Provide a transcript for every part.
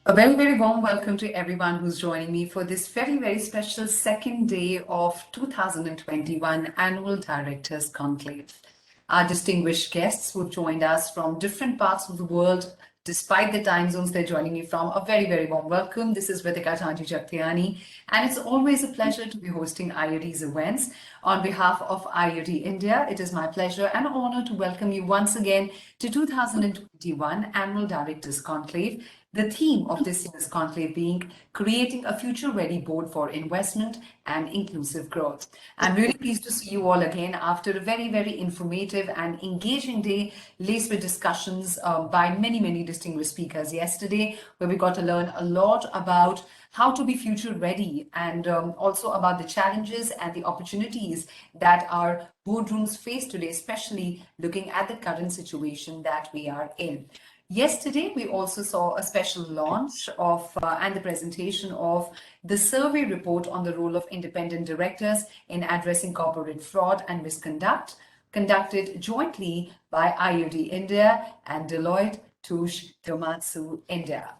A very, very warm welcome to everyone who's joining me for this very, very special second day of 2021 Annual Directors Conclave. Our distinguished guests who joined us from different parts of the world, despite the time zones they're joining me from, a very, very warm welcome. This is Ritika Jagtiani, and it's always a pleasure to be hosting IOD's events. On behalf of IOD India, it is my pleasure and honor to welcome you once again to 2021 Annual Directors Conclave. The theme of this year's conclave being creating a future-ready board for investment and inclusive growth. I'm really pleased to see you all again after a very, very informative and engaging day laced with discussions by many, many distinguished speakers yesterday, where we got to learn a lot about how to be future ready and also about the challenges and the opportunities that our boardrooms face today, especially looking at the current situation that we are in. Yesterday, we also saw a special launch of and the presentation of the survey report on the role of independent directors in addressing corporate fraud and misconduct, conducted jointly by IOD India and Deloitte Touche Tohmatsu India.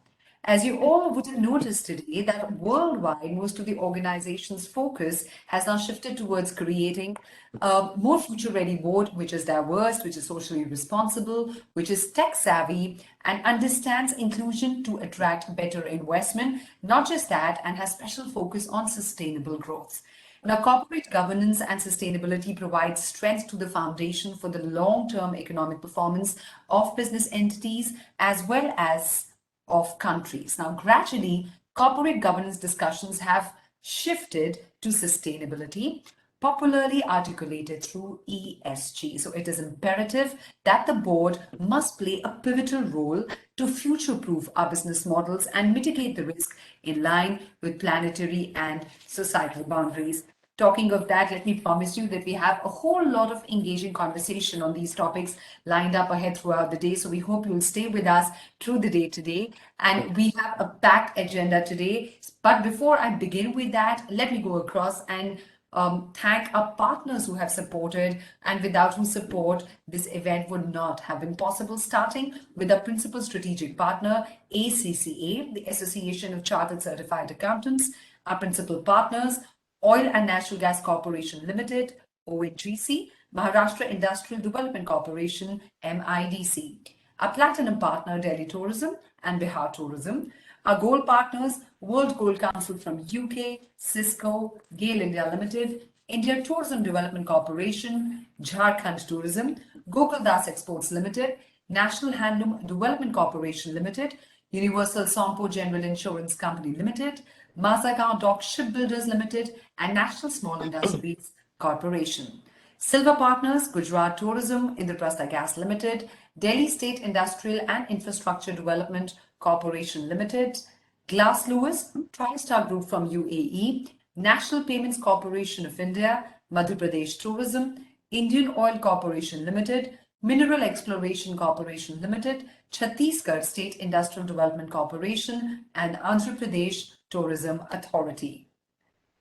As you all would have noticed today, that worldwide, most of the organization's focus has now shifted towards creating a more future-ready board, which is diverse, which is socially responsible, which is tech-savvy, and understands inclusion to attract better investment. Not just that, and has special focus on sustainable growth. Now, corporate governance and sustainability provides strength to the foundation for the long-term economic performance of business entities as well as of countries. Now, gradually, corporate governance discussions have shifted to sustainability, popularly articulated through ESG. So it is imperative that the board must play a pivotal role to future-proof our business models and mitigate the risk in line with planetary and societal boundaries. Talking of that, let me promise you that we have a whole lot of engaging conversation on these topics lined up ahead throughout the day. So we hope you'll stay with us through the day today. And we have a packed agenda today. But before I begin with that, let me go across and thank our partners who have supported and without whose support this event would not have been possible, starting with our principal strategic partner, ACCA, the Association of Chartered Certified Accountants, our principal partners, Oil and Natural Gas Corporation Limited, ONGC, Maharashtra Industrial Development Corporation, MIDC, our platinum partner, Delhi Tourism and Bihar Tourism, our gold partners, World Gold Council from UK, Cisco, GAIL India Limited, India Tourism Development Corporation, Jharkhand Tourism, Gokul Das Exports Limited, National Handloom Development Corporation Limited, Universal Sompo General Insurance Company Limited, Mazagaon Dock Shipbuilders Limited, and National Small Industries Corporation. Silver partners, Gujarat Tourism, Indraprastha Gas Limited, Delhi State Industrial and Infrastructure Development Corporation Limited, Glass Lewis, TriStar Group from UAE, National Payments Corporation of India, Madhya Pradesh Tourism, Indian Oil Corporation Limited, Mineral Exploration Corporation Limited, Chhattisgarh State Industrial Development Corporation, and Andhra Pradesh Tourism Authority.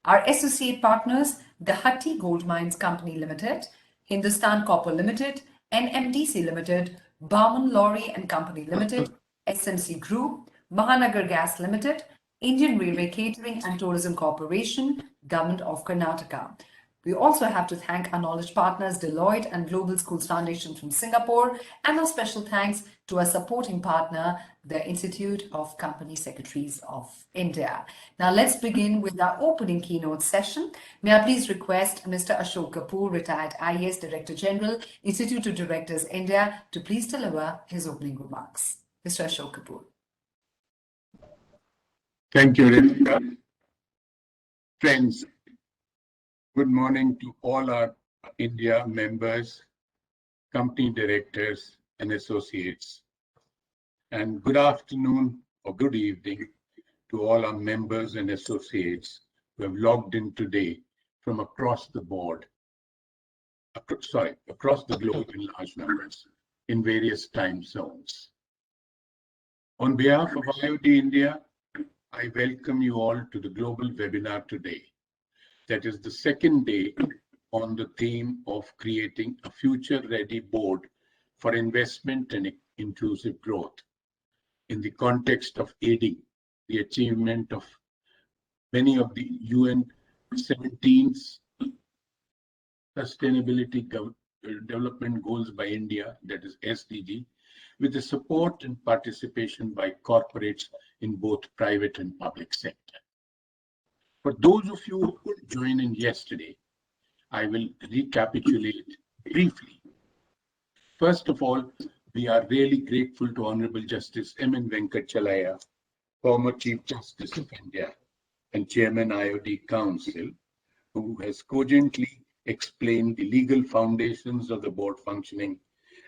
Our associate partners, Gauhati Gold Mines Company Limited, Hindustan Copper Limited, NMDC Limited, Bauman Lorry and Company Limited, SMC Group, Mahanagar Gas Limited, Indian Railway Catering and Tourism Corporation, Government of Karnataka. We also have to thank our knowledge partners, Deloitte and Global Schools Foundation from Singapore, and our special thanks to our supporting partner, the Institute of Company Secretaries of India. Now let's begin with our opening keynote session. May I please request Mr. Ashok Kapoor, retired IAS Director General, Institute of Directors India, to please deliver his opening remarks. Mr. Ashok Kapoor. Thank you, Ritika. Friends, good morning to all our India members, company directors, and associates. And good afternoon or good evening to all our members and associates who have logged in today from across the board, across the globe in large numbers, in various time zones. On behalf of IOD India, I welcome you all to the global webinar today. That is the second day on the theme of creating a future-ready board for investment and inclusive growth in the context of aiding the achievement of many of the UN 17's Sustainability Development Goals by India, that is SDG, with the support and participation by corporates in both private and public sector. For those of you who could join in yesterday, I will recapitulate briefly. First of all, we are really grateful to Honorable Justice M.N. Venkatchalaya, former Chief Justice of India and Chairman IOD Council, who has cogently explained the legal foundations of the board functioning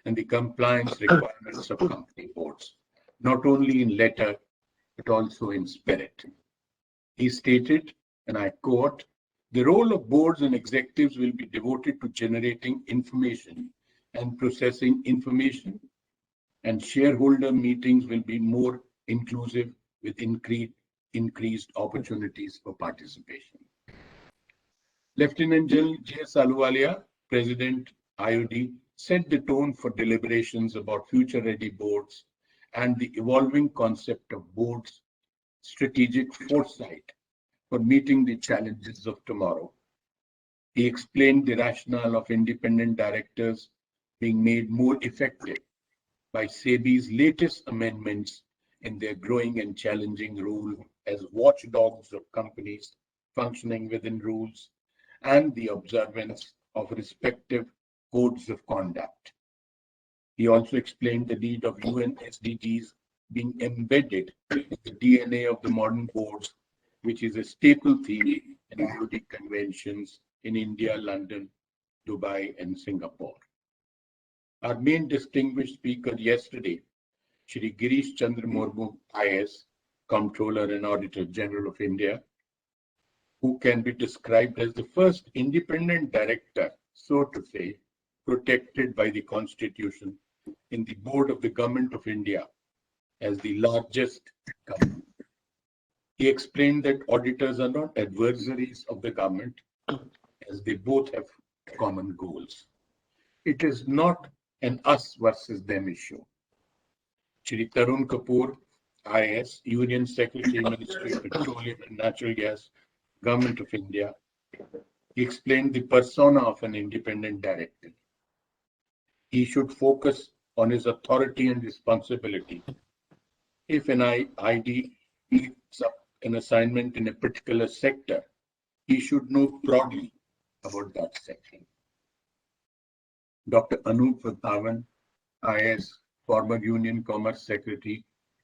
and the compliance requirements of company boards, not only in letter, but also in spirit. He stated, and I quote, "The role of boards and executives will be devoted to generating information and processing information, and shareholder meetings will be more inclusive with increased opportunities for participation." Lieutenant General J.S. Ahluwalia, President IOD, set the tone for deliberations about future-ready boards and the evolving concept of boards' strategic foresight for meeting the challenges of tomorrow. He explained the rationale of independent directors being made more effective by SEBI's latest amendments in their growing and challenging role as watchdogs of companies functioning within rules and the observance of respective codes of conduct. He also explained the need of UN SDGs being embedded in the DNA of the modern boards, which is a staple theme in IOD conventions in India, London, Dubai, and Singapore. Our main distinguished speaker yesterday, Shri Girish Chandra Murmu, IS, Comptroller and Auditor General of India, who can be described as the first independent director, so to say, protected by the Constitution in the board of the Government of India as the largest government. He explained that auditors are not adversaries of the government, as they both have common goals. It is not an us versus them issue. Shri Tarun Kapoor, IS, Union Secretary, Ministry of Petroleum and Natural Gas, Government of India, he explained the persona of an independent director. He should focus on his authority and responsibility. If an ID takes up an assignment in a particular sector, he should know broadly about that section. Dr. Anup Vathavan, IS, former Union Commerce Secretary,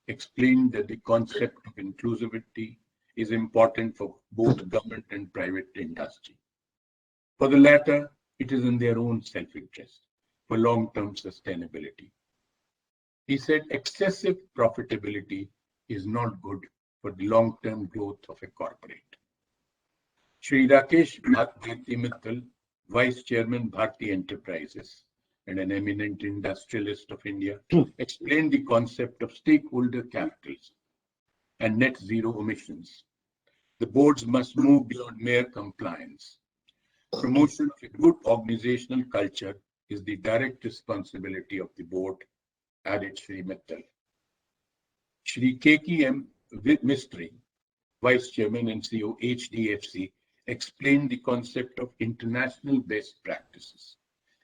explained that the concept of inclusivity is important for both government and private industry. For the latter, it is in their own self-interest for long-term sustainability. He said excessive profitability is not good for the long-term growth of a corporate. Shri Rakesh Bharti Mittal, Vice Chairman Bharti Enterprises and an eminent industrialist of India, explained the concept of stakeholder capitalism and net zero emissions. The boards must move beyond mere compliance. Promotion of a good organizational culture is the direct responsibility of the board, added Shri Mittal. Shri KKM Mistry, Vice Chairman and CEO HDFC, explained the concept of international best practices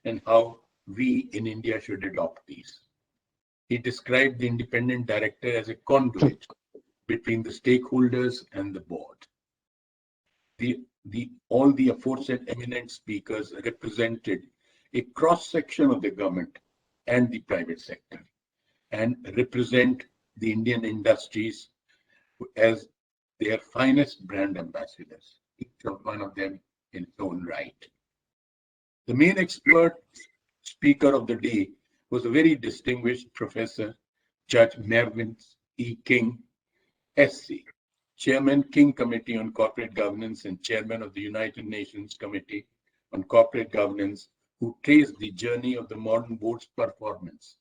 and how we in India should adopt these. He described the independent director as a conduit between the stakeholders and the board. All the aforesaid eminent speakers represented a cross-section of the government and the private sector and represent the Indian industries as their finest brand ambassadors, each of one of them in its own right. The main expert speaker of the day was a very distinguished professor, Judge Mervyn E. King, SC, Chairman King Committee on Corporate Governance and Chairman of the United Nations Committee on Corporate Governance, who traced the journey of the modern board's performance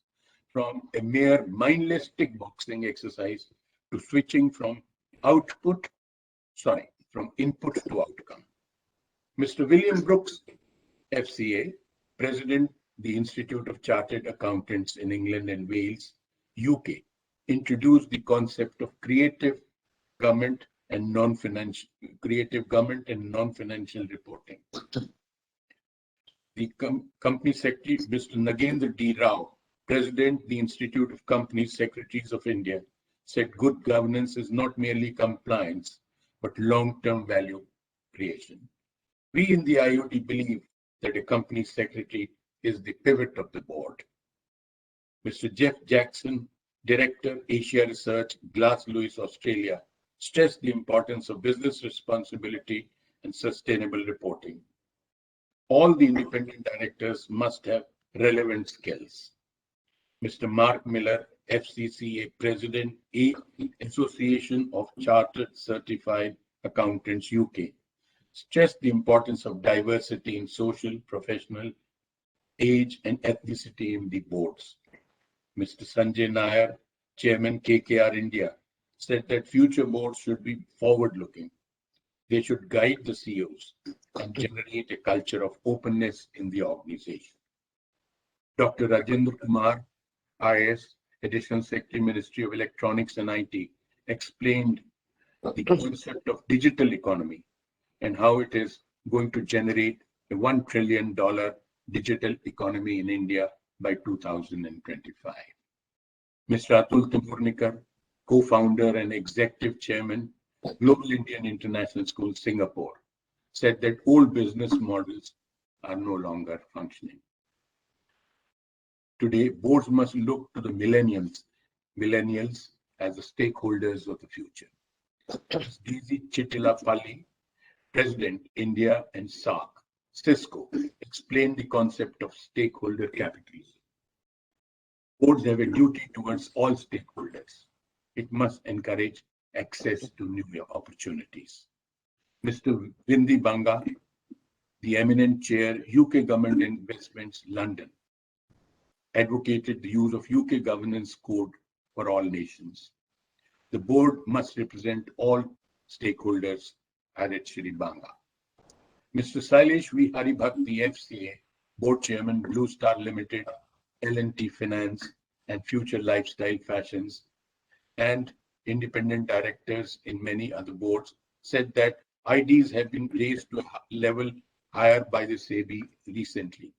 from a mere mindless tick boxing exercise to switching from input to outcome. Mr. William Brooks, FCA, President, the Institute of Chartered Accountants in England and Wales, UK, introduced the concept of creative government and non-financial reporting. The Company Secretary, Mr. Nagendra D. Rao, President, the Institute of Company Secretaries of India, said good governance is not merely compliance, but long-term value creation. We in the IOD believe that a company secretary is the pivot of the board. Mr. Jeff Jackson, Director, Asia Research, Glass Lewis, Australia, stressed the importance of business responsibility and sustainable reporting. All the independent directors must have relevant skills. Mr. Mark Miller, FCCA President, Association of Chartered Certified Accountants, UK, stressed the importance of diversity in social, professional, age, and ethnicity in the boards. Mr. Sanjay Nair, Chairman KKR India, said that future boards should be forward-looking. They should guide the CEOs and generate a culture of openness in the organization. Dr. Rajendra Kumar, IS, Additional Secretary, Ministry of Electronics and IT, explained the concept of digital economy and how it is going to generate a $1 trillion digital economy in India by 2025. Mr. Atul Timurnikar, co-founder and executive chairman, Global Indian International School, Singapore, said that old business models are no longer functioning. Today, boards must look to the millennials as the stakeholders of the future. Daisy Chittilapalli, President, India and SAC, Cisco, explained the concept of stakeholder capitalism. Boards have a duty towards all stakeholders. It must encourage access to new opportunities. Mr. Vindi Banga, the eminent chair, UK Government Investments, London, advocated the use of UK governance code for all nations. The board must represent all stakeholders, added Shri Banga. Mr. Sailesh V. Haribhakti, FCA, Board Chairman, Blue Star Limited, L&T Finance, and Future Lifestyle Fashions, and independent directors in many other boards, said that IDs have been raised to a level higher by the SEBI recently.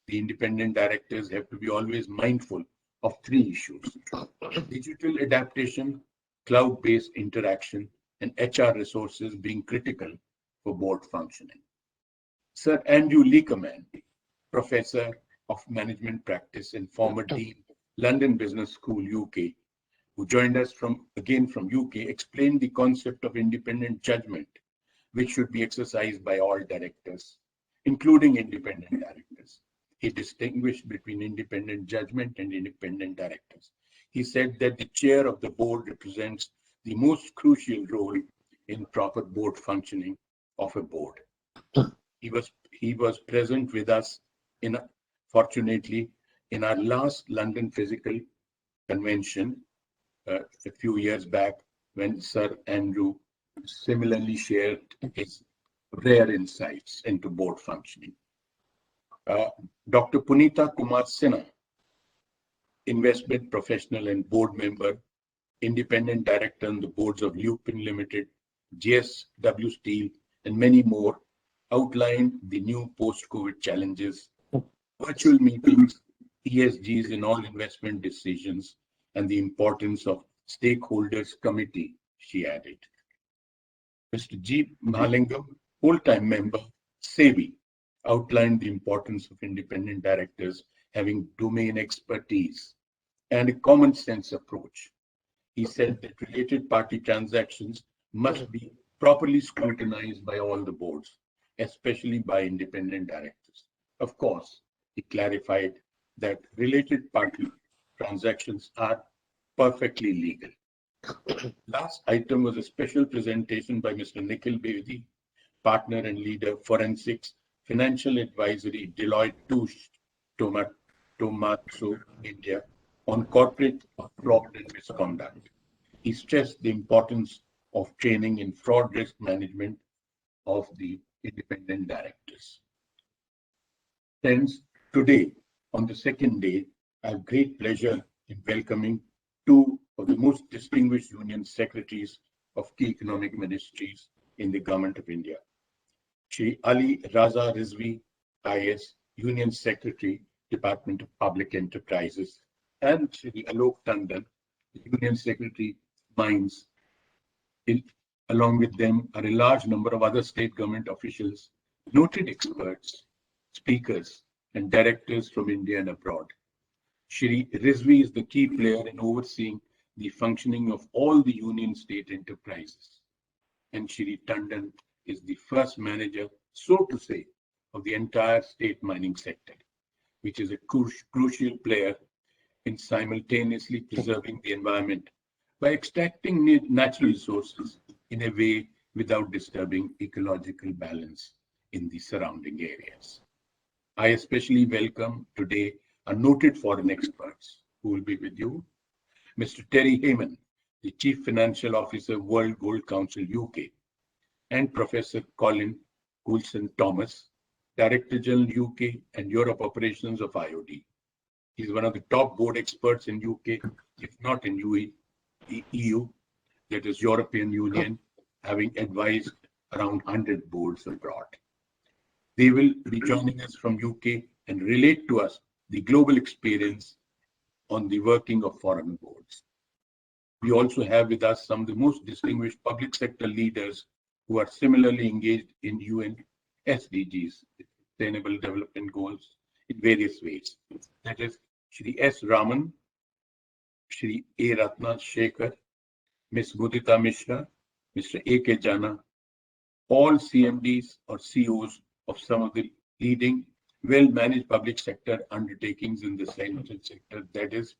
The independent directors have to be always mindful of three issues: digital adaptation, cloud-based interaction, and HR resources being critical for board functioning. Sir Andrew Leakerman, Professor of Management Practice and former Dean, London Business School, UK, who joined us from UK, explained the concept of independent judgment, which should be exercised by all directors, including independent directors. He distinguished between independent judgment and independent directors. He said that the chair of the board represents the most crucial role in proper board functioning of a board. He was present with us fortunately in our last London physical convention a few years back, when Sir Andrew similarly shared his rare insights into board functioning. Dr. Punita Kumar Sinha, investment professional and board member, independent director on the boards of Lupin Limited, JSW Steel, and many more, outlined the new post-COVID challenges, virtual meetings, ESGs in all investment decisions, and the importance of stakeholders committee, she added. Mr. G. Mahalingam, full-time member, SEBI, outlined the importance of independent directors having domain expertise and a common sense approach. He said that related party transactions must be properly scrutinized by all the boards, especially by independent directors. Of course, he clarified that related party transactions are perfectly legal. Last item was a special presentation by Mr. Nikhil Bedi, partner and leader, Forensics, Financial Advisory, Deloitte Touche Tohmatsu, India, on corporate fraud and misconduct. He stressed the importance of training in fraud risk management of the independent directors. Friends, today, on the second day, I have great pleasure in welcoming two of the most distinguished union secretaries of key economic ministries in the Government of India. Shri Ali Raza Rizvi, IAS, Union Secretary, Department of Public Enterprises, and Shri Alok Tandon, Union Secretary, Mines. Along with them are a large number of other state government officials, noted experts, speakers, and directors from India and abroad. Shri Rizvi is the key player in overseeing the functioning of all the union state enterprises. And Shri Tandon is the first manager, so to say, of the entire state mining sector, which is a crucial player in simultaneously preserving the environment by extracting natural resources in a way without disturbing ecological balance in the surrounding areas. I especially welcome today our noted foreign experts who will be with you. Mr. Terry Heyman, the Chief Financial Officer, World Gold Council UK, and Professor Colin Coulson-Thomas, Director General UK and Europe Operations of IOD. He's one of the top board experts in UK, if not in EU, that is European Union, having advised around 100 boards abroad. They will be joining us from UK and relate to us the global experience on the working of foreign boards. We also have with us some of the most distinguished public sector leaders who are similarly engaged in UN SDGs, Sustainable Development Goals, in various ways. That is Shri S. Raman, Shri A. Ratna Shekhar, Ms. Mudita Mishra, Mr. A.K. Jana, all CMDs or COs of some of the leading well-managed public sector undertakings in the financial sector, that is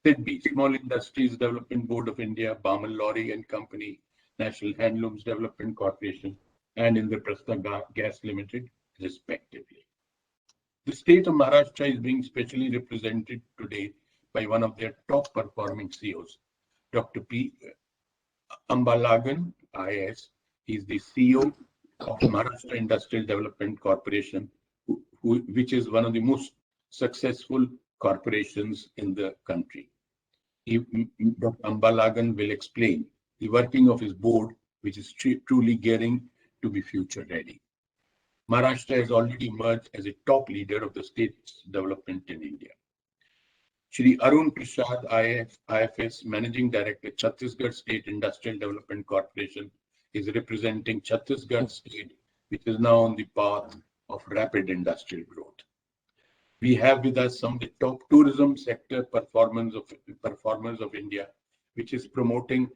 SIDBI, Small Industries Development Board of India, Bamal Lorry and Company, National Handlooms Development Corporation, and Indraprastha Gas Limited, respectively. The state of Maharashtra is being specially represented today by one of their top performing CEOs, Dr. P. Ambalagan, IAS. He is the CEO of Maharashtra Industrial Development Corporation, which is one of the most successful corporations in the country. Dr. Ambalagan will explain the working of his board, which is truly gearing to be future ready. Maharashtra has already emerged as a top leader of the state's development in India. Shri Arun Prasad, IFS, Managing Director, Chhattisgarh State Industrial Development Corporation, is representing Chhattisgarh State, which is now on the path of rapid industrial growth. We have with us some of the top tourism sector performers of India, which is promoting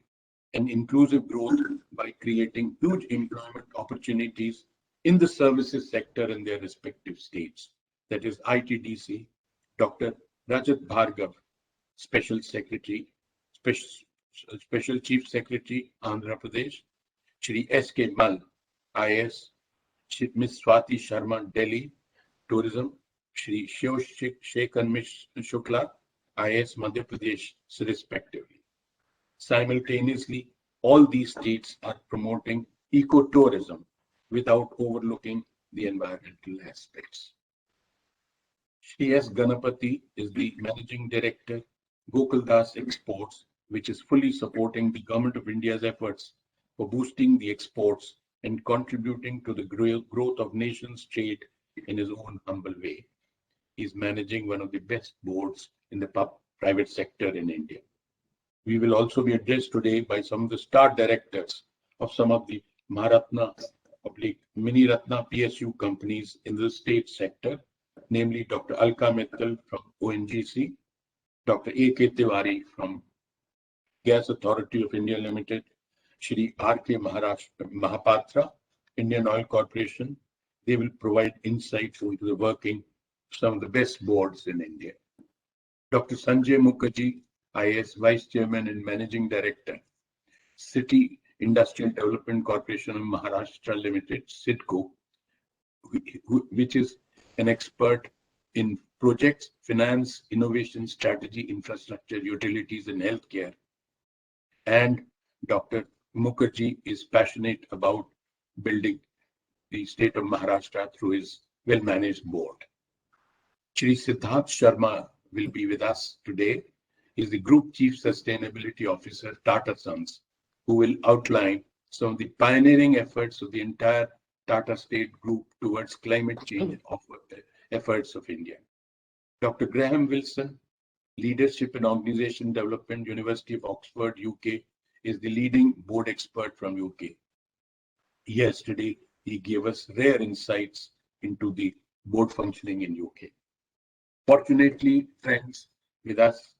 an inclusive growth by creating huge employment opportunities in the services sector in their respective states. That is ITDC, Dr. Rajat Bhargav, Special Secretary, Special Chief Secretary, Andhra Pradesh, Shri S.K. Mal, IS, Ms. Swati Sharma, Delhi, Tourism, Shri Shiv Shekhar Shukla, IS, Madhya Pradesh, respectively. Simultaneously, all these states are promoting ecotourism without overlooking the environmental aspects. Shri S. Ganapati is the Managing Director, Gokuldas Exports, which is fully supporting the Government of India's efforts for boosting the exports and contributing to the growth of nation's trade in his own humble way. He is managing one of the best boards in the private sector in India. We will also be addressed today by some of the star directors of some of the Maharatna, Mini Ratna PSU companies in the state sector, namely Dr. Alka Mittal from ONGC, Dr. A.K. Tiwari from Gas Authority of India Limited, Shri R.K. Mahapatra, Indian Oil Corporation. They will provide insights into the working of some of the best boards in India. Dr. Sanjay Mukherjee, IAS, Vice Chairman and Managing Director, City Industrial Development Corporation of Maharashtra Limited, CIDCO, which is an expert in projects, finance, innovation, strategy, infrastructure, utilities, and healthcare. And Dr. Mukherjee is passionate about building the state of Maharashtra through his well-managed board. Shri Siddharth Sharma will be with us today. He is the Group Chief Sustainability Officer, Tata Sons, who will outline some of the pioneering efforts of the entire Tata State Group towards climate change efforts of India. Dr. Graham Wilson, Leadership and Organization Development, University of Oxford, UK, is the leading board expert from UK. Yesterday, he gave us rare insights into the board functioning in UK. Fortunately, friends, with us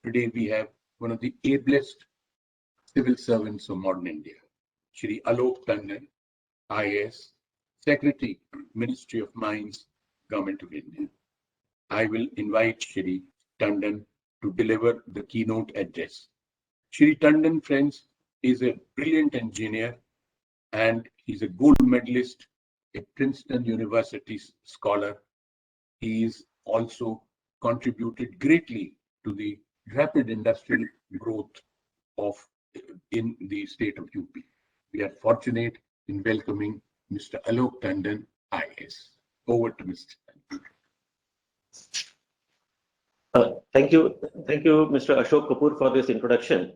today we have one of the ablest civil servants of modern India, Shri Alok Tandon, IAS, Secretary, Ministry of Mines, Government of India. I will invite Shri Tandon to deliver the keynote address. Shri Tandon, friends, is a brilliant engineer and he's a gold medalist, a Princeton University scholar. He is also contributed greatly to the rapid industrial growth in the state of UP. We are fortunate in welcoming Mr. Alok Tandon, IAS. Over to Mr. Tandon. Thank you, Mr. Ashok Kapoor, for this introduction.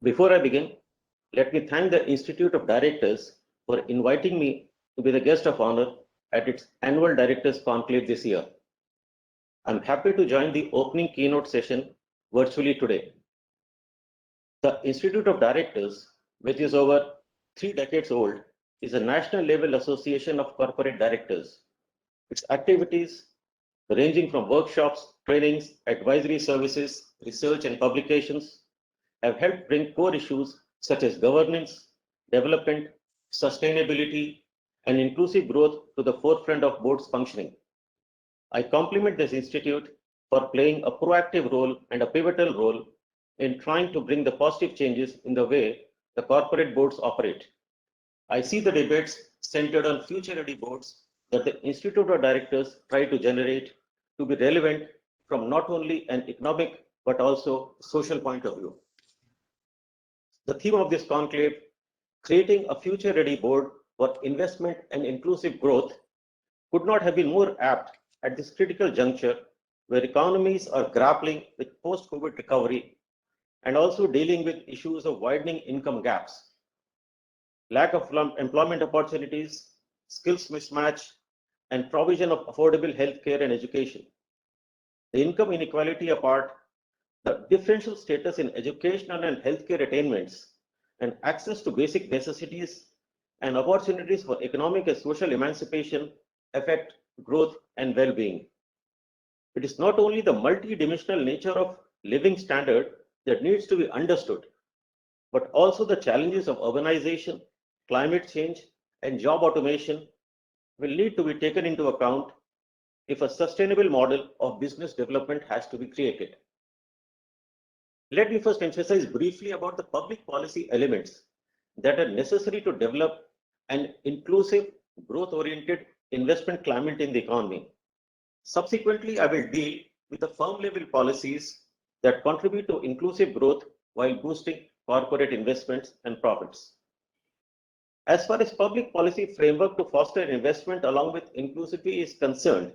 Before I begin, let me thank the Institute of Directors for inviting me to be the guest of honor at its Annual Directors Conclave this year. I'm happy to join the opening keynote session virtually today. The Institute of Directors, which is over 3 decades old, is a national level association of corporate directors. Its activities, ranging from workshops, trainings, advisory services, research, and publications, have helped bring core issues such as governance, development, sustainability, and inclusive growth to the forefront of boards functioning. I compliment this institute for playing a proactive role and a pivotal role in trying to bring the positive changes in the way the corporate boards operate. I see the debates centered on future-ready boards that the Institute of Directors try to generate to be relevant from not only an economic but also social point of view. The theme of this conclave, creating a future-ready board for investment and inclusive growth, could not have been more apt at this critical juncture where economies are grappling with post-COVID recovery and also dealing with issues of widening income gaps, lack of employment opportunities, skills mismatch, and provision of affordable healthcare and education. The income inequality apart, the differential status in educational and healthcare attainments and access to basic necessities and opportunities for economic and social emancipation affect growth and well-being. It is not only the multidimensional nature of living standard that needs to be understood, but also the challenges of urbanization, climate change, and job automation will need to be taken into account if a sustainable model of business development has to be created. Let me first emphasize briefly about the public policy elements that are necessary to develop an inclusive, growth-oriented investment climate in the economy. Subsequently, I will deal with the firm-level policies that contribute to inclusive growth while boosting corporate investments and profits. As far as public policy framework to foster investment along with inclusivity is concerned,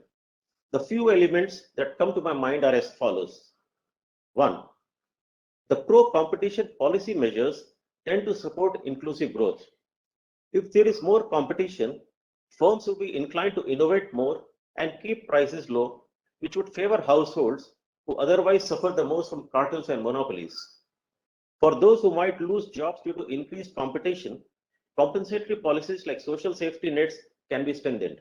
the few elements that come to my mind are as follows. 1. The pro-competition policy measures tend to support inclusive growth. If there is more competition, firms will be inclined to innovate more and keep prices low, which would favor households who otherwise suffer the most from cartels and monopolies. For those who might lose jobs due to increased competition, compensatory policies like social safety nets can be strengthened.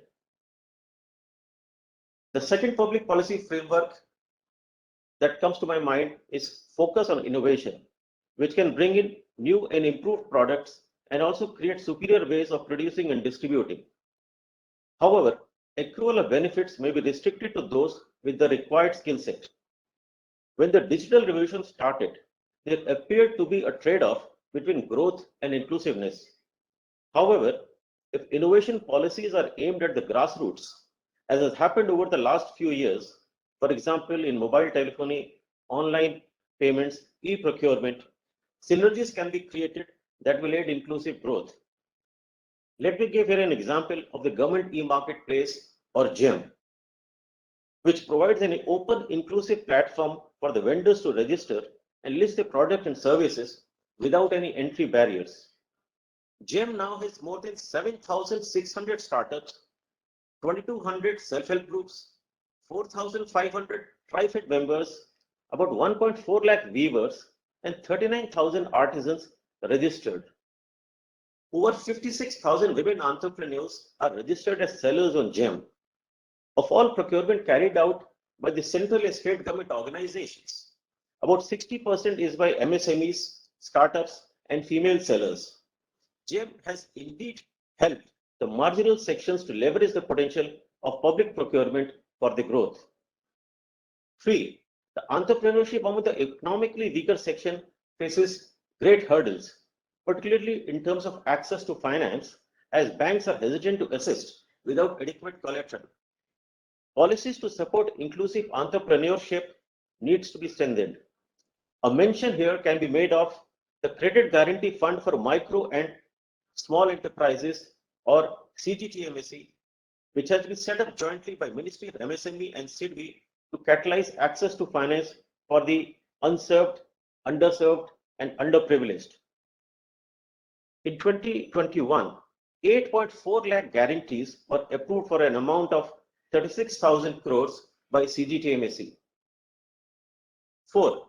The second public policy framework that comes to my mind is focus on innovation, which can bring in new and improved products and also create superior ways of producing and distributing. However, accrual of benefits may be restricted to those with the required skill set. When the digital revolution started, there appeared to be a trade-off between growth and inclusiveness. However, if innovation policies are aimed at the grassroots, as has happened over the last few years, for example, in mobile telephony, online payments, e-procurement, synergies can be created that will aid inclusive growth. Let me give here an example of the government e-marketplace or GEM, which provides an open, inclusive platform for the vendors to register and list their products and services without any entry barriers. GEM now has more than 7,600 startups, 2,200 self-help groups, 4,500 TriFed members, about 1.4 lakh weavers, and 39,000 artisans registered. Over 56,000 women entrepreneurs are registered as sellers on GEM. Of all procurement carried out by the central and state government organizations, about 60% is by MSMEs, startups, and female sellers. GEM has indeed helped the marginal sections to leverage the potential of public procurement for the growth. 3. The entrepreneurship among the economically weaker section faces great hurdles, particularly in terms of access to finance, as banks are hesitant to assist without adequate collateral. Policies to support inclusive entrepreneurship needs to be strengthened. A mention here can be made of the Credit Guarantee Fund for Micro and Small Enterprises, or CGTMSE, which has been set up jointly by Ministry of MSME and SIDBI to catalyze access to finance for the unserved, underserved, and underprivileged. In 2021, 8.4 lakh guarantees were approved for an amount of 36,000 crores by CGTMSE. 4.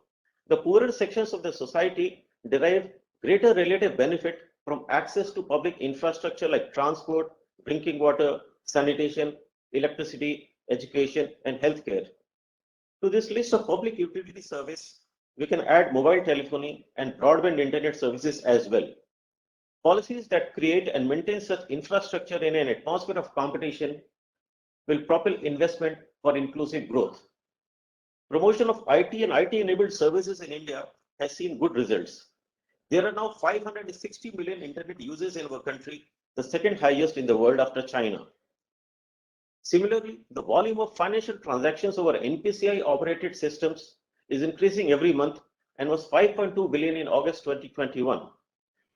The poorer sections of the society derive greater relative benefit from access to public infrastructure like transport, drinking water, sanitation, electricity, education, and healthcare. To this list of public utility service, we can add mobile telephony and broadband internet services as well. Policies that create and maintain such infrastructure in an atmosphere of competition will propel investment for inclusive growth. Promotion of IT and IT-enabled services in India has seen good results. There are now 560 million internet users in our country, the second highest in the world after China. Similarly, the volume of financial transactions over NPCI-operated systems is increasing every month and was 5.2 billion in August 2021.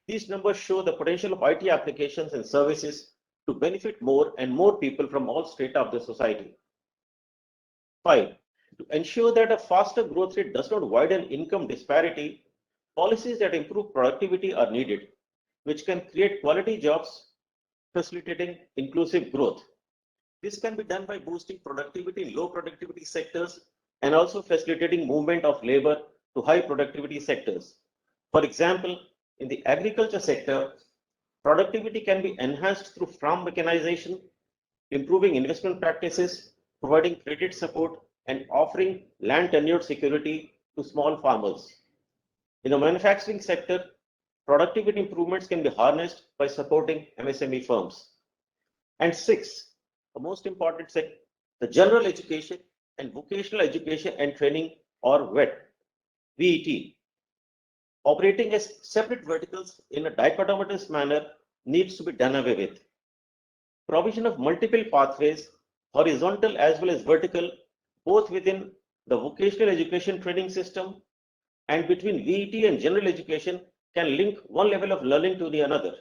These numbers show the potential of IT applications and services to benefit more and more people from all strata of the society. 5. To ensure that a faster growth rate does not widen income disparity, policies that improve productivity are needed, which can create quality jobs, facilitating inclusive growth. This can be done by boosting productivity in low productivity sectors and also facilitating movement of labor to high productivity sectors. For example, in the agriculture sector, productivity can be enhanced through farm mechanization, improving investment practices, providing credit support, and offering land tenure security to small farmers. In the manufacturing sector, productivity improvements can be harnessed by supporting MSME firms. And 6, the most important sector, the general education and vocational education and training, or VET, operating as separate verticals in a dichotomous manner needs to be done away with. Provision of multiple pathways, horizontal as well as vertical, both within the vocational education training system and between VET and general education, can link one level of learning to the another.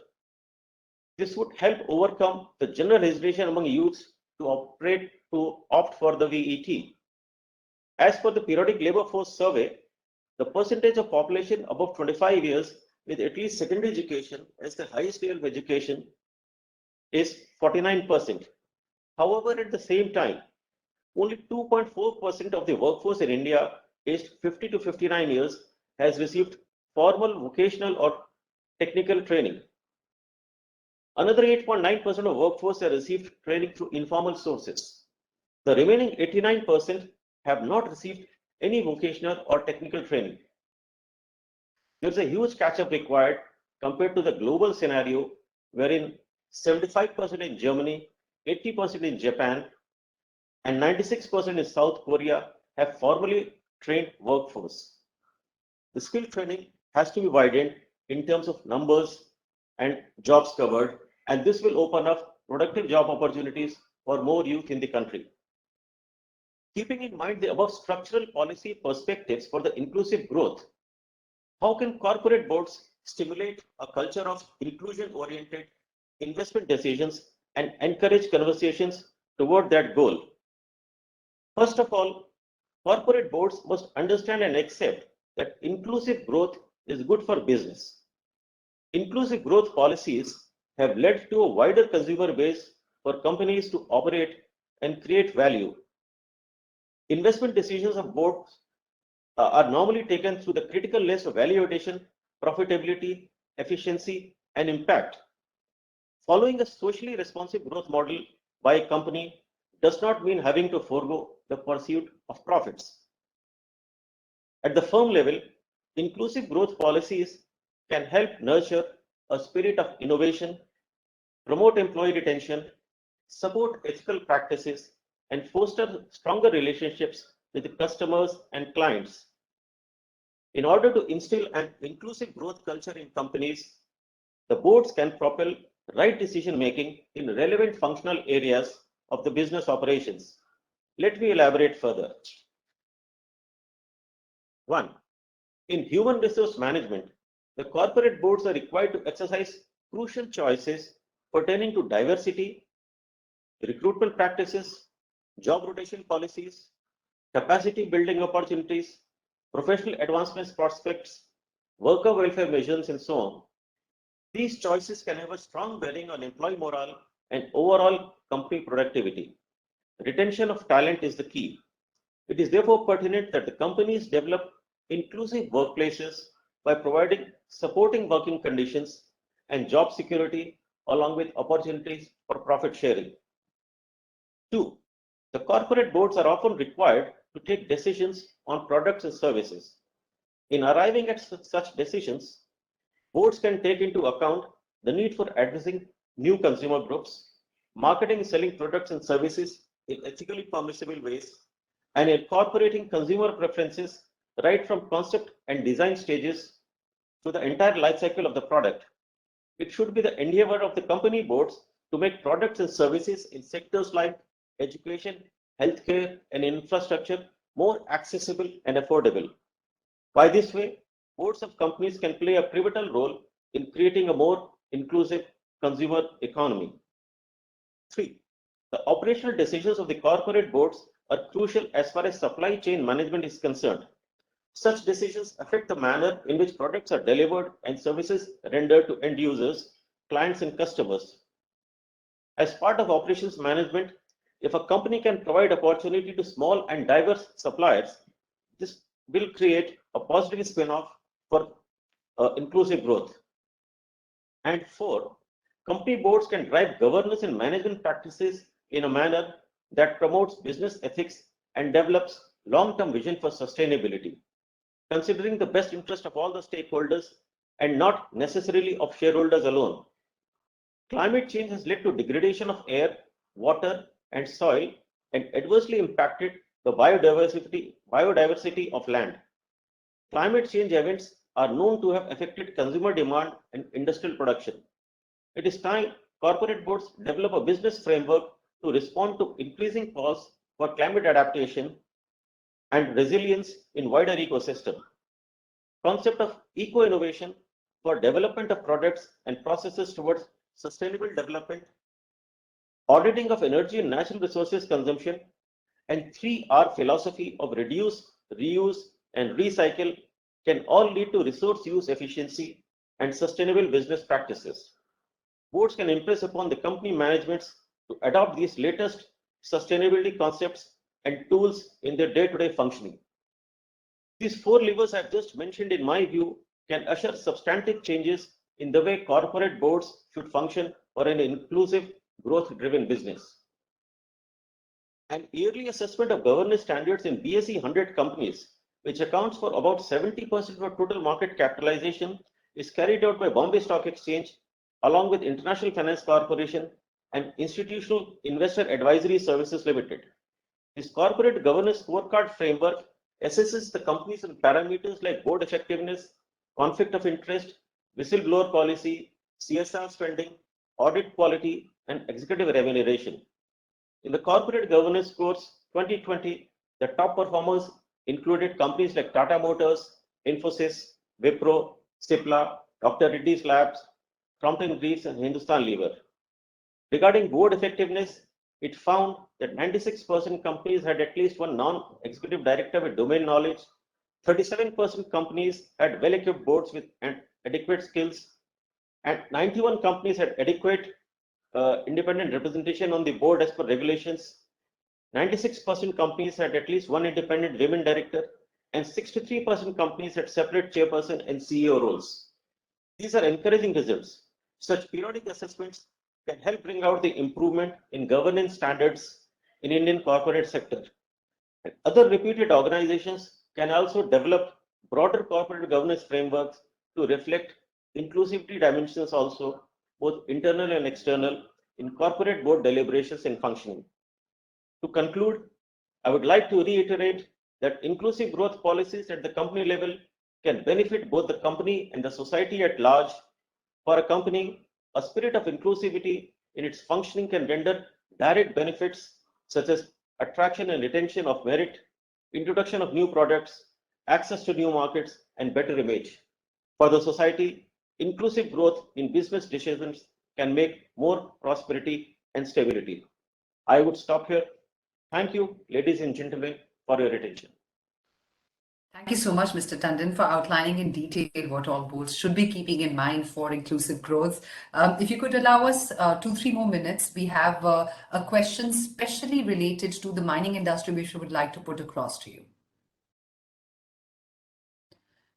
This would help overcome the general hesitation among youths to opt for the VET. As per the periodic labor force survey, the percentage of population above 25 years with at least secondary education as the highest level of education is 49%. However, at the same time, only 2.4% of the workforce in India aged 50 to 59 years has received formal vocational or technical training. Another 8.9% of workforce have received training through informal sources. The remaining 89% have not received any vocational or technical training. There's a huge catch-up required compared to the global scenario, wherein 75% in Germany, 80% in Japan, and 96% in South Korea have formally trained workforce. The skill training has to be widened in terms of numbers and jobs covered, and this will open up productive job opportunities for more youth in the country. Keeping in mind the above structural policy perspectives for the inclusive growth, how can corporate boards stimulate a culture of inclusion-oriented investment decisions and encourage conversations toward that goal? First of all, corporate boards must understand and accept that inclusive growth is good for business. Inclusive growth policies have led to a wider consumer base for companies to operate and create value. Investment decisions of boards are normally taken through the critical list of value addition, profitability, efficiency, and impact. Following a socially responsive growth model by a company does not mean having to forego the pursuit of profits. At the firm level, inclusive growth policies can help nurture a spirit of innovation, promote employee retention, support ethical practices, and foster stronger relationships with customers and clients. In order to instill an inclusive growth culture in companies, the boards can propel right decision making in relevant functional areas of the business operations. Let me elaborate further. 1. In human resource management, the corporate boards are required to exercise crucial choices pertaining to diversity, recruitment practices, job rotation policies, capacity building opportunities, professional advancement prospects, worker welfare measures, and so on. These choices can have a strong bearing on employee morale and overall company productivity. Retention of talent is the key. It is therefore pertinent that the companies develop inclusive workplaces by providing supporting working conditions and job security along with opportunities for profit sharing. 2. The corporate boards are often required to take decisions on products and services. In arriving at such decisions, boards can take into account the need for addressing new consumer groups, marketing and selling products and services in ethically permissible ways, and incorporating consumer preferences right from concept and design stages to the entire life cycle of the product. It should be the endeavor of the company boards to make products and services in sectors like education, healthcare, and infrastructure more accessible and affordable. By this way, boards of companies can play a pivotal role in creating a more inclusive consumer economy. 3. The operational decisions of the corporate boards are crucial as far as supply chain management is concerned. Such decisions affect the manner in which products are delivered and services rendered to end users, clients, and customers. As part of operations management, if a company can provide opportunity to small and diverse suppliers, this will create a positive spin-off for inclusive growth. And 4, company boards can drive governance and management practices in a manner that promotes business ethics and develops long-term vision for sustainability, considering the best interest of all the stakeholders and not necessarily of shareholders alone. Climate change has led to degradation of air, water, and soil and adversely impacted the biodiversity of land. Climate change events are known to have affected consumer demand and industrial production. It is time corporate boards develop a business framework to respond to increasing calls for climate adaptation and resilience in wider ecosystem. Concept of eco-innovation for development of products and processes towards sustainable development, auditing of energy and natural resources consumption, and 3R philosophy of reduce, reuse, and recycle can all lead to resource use efficiency and sustainable business practices. Boards can impress upon the company managements to adopt these latest sustainability concepts and tools in their day-to-day functioning. These 4 levers I've just mentioned, in my view, can usher substantive changes in the way corporate boards should function for an inclusive, growth-driven business. An yearly assessment of governance standards in BSE 100 companies, which accounts for about 70% of total market capitalization, is carried out by Bombay Stock Exchange along with International Finance Corporation and Institutional Investor Advisory Services Limited. This corporate governance scorecard framework assesses the companies on parameters like board effectiveness, conflict of interest, whistleblower policy, CSR spending, audit quality, and executive remuneration. In the corporate governance scores 2020, the top performers included companies like Tata Motors, Infosys, Wipro, Cipla, Dr. Reddy's Labs, Crompton Greaves, and Hindustan Lever. Regarding board effectiveness, it found that 96% companies had at least one non-executive director with domain knowledge, 37% companies had well-equipped boards with adequate skills, and 91 companies had adequate independent representation on the board as per regulations. 96% companies had at least one independent women director, and 63% companies had separate chairperson and CEO roles. These are encouraging results. Such periodic assessments can help bring out the improvement in governance standards in Indian corporate sector. And other reputed organizations can also develop broader corporate governance frameworks to reflect inclusivity dimensions also, both internal and external, in corporate board deliberations and functioning. To conclude, I would like to reiterate that inclusive growth policies at the company level can benefit both the company and the society at large. For a company, a spirit of inclusivity in its functioning can render direct benefits such as attraction and retention of merit, introduction of new products, access to new markets, and better image. For the society, inclusive growth in business decisions can make more prosperity and stability. I would stop here. Thank you, ladies and gentlemen, for your attention. Thank you so much, Mr. Tandon, for outlining in detail what all boards should be keeping in mind for inclusive growth. If you could allow us 2-3 more minutes, we have a question specially related to the mining industry which we would like to put across to you.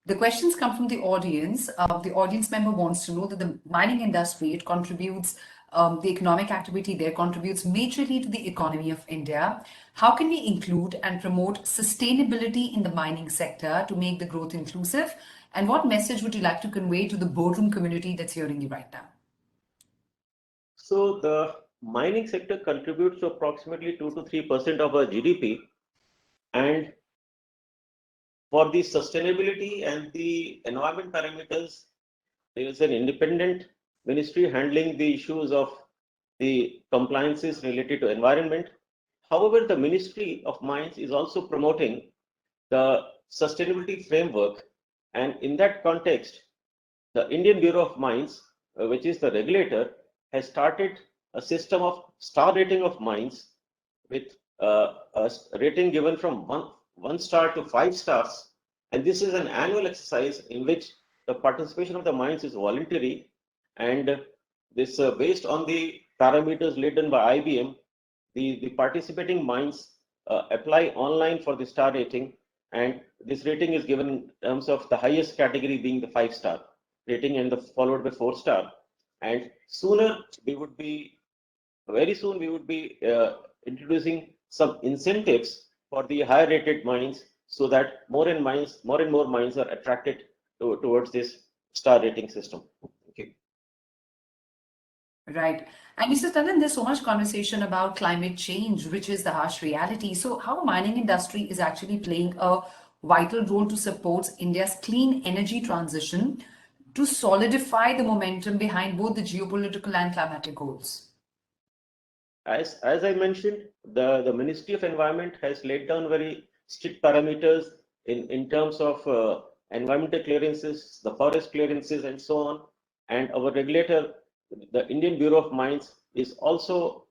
The questions come from the audience. The audience member wants to know that the mining industry, it contributes, the economic activity there contributes majorly to the economy of India. How can we include and promote sustainability in the mining sector to make the growth inclusive? And what message would you like to convey to the boardroom community that's hearing you right now? So the mining sector contributes to approximately 2 to 3% of our GDP, and for the sustainability and the environment parameters, there is an independent ministry handling the issues of the compliances related to environment. However, the Ministry of Mines is also promoting the sustainability framework, and in that context, the Indian Bureau of Mines, which is the regulator, has started a system of star rating of mines with a rating given from one star to 5 stars. And this is an annual exercise in which the participation of the mines is voluntary, and this based on the parameters laid down by IBM, the participating mines apply online for the star rating, and this rating is given in terms of the highest category being the 5-star rating and followed by 4-star. And very soon we would be introducing some incentives for the higher rated mines, so that more and more mines are attracted towards this star rating system. Okay. Right. And Mr. Tandon, there's so much conversation about climate change, which is the harsh reality. So how mining industry is actually playing a vital role to support India's clean energy transition to solidify the momentum behind both the geopolitical and climatic goals? As I mentioned, the Ministry of Environment has laid down very strict parameters in terms of environmental clearances, the forest clearances, and so on. And our regulator, the Indian Bureau of Mines, is also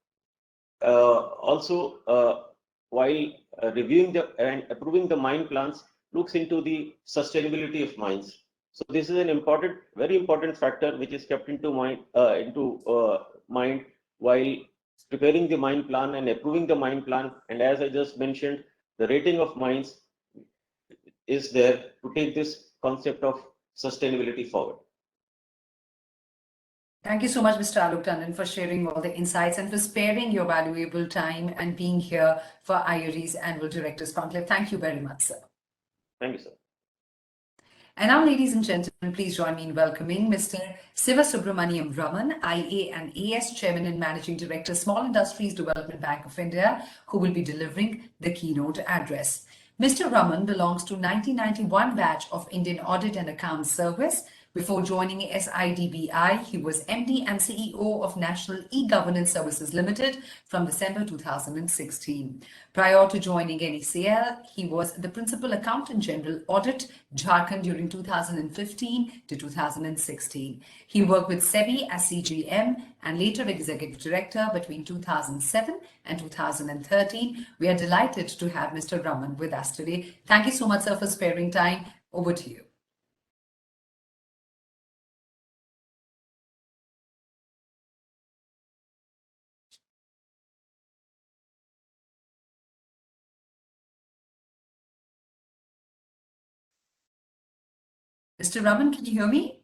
while reviewing and approving the mine plans, looks into the sustainability of mines. So this is an very important factor which is kept into mind while preparing the mine plan and approving the mine plan. And as I just mentioned, the rating of mines is there to take this concept of sustainability forward. Thank you so much, Mr. Alok Tandon, for sharing all the insights and for sparing your valuable time and being here for IOD's Annual Directors Conclave. Thank you very much, sir. Thank you, sir. And now, ladies and gentlemen, please join me in welcoming Mr. Siva Subramaniam Raman, IA and AS Chairman and Managing Director, Small Industries Development Bank of India, who will be delivering the keynote address. Mr. Raman belongs to 1991 batch of Indian Audit and Accounts Service, Before joining SIDBI, he was MD and CEO of National E-Governance Services Limited from December 2016. Prior to joining NECL, he was the Principal Accountant General Audit, Jharkhand during 2015 to 2016. He worked with SEBI as CGM and later Executive Director between 2007 and 2013. We are delighted to have Mr. Raman with us today. Thank you so much, sir, for sparing time. Over to you. Mr. Raman, can you hear me?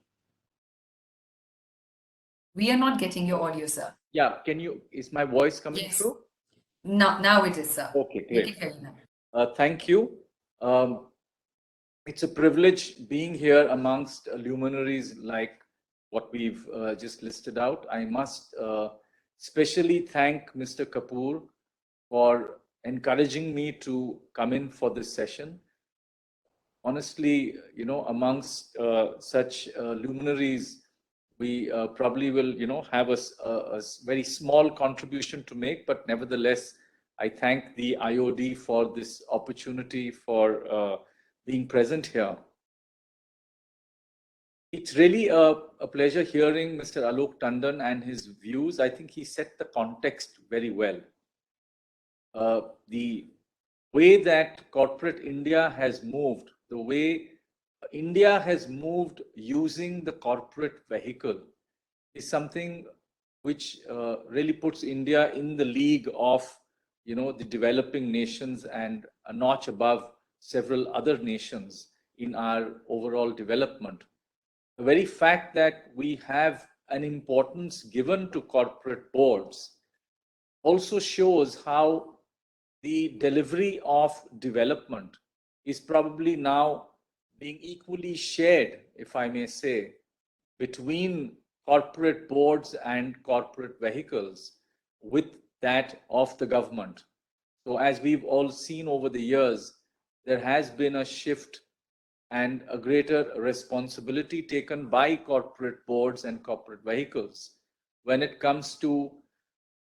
We are not getting your audio, sir. Yeah, is my voice coming through? Now it is, sir. Okay, We great. can hear you now. Thank you. It's a privilege being here amongst luminaries like what we've just listed out. I must especially thank Mr. Kapoor for encouraging me to come in for this session. Honestly, amongst such luminaries, we probably will, have a very small contribution to make, but nevertheless, I thank the IOD for this opportunity for being present here. It's really a pleasure hearing Mr. Alok Tandon and his views. I think he set the context very well. The way that corporate India has moved, the way India has moved using the corporate vehicle is something which really puts India in the league of, the developing nations and a notch above several other nations in our overall development. The very fact that we have an importance given to corporate boards also shows how the delivery of development is probably now being equally shared, if I may say, between corporate boards and corporate vehicles with that of the government. So as we've all seen over the years, there has been a shift and a greater responsibility taken by corporate boards and corporate vehicles when it comes to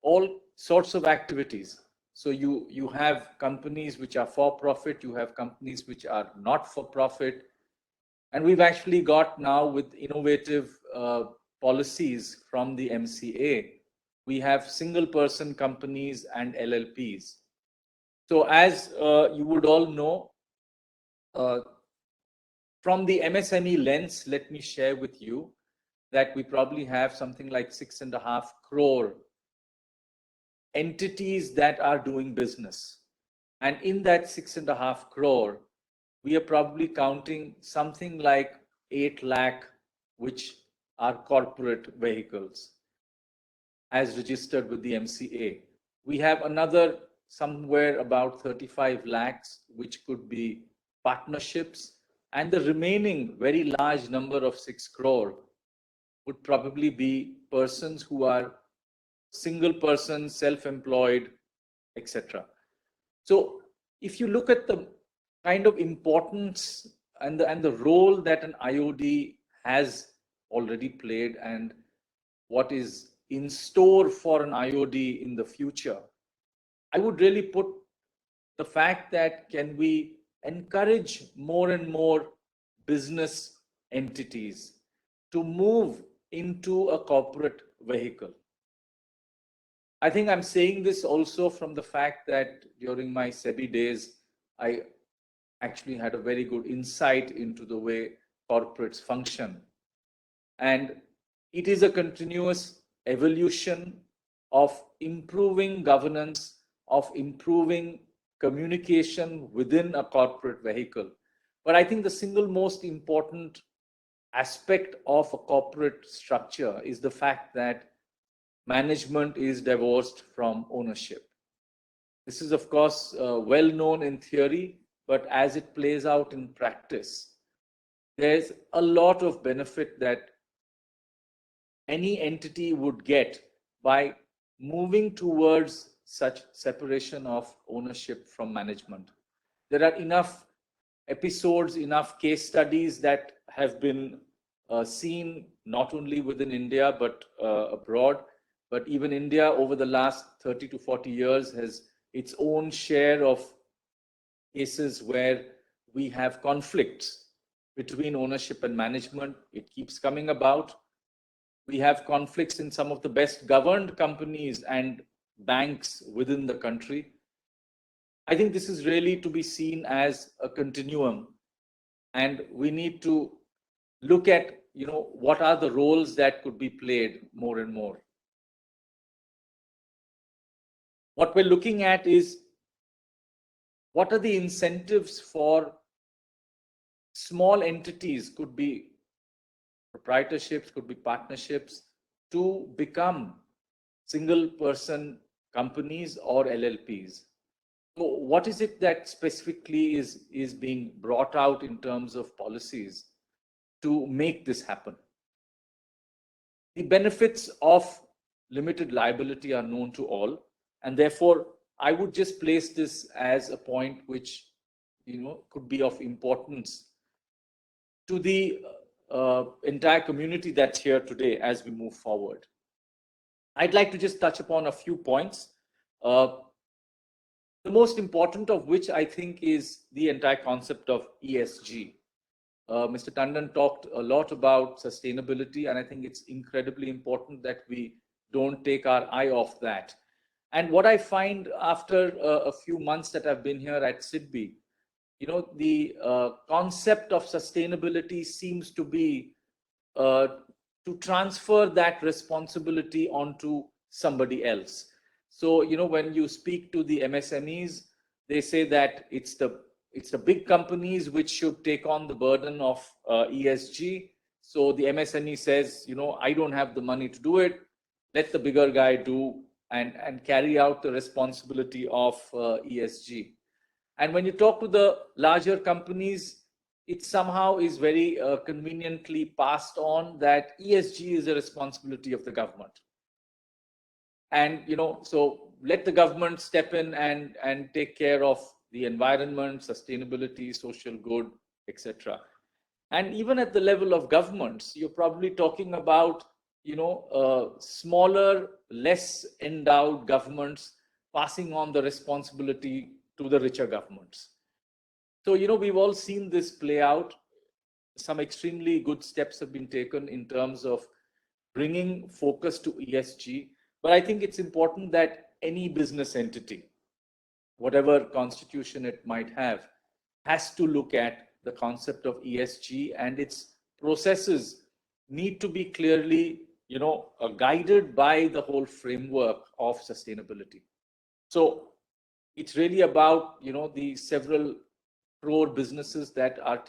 all sorts of activities. So you have companies which are for profit, you have companies which are not for profit. And we've actually got now with innovative policies from the MCA, we have single person companies and LLPs. So as you would all know, from the MSME lens, let me share with you that we probably have something like 6.5 crore entities that are doing business. And in that 6.5 crore, we are probably counting something like 8 lakh, which are corporate vehicles as registered with the MCA. We have another somewhere about 35 lakhs, which could be partnerships, and the remaining very large number of 6 crore would probably be persons who are single person, self-employed, etc. So if you look at the kind of importance and the role that an IOD has already played and what is in store for an IOD in the future, I would really put the fact that can we encourage more and more business entities to move into a corporate vehicle. I think I'm saying this also from the fact that during my SEBI days, I actually had a very good insight into the way corporates function. And it is a continuous evolution of improving governance, of improving communication within a corporate vehicle. But I think the single most important aspect of a corporate structure is the fact that management is divorced from ownership. This is, of course, well known in theory, but as it plays out in practice, there's a lot of benefit that any entity would get by moving towards such separation of ownership from management. There are enough episodes, enough case studies that have been seen not only within India, but abroad. But even India over the last 30 to 40 years has its own share of cases where we have conflicts between ownership and management. It keeps coming about. We have conflicts in some of the best governed companies and banks within the country. I think this is really to be seen as a continuum, and we need to look at, what are the roles that could be played more and more. What we're looking at is what are the incentives for small entities, could be proprietorships, could be partnerships, to become single person companies or LLPs. So what is it that specifically is being brought out in terms of policies to make this happen? The benefits of limited liability are known to all, and therefore I would just place this as a point which could be of importance to the entire community that's here today as we move forward. I'd like to just touch upon a few points. The most important of which I think is the entire concept of ESG. Mr. Tandon talked a lot about sustainability, and I think it's incredibly important that we don't take our eye off that. And what I find after a few months that I've been here at SIDBI, the concept of sustainability seems to be to transfer that responsibility onto somebody else. So, when you speak to the MSMEs, they say that it's the big companies which should take on the burden of ESG. So the MSME says, I don't have the money to do it. Let the bigger guy do and carry out the responsibility of ESG. And when you talk to the larger companies, it somehow is very conveniently passed on that ESG is a responsibility of the government. And, so let the government step in and take care of the environment, sustainability, social good, etc. And even at the level of governments, you're probably talking about, smaller, less endowed governments passing on the responsibility to the richer governments. So, we've all seen this play out. Some extremely good steps have been taken in terms of bringing focus to ESG. But I think it's important that any business entity, whatever constitution it might have, has to look at the concept of ESG, and its processes need to be clearly, guided by the whole framework of sustainability. So it's really about, the several crore businesses that are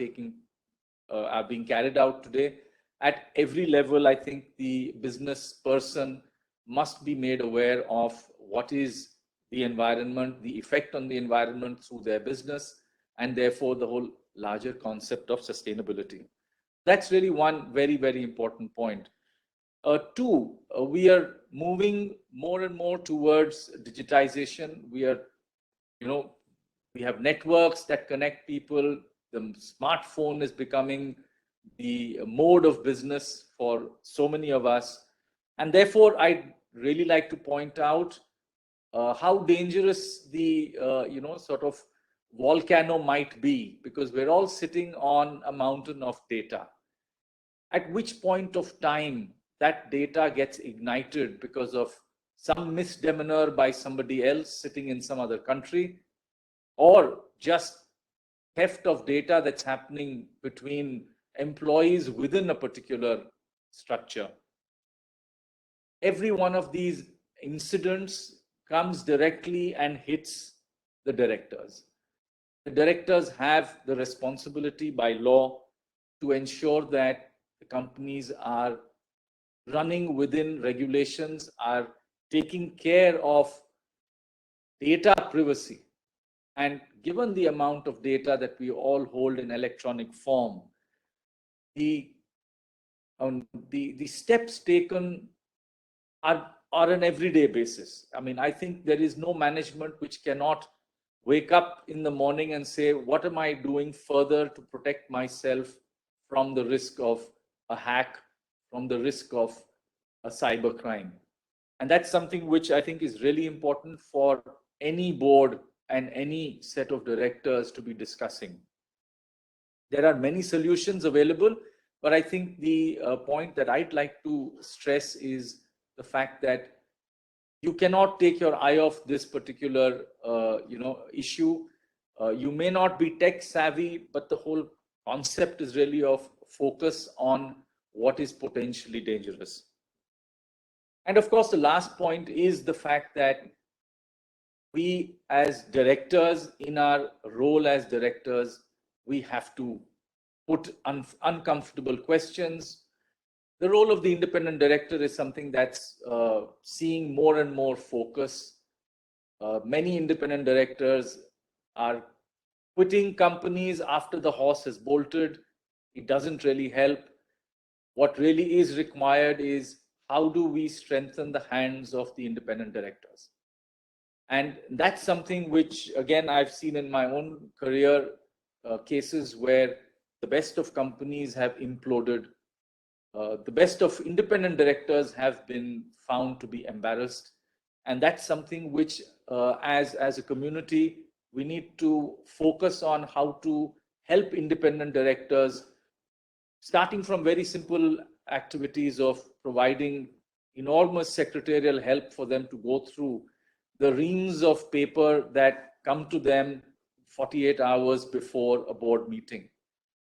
being carried out today. At every level, I think the business person must be made aware of what is the environment, the effect on the environment through their business, and therefore the whole larger concept of sustainability. That's really one very, very important point. Two, we are moving more and more towards digitization. We have networks that connect people. The smartphone is becoming the mode of business for so many of us. And therefore, I'd really like to point out how dangerous the sort of volcano might be, because we're all sitting on a mountain of data. At which point of time that data gets ignited because of some misdemeanor by somebody else sitting in some other country, or just theft of data that's happening between employees within a particular structure. Every one of these incidents comes directly and hits the directors. The directors have the responsibility by law to ensure that the companies are running within regulations, are taking care of data privacy. And given the amount of data that we all hold in electronic form, the steps taken are an everyday basis. I mean, I think there is no management which cannot wake up in the morning and say, what am I doing further to protect myself from the risk of a hack, from the risk of a cyber crime. And that's something which I think is really important for any board and any set of directors to be discussing. There are many solutions available, but I think the point that I'd like to stress is the fact that you cannot take your eye off this particular issue. You may not be tech savvy, but the whole concept is really of focus on what is potentially dangerous. And of course, the last point is the fact that we as directors, in our role as directors, we have to put uncomfortable questions. The role of the independent director is something that's seeing more and more focus. Many independent directors are quitting companies after the horse has bolted. It doesn't really help. What really is required is, how do we strengthen the hands of the independent directors? And that's something which, again, I've seen in my own career, cases where the best of companies have imploded. The best of independent directors have been found to be embarrassed. And that's something which, as a community, we need to focus on how to help independent directors, starting from very simple activities of providing enormous secretarial help for them to go through the reams of paper that come to them 48 hours before a board meeting.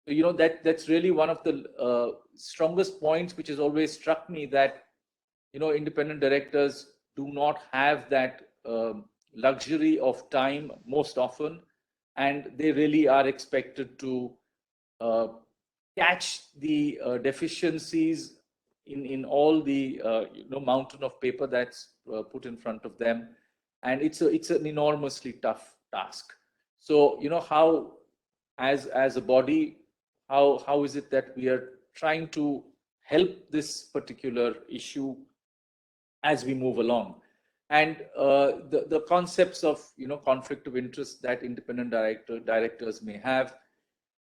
So, that's really one of the strongest points which has always struck me, that, independent directors do not have that luxury of time most often, and they really are expected to catch the deficiencies in all the mountain of paper that's put in front of them, and it's an enormously tough task. So, how as a body, how is it that we are trying to help this particular issue as we move along? And the concepts of conflict of interest that independent directors may have,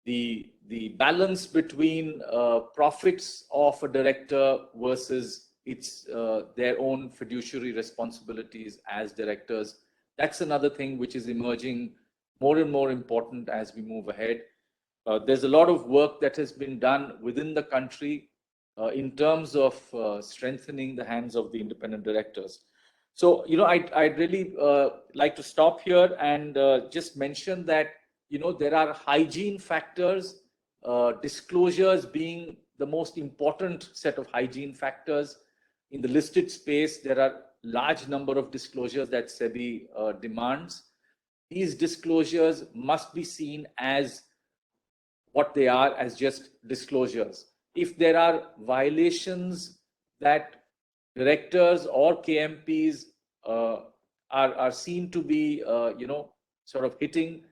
the balance between profits of a director versus their own fiduciary responsibilities as directors, that's another thing which is emerging more and more important as we move ahead. There's a lot of work that has been done within the country in terms of strengthening the hands of the independent directors. So, I'd really like to stop here and just mention that, there are hygiene factors, disclosures being the most important set of hygiene factors. In the listed space, there are large number of disclosures that SEBI demands. These disclosures must be seen as what they are, as just disclosures. If there are violations that directors or KMPs are seen to be, sort of hitting,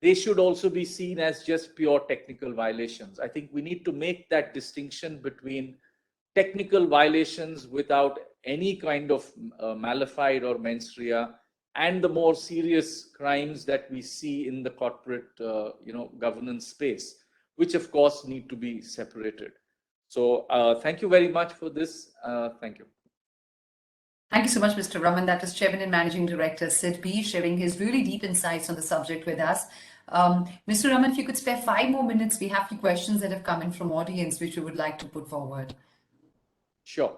they should also be seen as just pure technical violations. I think we need to make that distinction between technical violations without any kind of malafide or mens rea, and the more serious crimes that we see in the corporate, governance space, which of course need to be separated. So thank you very much for this. Thank you. Thank you so much, Mr. Raman. That is Chairman and Managing Director, SIDBI, sharing his really deep insights on the subject with us. Mr. Raman, if you could spare 5 more minutes, we have few questions that have come in from audience, which we would like to put forward. Sure.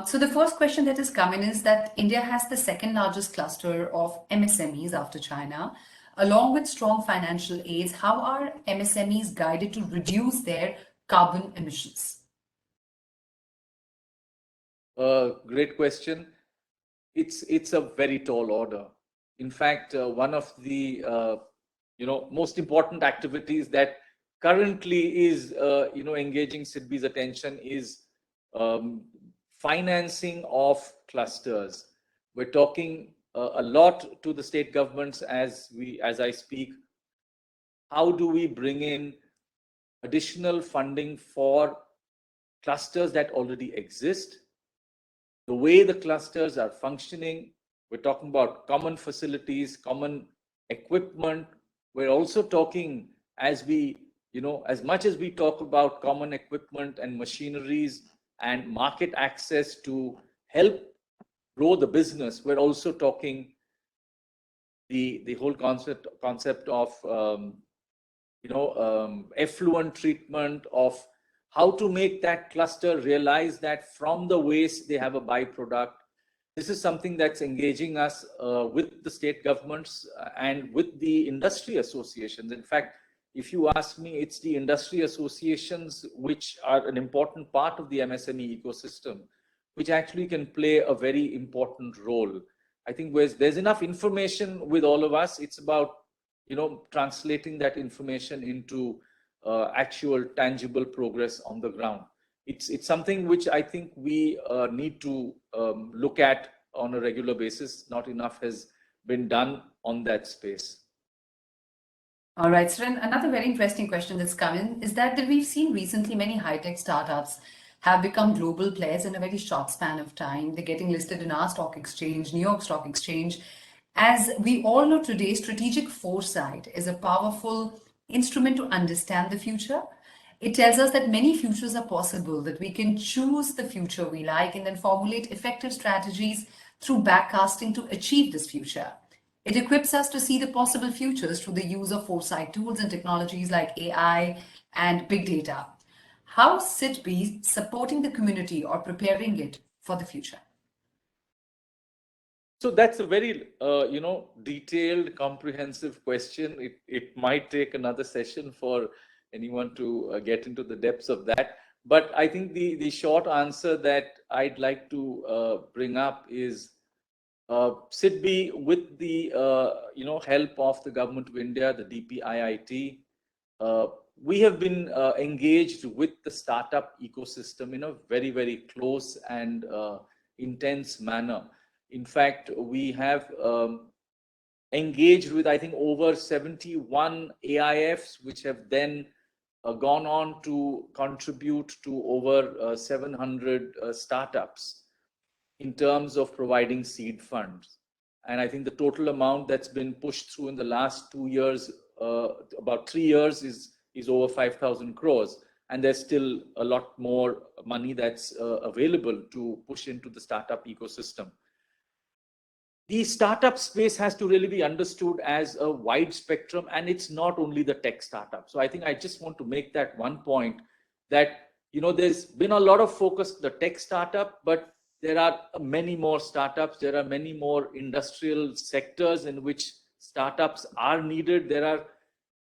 So the first question that has come in is that India has the second largest cluster of MSMEs after China. Along with strong financial aids, how are MSMEs guided to reduce their carbon emissions? Great question. It's a very tall order. In fact, one of the most important activities that currently is engaging SIDBI's attention is financing of clusters. We're talking a lot to the state governments as I speak. How do we bring in additional funding for clusters that already exist? The way the clusters are functioning, we're talking about common facilities, common equipment. We're also talking, as we as much as we talk about common equipment and machineries and market access to help grow the business, we're also talking the whole concept of effluent treatment, of how to make that cluster realize that from the waste they have a byproduct. This is something that's engaging us with the state governments and with the industry associations. In fact, if you ask me, it's the industry associations which are an important part of the MSME ecosystem, which actually can play a very important role. I think there's enough information with all of us. It's about translating that information into actual tangible progress on the ground. It's something which I think we need to look at on a regular basis. Not enough has been done on that space. All right, so another very interesting question that's come in is that we've seen recently many high-tech startups have become global players in a very short span of time. They're getting listed in our stock exchange, New York Stock Exchange. As we all know today, strategic foresight is a powerful instrument to understand the future. It tells us that many futures are possible, that we can choose the future we like and then formulate effective strategies through backcasting to achieve this future. It equips us to see the possible futures through the use of foresight tools and technologies like AI and big data. How is SIDBI supporting the community or preparing it for the future? So that's a very, detailed, comprehensive question. It might take another session for anyone to get into the depths of that. But I think the short answer that I'd like to bring up is SIDBI, with the help of the Government of India, the DPIIT, we have been engaged with the startup ecosystem in a very, very close and intense manner. In fact, we have engaged with, I think, over 71 AIFs, which have then gone on to contribute to over 700 startups in terms of providing seed funds. And I think the total amount that's been pushed through in the last 2 years, about 3 years, is over 5,000 crores. And there's still a lot more money that's available to push into the startup ecosystem. The startup space has to really be understood as a wide spectrum, and it's not only the tech startup. So I think I just want to make that one point that, there's been a lot of focus, the tech startup, but there are many more startups. There are many more industrial sectors in which startups are needed. There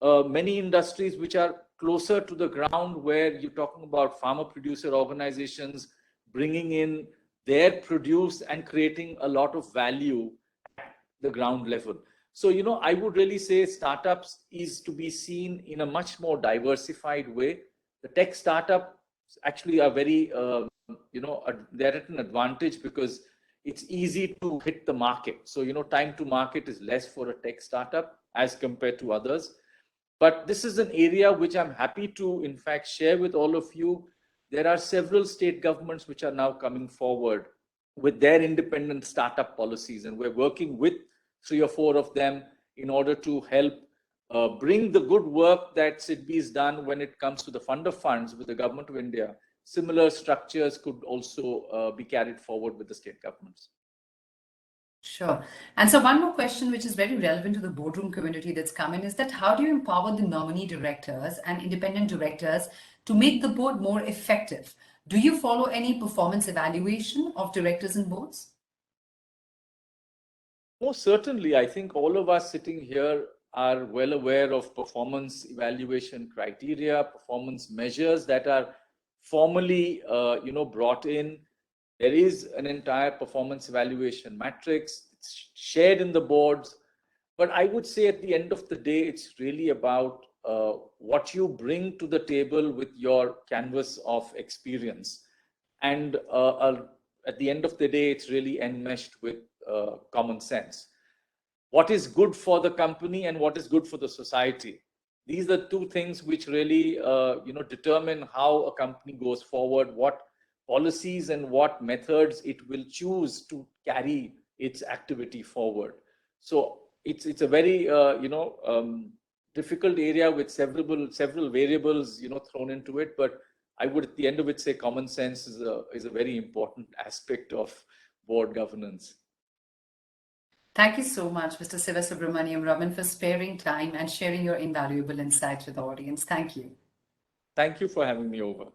are many industries which are closer to the ground, where you're talking about farmer producer organizations bringing in their produce and creating a lot of value at the ground level. So, I would really say startups is to be seen in a much more diversified way. The tech startups actually are very, they're at an advantage because it's easy to hit the market. So, time to market is less for a tech startup as compared to others. But this is an area which I'm happy to, in fact, share with all of you. There are several state governments which are now coming forward with their independent startup policies, and we're working with 3 or 4 of them in order to help bring the good work that SIDBI has done when it comes to the fund of funds with the Government of India. Similar structures could also be carried forward with the state governments. Sure. And so one more question, which is very relevant to the boardroom community that's come in, is that how do you empower the nominee directors and independent directors to make the board more effective? Do you follow any performance evaluation of directors and boards? Most certainly. I think all of us sitting here are well aware of performance evaluation criteria, performance measures that are formally, brought in. There is an entire performance evaluation matrix. It's shared in the boards. But I would say at the end of the day, it's really about what you bring to the table with your canvas of experience. And at the end of the day, it's really enmeshed with common sense. What is good for the company and what is good for the society? These are 2 things which really, determine how a company goes forward, what policies and what methods it will choose to carry its activity forward. So it's a very, difficult area with several variables, thrown into it. But I would, at the end of it, say common sense is a very important aspect of board governance. Thank you so much, Mr. Siva Subramaniam Raman, for sparing time and sharing your invaluable insights with the audience. Thank you. Thank you for having me over.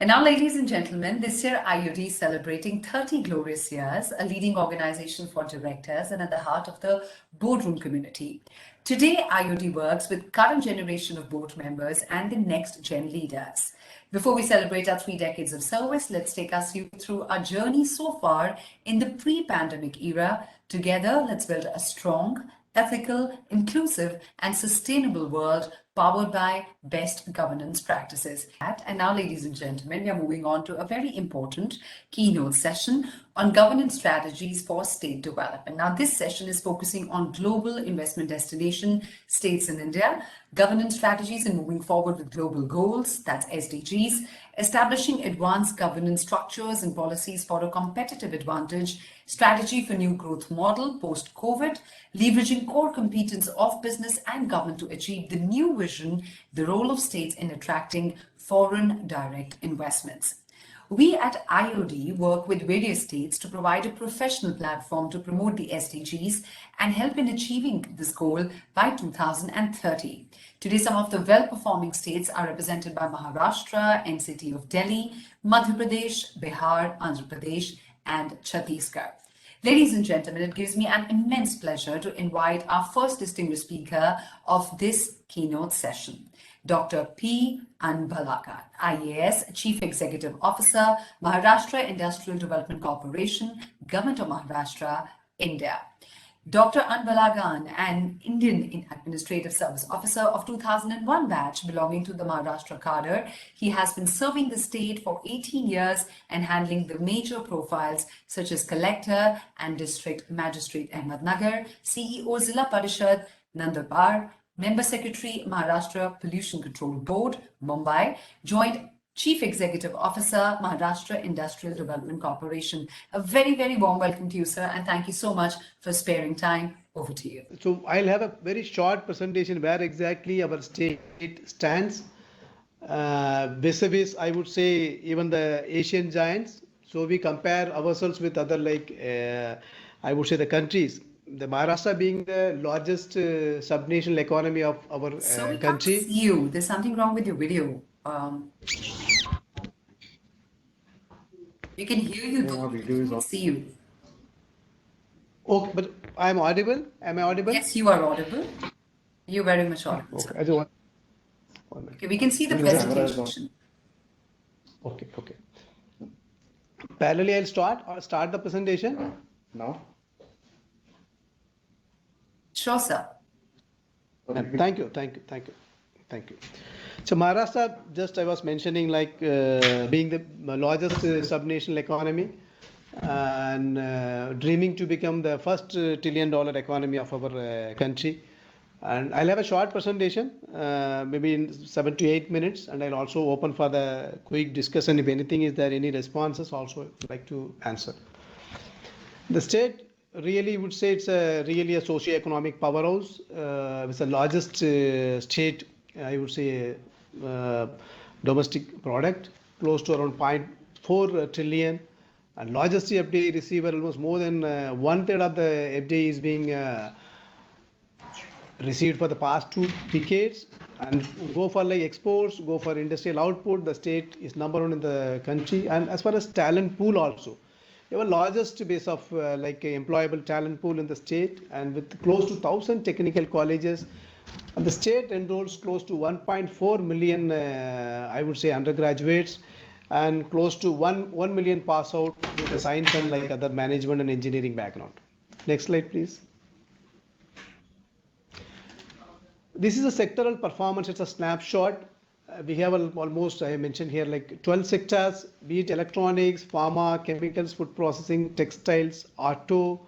And now, ladies and gentlemen, this year IOD is celebrating 30 glorious years, a leading organization for directors and at the heart of the boardroom community. Today, IOD works with current generation of board members and the next gen leaders. Before we celebrate our 3 decades of service, let's take us through our journey so far in the pre-pandemic era. Together, let's build a strong, ethical, inclusive, and sustainable world powered by best governance practices. And now, ladies and gentlemen, we are moving on to a very important keynote session on governance strategies for state development. Now, this session is focusing on global investment destination states in India, governance strategies and moving forward with global goals, that's SDGs, establishing advanced governance structures and policies for a competitive advantage, strategy for new growth model post-COVID, leveraging core competence of business and government to achieve the new vision, the role of states in attracting foreign direct investments. We at IOD work with various states to provide a professional platform to promote the SDGs and help in achieving this goal by 2030. Today, some of the well-performing states are represented by Maharashtra, NCT of Delhi, Madhya Pradesh, Bihar, Andhra Pradesh, and Chhattisgarh. Ladies and gentlemen, it gives me an immense pleasure to invite our first distinguished speaker of this keynote session, Dr. P. Anbalagan, IAS, Chief Executive Officer, Maharashtra Industrial Development Corporation, Government of Maharashtra, India. Dr. Anbalagan, an Indian Administrative Service Officer of 2001 batch belonging to the Maharashtra cadre, he has been serving the state for 18 years and handling the major profiles such as Collector and District Magistrate Ahmednagar, CEO Zilla Parishad, Nandurbar, Member Secretary, Maharashtra Pollution Control Board, Mumbai, Joint Chief Executive Officer, Maharashtra Industrial Development Corporation. A very, very warm welcome to you, sir, and thank you so much for sparing time. Over to you. So I'll have a very short presentation where exactly our state stands vis-a-vis, I would say, even the Asian giants. So we compare ourselves with other I would say the countries. The Maharashtra being the largest subnational economy of our country. So we can't see you. There's something wrong with your video. We can hear you though, we can't see you. Okay, but I'm audible? Am I audible? Yes, you are audible. You're very much audible. Okay, I just want. Okay, we can see the presentation. Okay. Parallelly, I'll start the presentation now. Sure, sir. Thank you. So Maharashtra, just I was mentioning being the largest subnational economy and dreaming to become the first $1 trillion economy of our country. And I'll have a short presentation, maybe in 7 to 8 minutes, and I'll also open for the quick discussion. If anything is there, any responses also I'd like to answer. The state really would say it's really a socio-economic powerhouse. It's the largest state, I would say, domestic product, close to around 0.4 trillion, and largest FDI receiver, almost more than 1/3 of the FDI is being received for the past 2 decades. And go for exports, go for industrial output, the state is #1 in the country. And as far as talent pool also, we have a largest base of employable talent pool in the state, and with close to 1,000 technical colleges. And the state enrolls close to 1.4 million, I would say, undergraduates, and close to 1 million pass out with a science and other management and engineering background. Next slide, please. This is a sectoral performance. It's a snapshot. We have almost, I mentioned here, 12 sectors, be it electronics, pharma, chemicals, food processing, textiles, auto,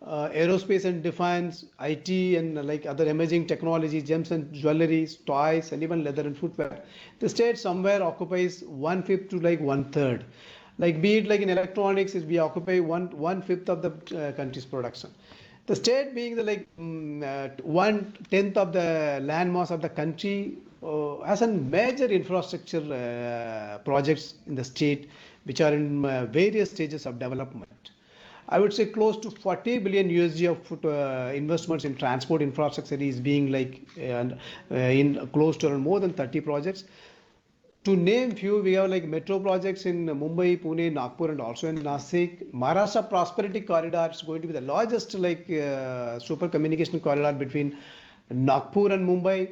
aerospace and defense, IT, and other emerging technologies, gems and jewelries, toys, and even leather and footwear. The state somewhere occupies 1/5 to 1/3. Be it in electronics, we occupy 1/5 of the country's production. The state being the 1/10 of the land mass of the country has a major infrastructure projects in the state which are in various stages of development. I would say close to 40 billion USD of investments in transport infrastructure is being in close to more than 30 projects. To name few, we have metro projects in Mumbai, Pune, Nagpur, and also in Nasik. Maharashtra Prosperity Corridor is going to be the largest super communication corridor between Nagpur and Mumbai.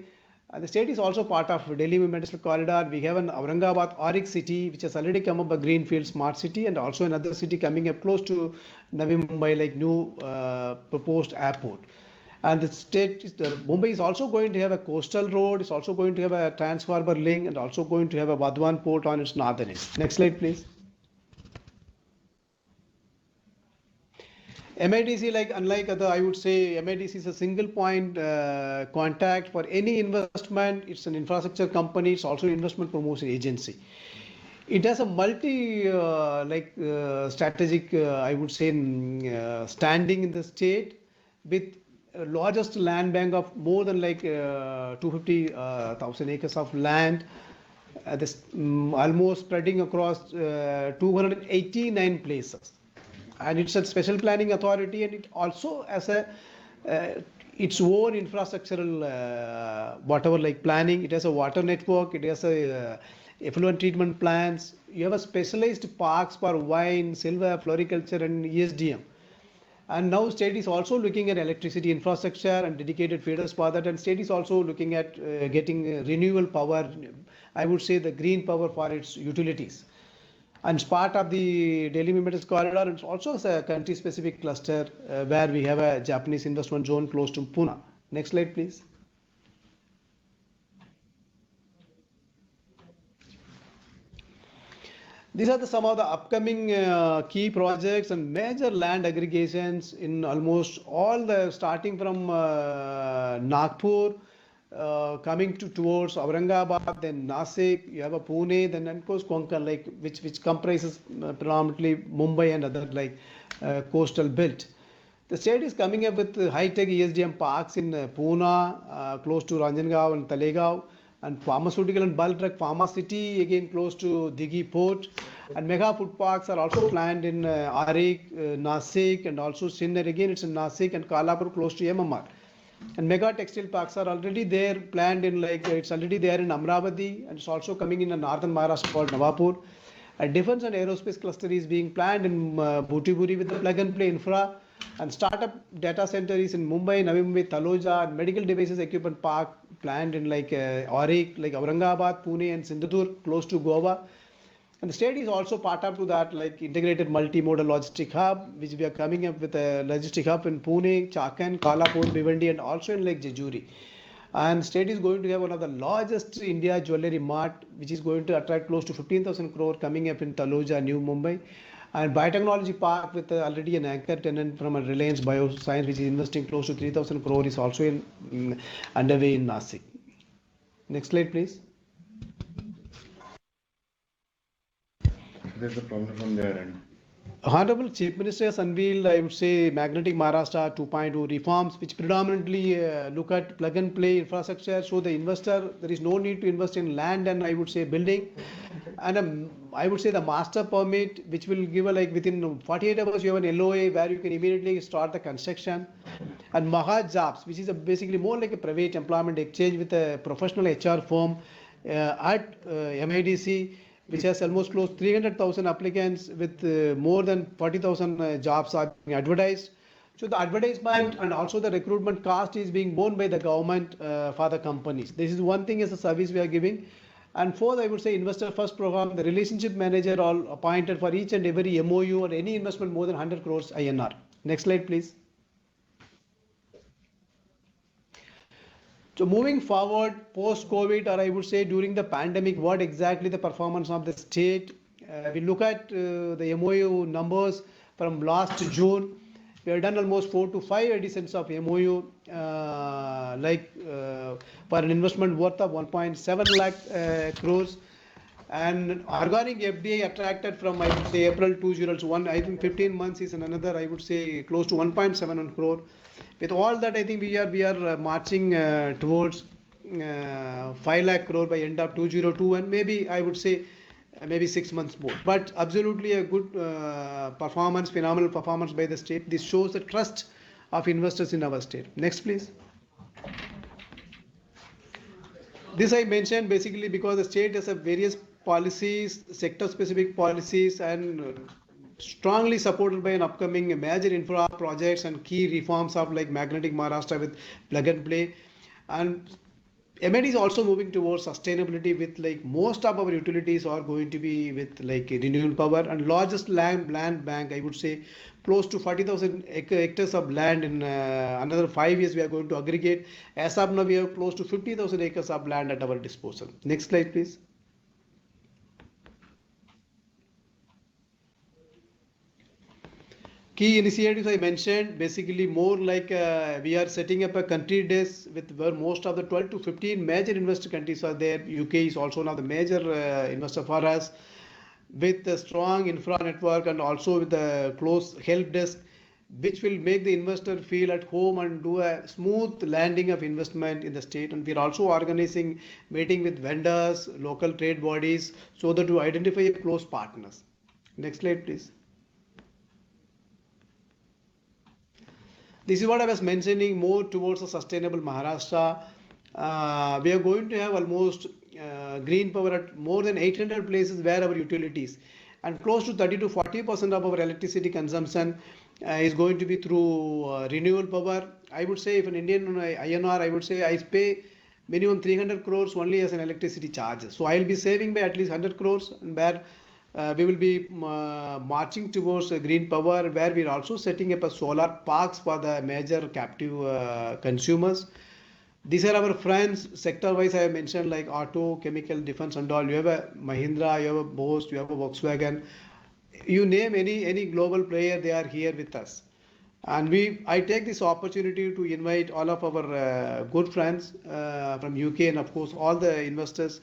And the state is also part of Delhi Municipal Corridor. We have an Aurangabad Auric city, which has already come up a greenfield smart city, and also another city coming up close to Navi Mumbai, new proposed airport. And the Mumbai is also going to have a coastal road, it's also going to have a transformer link, and also going to have a Vadwan port on its northern end. Next slide, please. MIDC, unlike other, I would say MIDC is a single point contact for any investment. It's an infrastructure company. It's also an investment promotion agency. It has a multi strategic, I would say, standing in the state with largest land bank of more than 250,000 acres of land, almost spreading across 289 places. And it's a special planning authority, and it also has its own infrastructural planning. It has a water network, it has a effluent treatment plants. You have a specialized parks for wine, silver, floriculture, and ESDM. And now state is also looking at electricity infrastructure and dedicated feeders for that. And state is also looking at getting renewable power, I would say the green power for its utilities. And it's part of the Delhi Municipal Corridor. It's also a country-specific cluster where we have a Japanese investment zone close to Pune. Next slide, please. These are some of the upcoming key projects and major land aggregations in almost all starting from Nagpur, coming towards Aurangabad, then Nasik, you have a Pune, then of course Konkan, which comprises predominantly Mumbai and other coastal belt. The state is coming up with high-tech ESDM parks in Pune, close to Ranjangaon and Talegaon, and pharmaceutical and bulk drug pharma city, again close to Dighi port. And mega food parks are also planned in Arik, Nasik, and also Sinnar, again it's in Nasik, and Kalapur close to MMR. And mega textile parks are already there, planned in it's already there in Amravati, and it's also coming in the northern Maharashtra called Navapur. A defense and aerospace cluster is being planned in Butiburi with the plug-and-play infra. And startup data center is in Mumbai, Navi Mumbai, Taloja, and medical devices equipment park planned in Auric, Aurangabad, Pune, and Sindhudurg, close to Goa. And the state is also part of to that integrated multimodal logistic hub, which we are coming up with a logistic hub in Pune, Chakan, Kalapur, Bhiwandi, and also in Jejuri. And state is going to have one of the largest India jewelry mart, which is going to attract close to 15,000 crore coming up in Taloja, New Mumbai. And biotechnology park with already an anchor tenant from a Reliance Bioscience, which is investing close to 3,000 crore, is also underway in Nasik. Next slide, please. There's a problem from there end. Honorable Chief Minister has unveiled, I would say, Magnetic Maharashtra 2.0 reforms, which predominantly look at plug-and-play infrastructure. So the investor, there is no need to invest in land and I would say building. And I would say the master permit, which will give within 48 hours, you have an LOA where you can immediately start the construction. And Maha Jobs, which is basically more like a private employment exchange with a professional HR firm at MIDC, which has almost close to 300,000 applicants with more than 40,000 jobs are being advertised. So the advertisement and also the recruitment cost is being borne by the government for the companies. This is one thing as a service we are giving. And fourth, I would say investor first program, the relationship manager all appointed for each and every MOU or any investment more than 100 crores INR. Next slide, please. So moving forward, post-COVID, or I would say during the pandemic, what exactly the performance of the state? We look at the MOU numbers from last June. We have done almost 4 to 5 editions of MOU, for an investment worth of 1.7 lakh crores. And organic FDI attracted from, I would say, April 2001, I think 15 months is another, I would say, close to 1.71 crore. With all that, I think we are marching towards 5 lakh crore by end of 2002, and maybe I would say maybe 6 months more. But absolutely a good performance, phenomenal performance by the state. This shows the trust of investors in our state. Next, please. This I mentioned basically because the state has a various policies, sector-specific policies, and strongly supported by an upcoming major infra projects and key reforms of like magnetic Maharashtra with plug and play. And MID is also moving towards sustainability with like most of our utilities are going to be with like renewable power, and largest land bank, I would say, close to 40,000 hectares of land. In another 5 years we are going to aggregate. As of now we have close to 50,000 acres of land at our disposal. Next slide, please. Key initiatives I mentioned, basically more like we are setting up a country desk with where most of the 12 to 15 major investor countries are there. UK is also one of the major investor for us, with a strong infra network and also with a close help desk, which will make the investor feel at home and do a smooth landing of investment in the state. And we are also organizing meeting with vendors, local trade bodies, so that to identify close partners. Next slide, please. This is what I was mentioning, more towards a sustainable Maharashtra. We are going to have almost green power at more than 800 places where our utilities, and close to 30 to 40% of our electricity consumption is going to be through renewable power. I would say if an Indian INR, I would say I pay minimum 300 crores only as an electricity charge. So I will be saving by at least 100 crores, and where we will be marching towards green power, where we are also setting up a solar parks for the major captive consumers. These are our friends sector wise. I have mentioned like auto, chemical, defense and all. You have a Mahindra, you have a Bose, you have a Volkswagen. You name any global player, they are here with us. And I take this opportunity to invite all of our good friends from UK, and of course all the investors.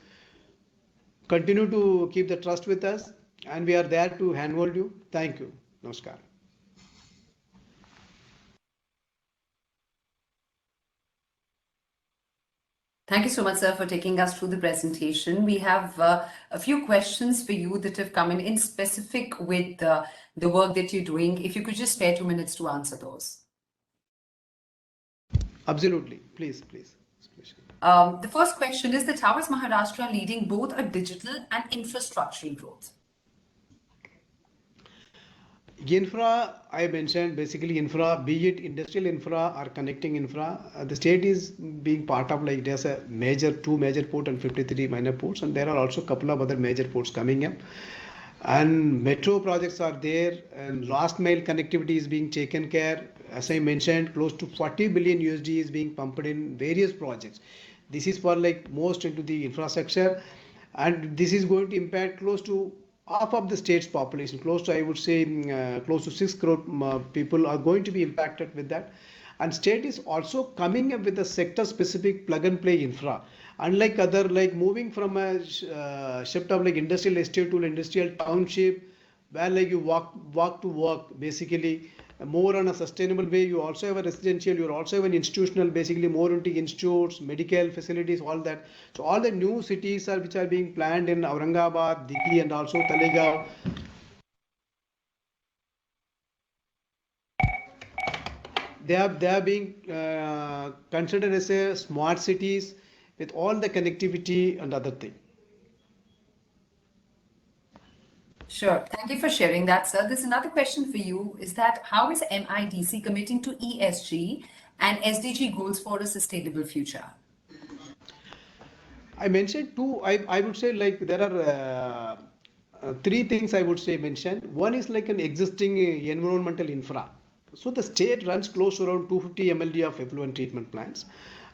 Continue to keep the trust with us, and we are there to handhold you. Thank you. Namaskar. Thank you so much, sir, for taking us through the presentation. We have a few questions for you that have come in specific with the work that you're doing. If you could just spare 2 minutes to answer those. Absolutely. Please. The first question is that how is Maharashtra leading both a digital and infrastructural growth? Infra, I mentioned basically infra, be it industrial infra or connecting infra. The state is being part of like there's a two major port and 53 minor ports, and there are also a couple of other major ports coming up. And metro projects are there, and last mile connectivity is being taken care. As I mentioned, close to 40 billion USD is being pumped in various projects. This is for like most into the infrastructure, and this is going to impact close to half of the state's population. Close to, I would say, close to 6 crore people are going to be impacted with that. And state is also coming up with a sector specific plug and play infra. Unlike other, like moving from a shift of like industrial estate to industrial township, where like you walk to work, basically more on a sustainable way. You also have a residential, you also have an institutional, basically more into institutes, medical facilities, all that. So all the new cities which are being planned in Aurangabad, Dikli and also Talegaon. They are being considered as a smart cities with all the connectivity and other thing. Sure. Thank you for sharing that, sir. There's another question for you, is that how is MIDC committing to ESG and SDG goals for a sustainable future? I mentioned two, I would say like there are three things I would say mentioned. One is like an existing environmental infra. So the state runs close to around 250 MLD of effluent treatment plants.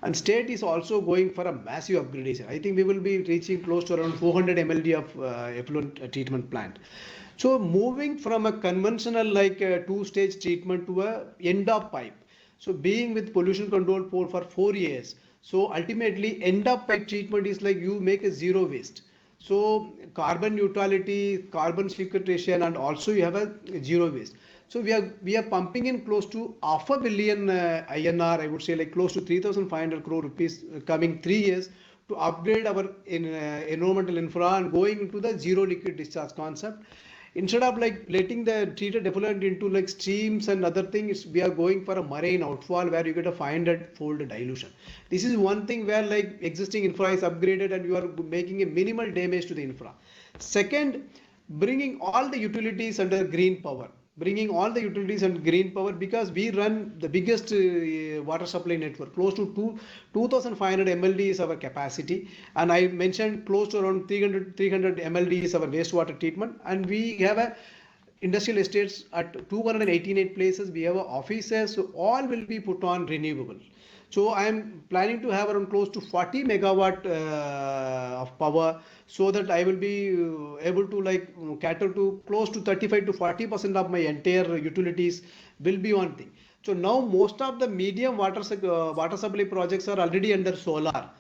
And state is also going for a massive upgradation. I think we will be reaching close to around 400 MLD of effluent treatment plant. So moving from a conventional like two-stage treatment to a end of pipe. So being with pollution control for 4 years. So ultimately end of pipe treatment is like you make a zero waste. So carbon neutrality, carbon sequestration, and also you have a zero waste. So we are pumping in close to $500 million INR, I would say like close to 3,500 crore rupees coming 3 years to upgrade our environmental infra and going into the zero liquid discharge concept. Instead of like letting the treated effluent into like streams and other things, we are going for a marine outfall where you get a 500-fold dilution. This is one thing where like existing infra is upgraded and you are making a minimal damage to the infra. Second, bringing all the utilities under green power. Bringing all the utilities and green power, because we run the biggest water supply network. Close to 2,500 MLD is our capacity, and I mentioned close to around 300 MLD is our wastewater treatment, and we have a industrial estates at 288 places. We have offices, so all will be put on renewable. So I am planning to have around close to 40 megawatt of power, so that I will be able to like cater to close to 35 to 40% of my entire utilities will be on thing. So now most of the medium water supply projects are already under solar.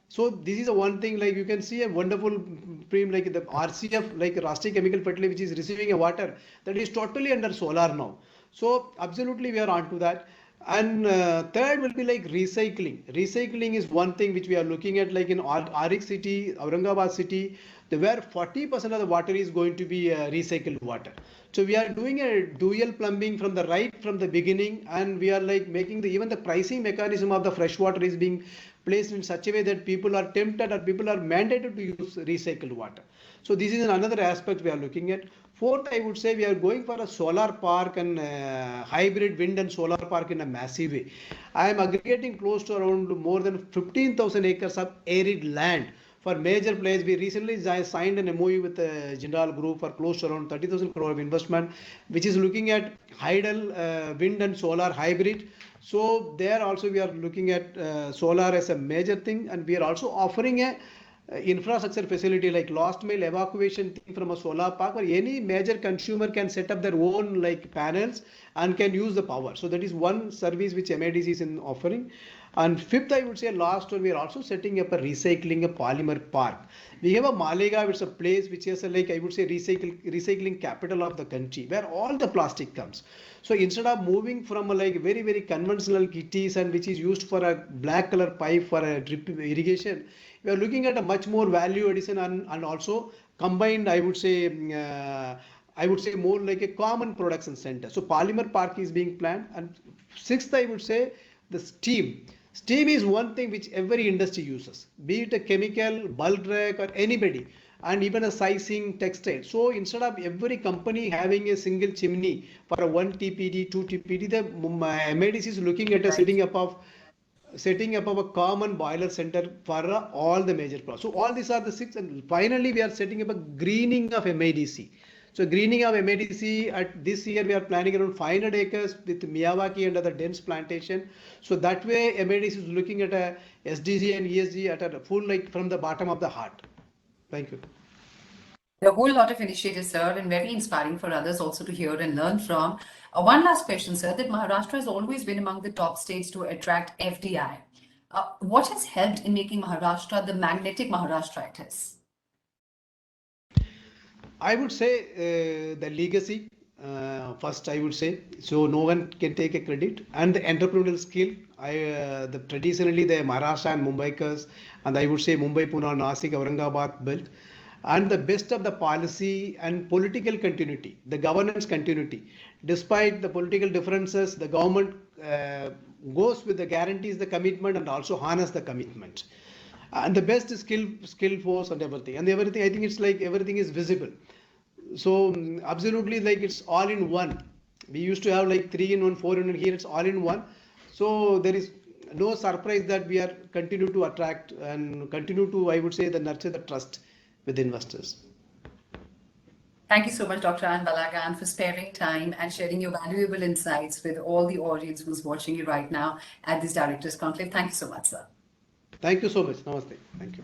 So this is a one thing, like you can see a wonderful stream like the RCF, like Rashtriya Chemical Fertilizer, which is receiving a water that is totally under solar now. So absolutely we are on to that. And third will be like recycling. Recycling is one thing which we are looking at, like in Arik city, Aurangabad city, where 40% of the water is going to be recycled water. So we are doing a dual plumbing from the beginning, and we are like making even the pricing mechanism of the fresh water is being placed in such a way that people are tempted or people are mandated to use recycled water. So this is another aspect we are looking at. Fourth, I would say we are going for a solar park and hybrid wind and solar park in a massive way. I am aggregating close to around more than 15,000 acres of arid land for major players. We recently signed an MOU with the Jindal Group for close to around 30,000 crore of investment, which is looking at hydel wind and solar hybrid. So there also we are looking at solar as a major thing, and we are also offering a infrastructure facility like last mile evacuation thing from a solar park, where any major consumer can set up their own like panels and can use the power. So that is one service which MIDC is in offering. And fifth, I would say last one, we are also setting up a polymer park. We have a Malegaon, it's a place which is a, like I would say recycling capital of the country, where all the plastic comes. So instead of moving from a like very conventional kitties and which is used for a black color pipe for a drip irrigation, we are looking at a much more value addition and also combined, I would say more like a common production center. So polymer park is being planned. And sixth, I would say the steam. Steam is one thing which every industry uses, be it a chemical, bulk drag, or anybody, and even a sizing textile. So instead of every company having a single chimney for a 1 TPD, 2 TPD, the MIDC is looking at a setting up of a common boiler center for all the major products. So all these are the six, and finally we are setting up a greening of MIDC. So greening of MIDC, at this year we are planning around 500 acres with Miyawaki and other dense plantation. So that way MIDC is looking at a SDG and ESG at a full, like from the bottom of the heart. Thank you. A whole lot of initiatives, sir, and very inspiring for others also to hear and learn from. One last question, sir, that Maharashtra has always been among the top states to attract FDI. What has helped in making Maharashtra the magnetic Maharashtra it is? I would say the legacy, first I would say, so no one can take a credit, and the entrepreneurial skill. Traditionally the Maharashtra and Mumbaikars, and I would say Mumbai, Pune, Nasik, Aurangabad belt, and the best of the policy and political continuity, the governance continuity. Despite the political differences, the government goes with the guarantees, the commitment, and also honors the commitment. And the best is skill force and everything. And everything, I think it's like everything is visible. So absolutely, like it's all in one. We used to have like 3-in-1, 4-in-1. Here it's all in one. So there is no surprise that we are continue to attract and continue to, I would say, nurture the trust with investors. Thank you so much, Dr. Ann Balagan, for sparing time and sharing your valuable insights with all the audience who's watching you right now at this Directors Conclave. Thank you so much, sir. Thank you so much. Namaste. Thank you.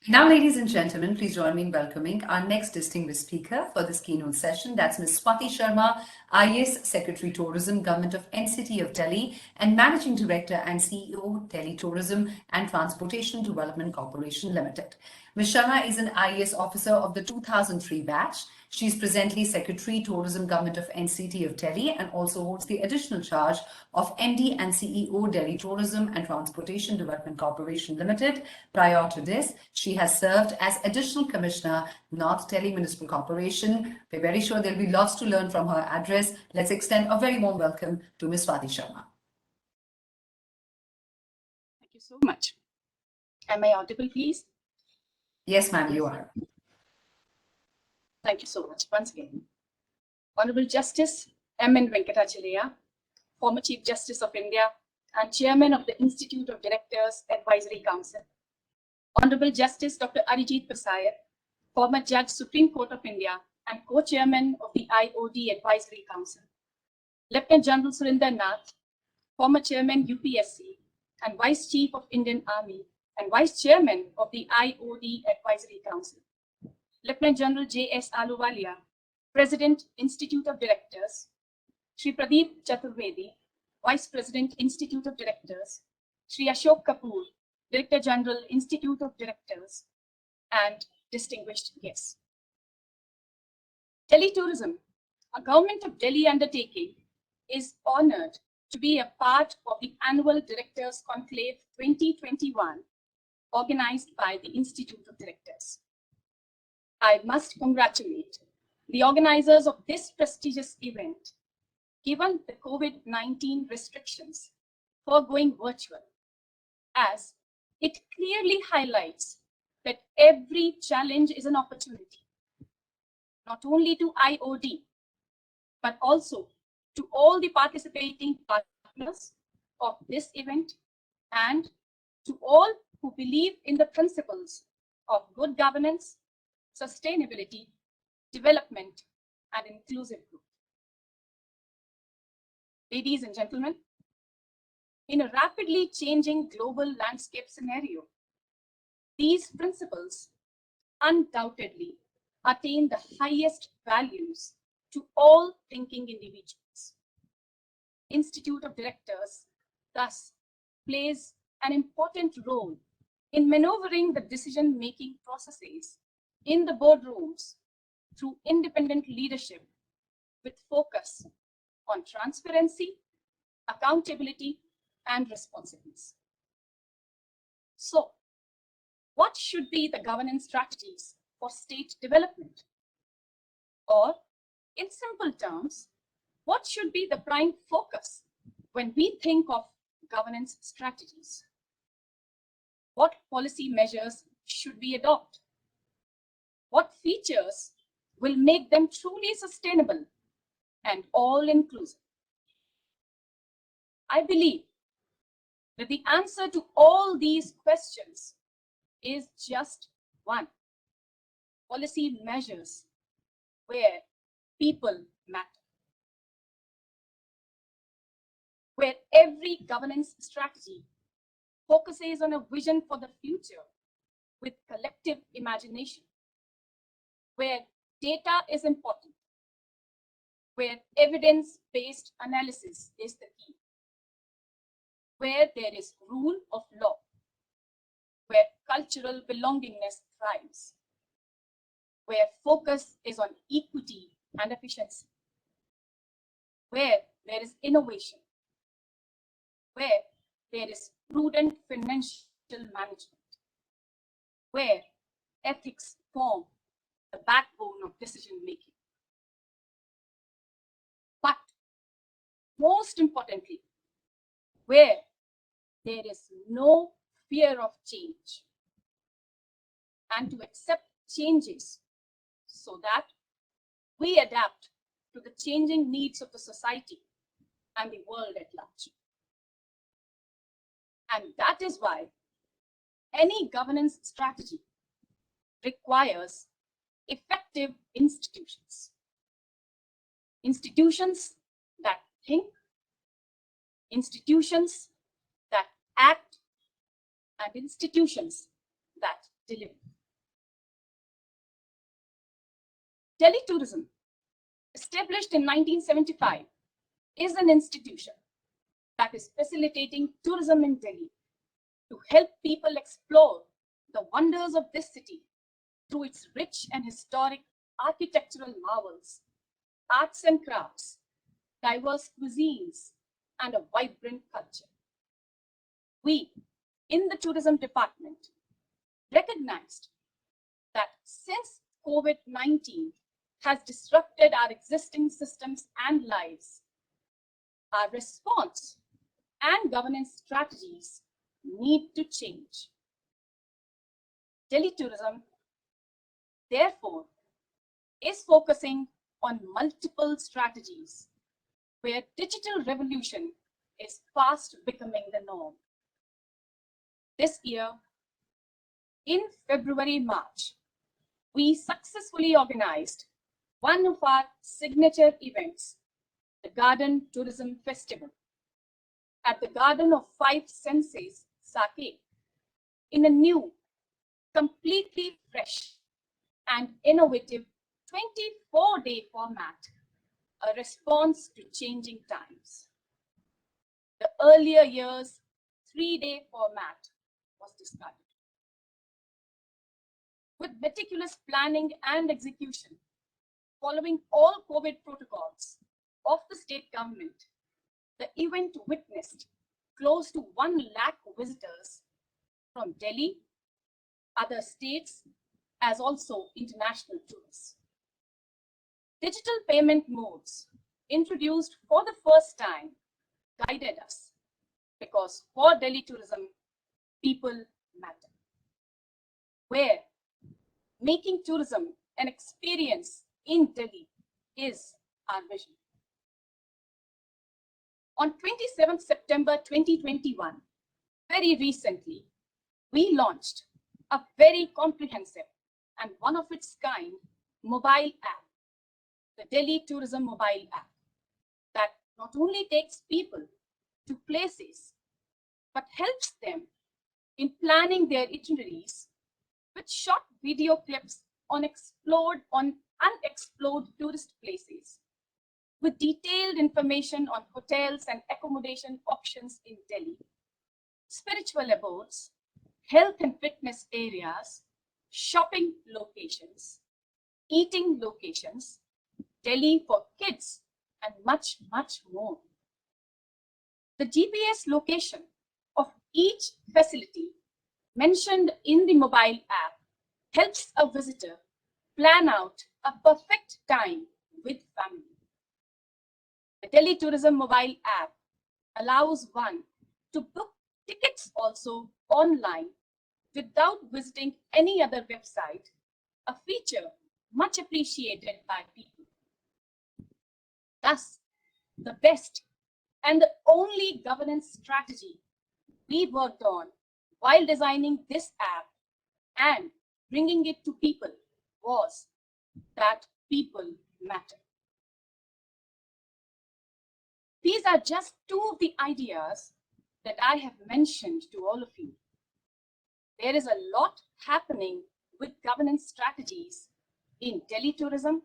Now, ladies and gentlemen, please join me in welcoming our next distinguished speaker for this keynote session. That's Ms. Swati Sharma, IAS Secretary Tourism, Government of NCT of Delhi, and Managing Director and CEO, Delhi Tourism and Transportation Development Corporation Limited. Ms. Sharma is an IAS officer of the 2003 batch. She is presently Secretary Tourism, Government of NCT of Delhi, and also holds the additional charge of MD and CEO, Delhi Tourism and Transportation Development Corporation Limited. Prior to this, she has served as Additional Commissioner, North Delhi Municipal Corporation. We're very sure there'll be lots to learn from her address. Let's extend a very warm welcome to Ms. Swati Sharma. Thank you so much. Am I audible, please? Yes, ma'am, you are. Thank you so much once again. Honorable Justice M.N. Venkatachalaya, former Chief Justice of India and Chairman of the Institute of Directors Advisory Council. Honorable Justice Dr. Arijit Pasayar, former Judge Supreme Court of India and Co-Chairman of the IOD Advisory Council. Lieutenant General Surinder Nath, former Chairman UPSC and Vice Chief of Indian Army and Vice Chairman of the IOD Advisory Council. Lieutenant General J.S. Ahluwalia, President, Institute of Directors. Shri Pradeep Chaturvedi, Vice President, Institute of Directors. Shri Ashok Kapoor, Director General, Institute of Directors, and distinguished guests. Delhi Tourism, a Government of Delhi undertaking, is honored to be a part of the Annual Directors Conclave 2021, organized by the Institute of Directors. I must congratulate the organizers of this prestigious event, given the COVID-19 restrictions, for going virtual, as it clearly highlights that every challenge is an opportunity, not only to IOD, but also to all the participating partners of this event and to all who believe in the principles of good governance, sustainability, development, and inclusive growth. Ladies and gentlemen, in a rapidly changing global landscape scenario, these principles undoubtedly attain the highest values to all thinking individuals. Institute of Directors thus plays an important role in maneuvering the decision-making processes in the boardrooms through independent leadership with focus on transparency, accountability, and responsiveness. So, what should be the governance strategies for state development? Or, in simple terms, what should be the prime focus when we think of governance strategies? What policy measures should we adopt? What features will make them truly sustainable and all-inclusive? I believe that the answer to all these questions is just one: policy measures where people matter, where every governance strategy focuses on a vision for the future with collective imagination, where data is important, where evidence-based analysis is the key, where there is rule of law, where cultural belongingness thrives, where focus is on equity and efficiency, where there is innovation, where there is prudent financial management, where ethics form the backbone of decision-making. But most importantly, where there is no fear of change, and to accept changes so that we adapt to the changing needs of the society and the world at large. And that is why any governance strategy requires effective institutions. Institutions that think, institutions that act, and institutions that deliver. Delhi Tourism, established in 1975, is an institution that is facilitating tourism in Delhi to help people explore the wonders of this city through its rich and historic architectural marvels, arts and crafts, diverse cuisines, and a vibrant culture. We, in the tourism department, recognized that since COVID-19 has disrupted our existing systems and lives, our response and governance strategies need to change. Delhi Tourism, therefore, is focusing on multiple strategies where digital revolution is fast becoming the norm. This year, in February-March, we successfully organized one of our signature events, the Garden Tourism Festival, at the Garden of Five Senses, Saket, in a new, completely fresh and innovative 24-day format, a response to changing times. The earlier year's 3-day format was discarded. With meticulous planning and execution, following all COVID protocols of the state government, the event witnessed close to 1 lakh visitors from Delhi, other states, as also international tourists. Digital payment modes introduced for the first time guided us, because for Delhi tourism, people matter. Where making tourism an experience in Delhi is our vision. On 27th September 2021, very recently, we launched a very comprehensive and one of its kind mobile app, the Delhi Tourism mobile app, that not only takes people to places, but helps them in planning their itineraries with short video clips on unexplored tourist places, with detailed information on hotels and accommodation options in Delhi, spiritual abodes, health and fitness areas, shopping locations, eating locations, Delhi for kids, and much, much more. The GPS location of each facility mentioned in the mobile app helps a visitor plan out a perfect time with family. The Delhi Tourism mobile app allows one to book tickets also online without visiting any other website, a feature much appreciated by people. Thus, the best and the only governance strategy we worked on while designing this app and bringing it to people was that people matter. These are just two of the ideas that I have mentioned to all of you. There is a lot happening with governance strategies in Delhi Tourism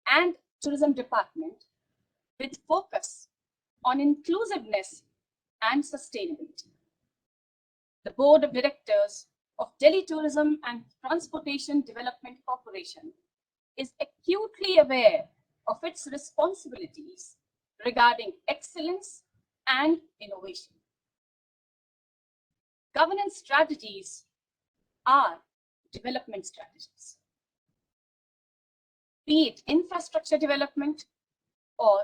and Tourism Department, with focus on inclusiveness and sustainability. The Board of Directors of Delhi Tourism and Transportation Development Corporation is acutely aware of its responsibilities regarding excellence and innovation. Governance strategies are development strategies. Be it infrastructure development or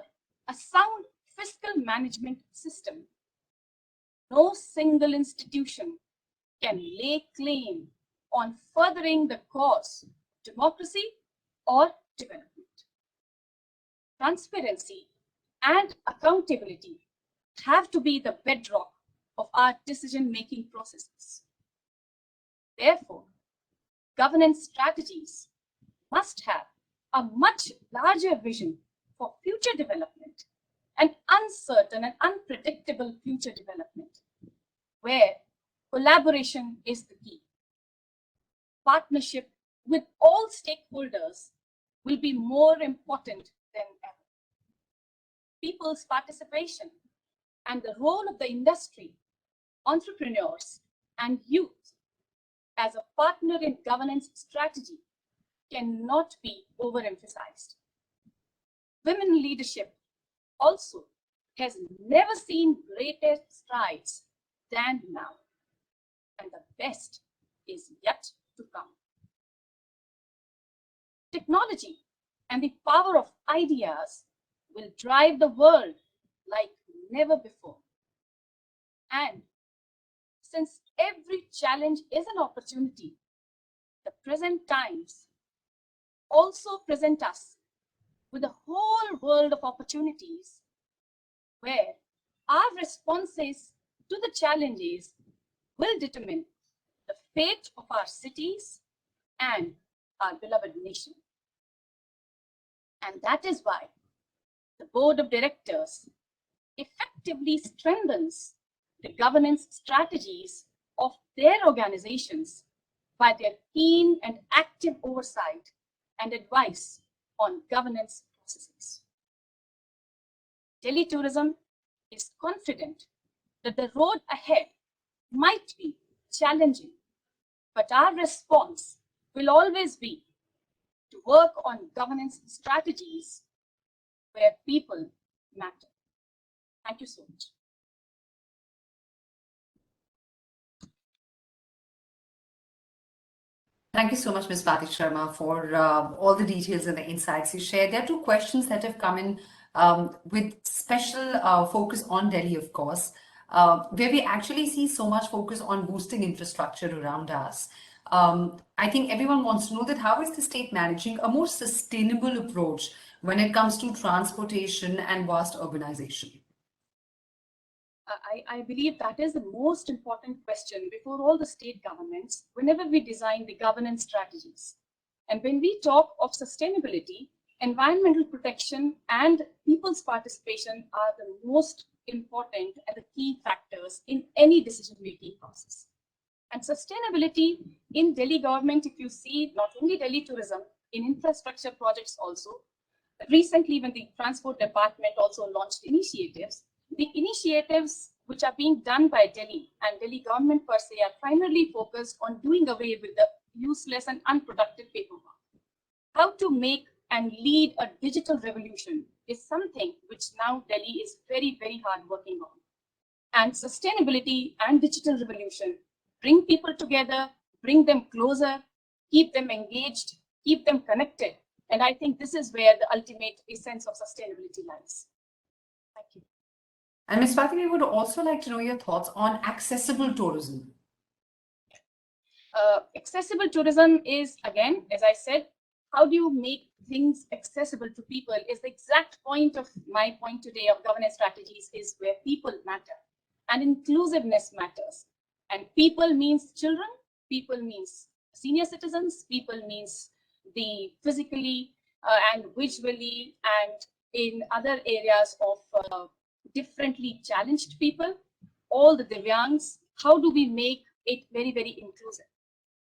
a sound fiscal management system, no single institution can lay claim on furthering the cause, democracy or development. Transparency and accountability have to be the bedrock of our decision-making processes. Therefore, governance strategies must have a much larger vision for future development, an uncertain and unpredictable future development, where collaboration is the key. Partnership with all stakeholders will be more important than ever. People's participation and the role of the industry, entrepreneurs, and youth as a partner in governance strategy cannot be overemphasized. Women leadership also has never seen greater strides than now, and the best is yet to come. Technology and the power of ideas will drive the world like never before. And since every challenge is an opportunity, the present times also present us with a whole world of opportunities where our responses to the challenges will determine the fate of our cities and our beloved nation. And that is why the Board of Directors effectively strengthens the governance strategies of their organizations by their keen and active oversight and advice on governance processes. Delhi Tourism is confident that the road ahead might be challenging, but our response will always be to work on governance strategies where people matter. Thank you so much. Thank you so much, Ms. Bhati Sharma, for all the details and the insights you shared. There are two questions that have come in with special focus on Delhi, of course, where we actually see so much focus on boosting infrastructure around us. I think everyone wants to know that how is the state managing a more sustainable approach when it comes to transportation and vast urbanization? I believe that is the most important question before all the state governments whenever we design the governance strategies. And when we talk of sustainability, environmental protection and people's participation are the most important and the key factors in any decision-making process. And sustainability in Delhi government, if you see not only Delhi tourism, in infrastructure projects also, recently when the transport department also launched initiatives, the initiatives which are being done by Delhi and Delhi government per se are primarily focused on doing away with the useless and unproductive paperwork. How to make and lead a digital revolution is something which now Delhi is very, very hard working on. And sustainability and digital revolution bring people together, bring them closer, keep them engaged, keep them connected. And I think this is where the ultimate essence of sustainability lies. Thank you. And Ms. Bhati, we would also like to know your thoughts on accessible tourism. Accessible tourism is, again, as I said, how do you make things accessible to people is the exact point of my point today of governance strategies is where people matter and inclusiveness matters. And people means children, people means senior citizens, people means the physically and visually and in other areas of differently challenged people, all the Divyangs, how do we make it very, very inclusive?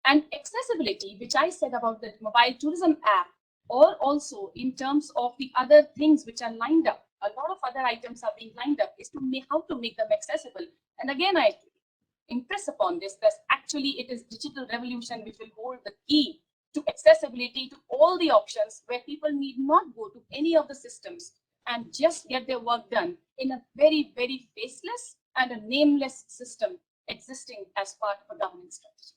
And accessibility, which I said about the mobile tourism app, or also in terms of the other things which are lined up, a lot of other items are being lined up, is to make how to make them accessible. And again, I impress upon this, that actually it is digital revolution which will hold the key to accessibility to all the options where people need not go to any of the systems and just get their work done in a very, very faceless and a nameless system existing as part of a governance strategy.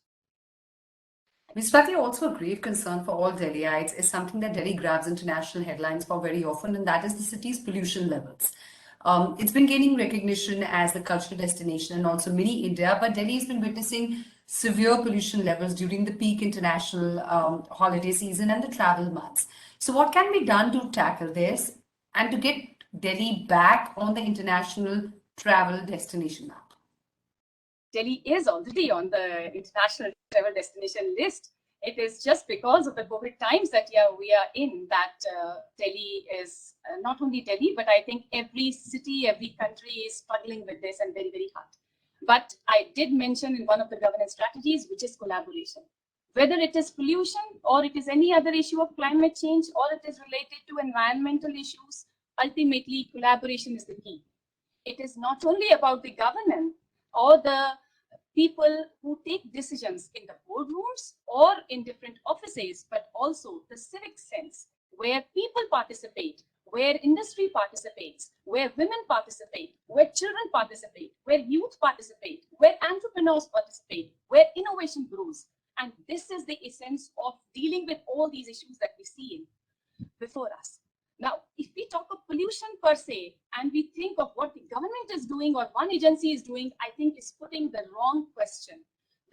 Ms. Bhati, also a grave concern for all Delhiites is something that Delhi grabs international headlines for very often, and that is the city's pollution levels. It's been gaining recognition as a cultural destination and also mini India, but Delhi has been witnessing severe pollution levels during the peak international holiday season and the travel months. So what can be done to tackle this and to get Delhi back on the international travel destination map? Delhi is already on the international travel destination list. It is just because of the COVID times that we are in that Delhi is not only Delhi, but I think every city, every country is struggling with this and very, very hard. But I did mention in one of the governance strategies, which is collaboration. Whether it is pollution or it is any other issue of climate change or it is related to environmental issues, ultimately collaboration is the key. It is not only about the governance or the people who take decisions in the boardrooms or in different offices, but also the civic sense where people participate, where industry participates, where women participate, where children participate, where youth participate, where entrepreneurs participate, where innovation grows. And this is the essence of dealing with all these issues that we see before us. Now, if we talk of pollution per se, and we think of what the government is doing or one agency is doing, I think is putting the wrong question.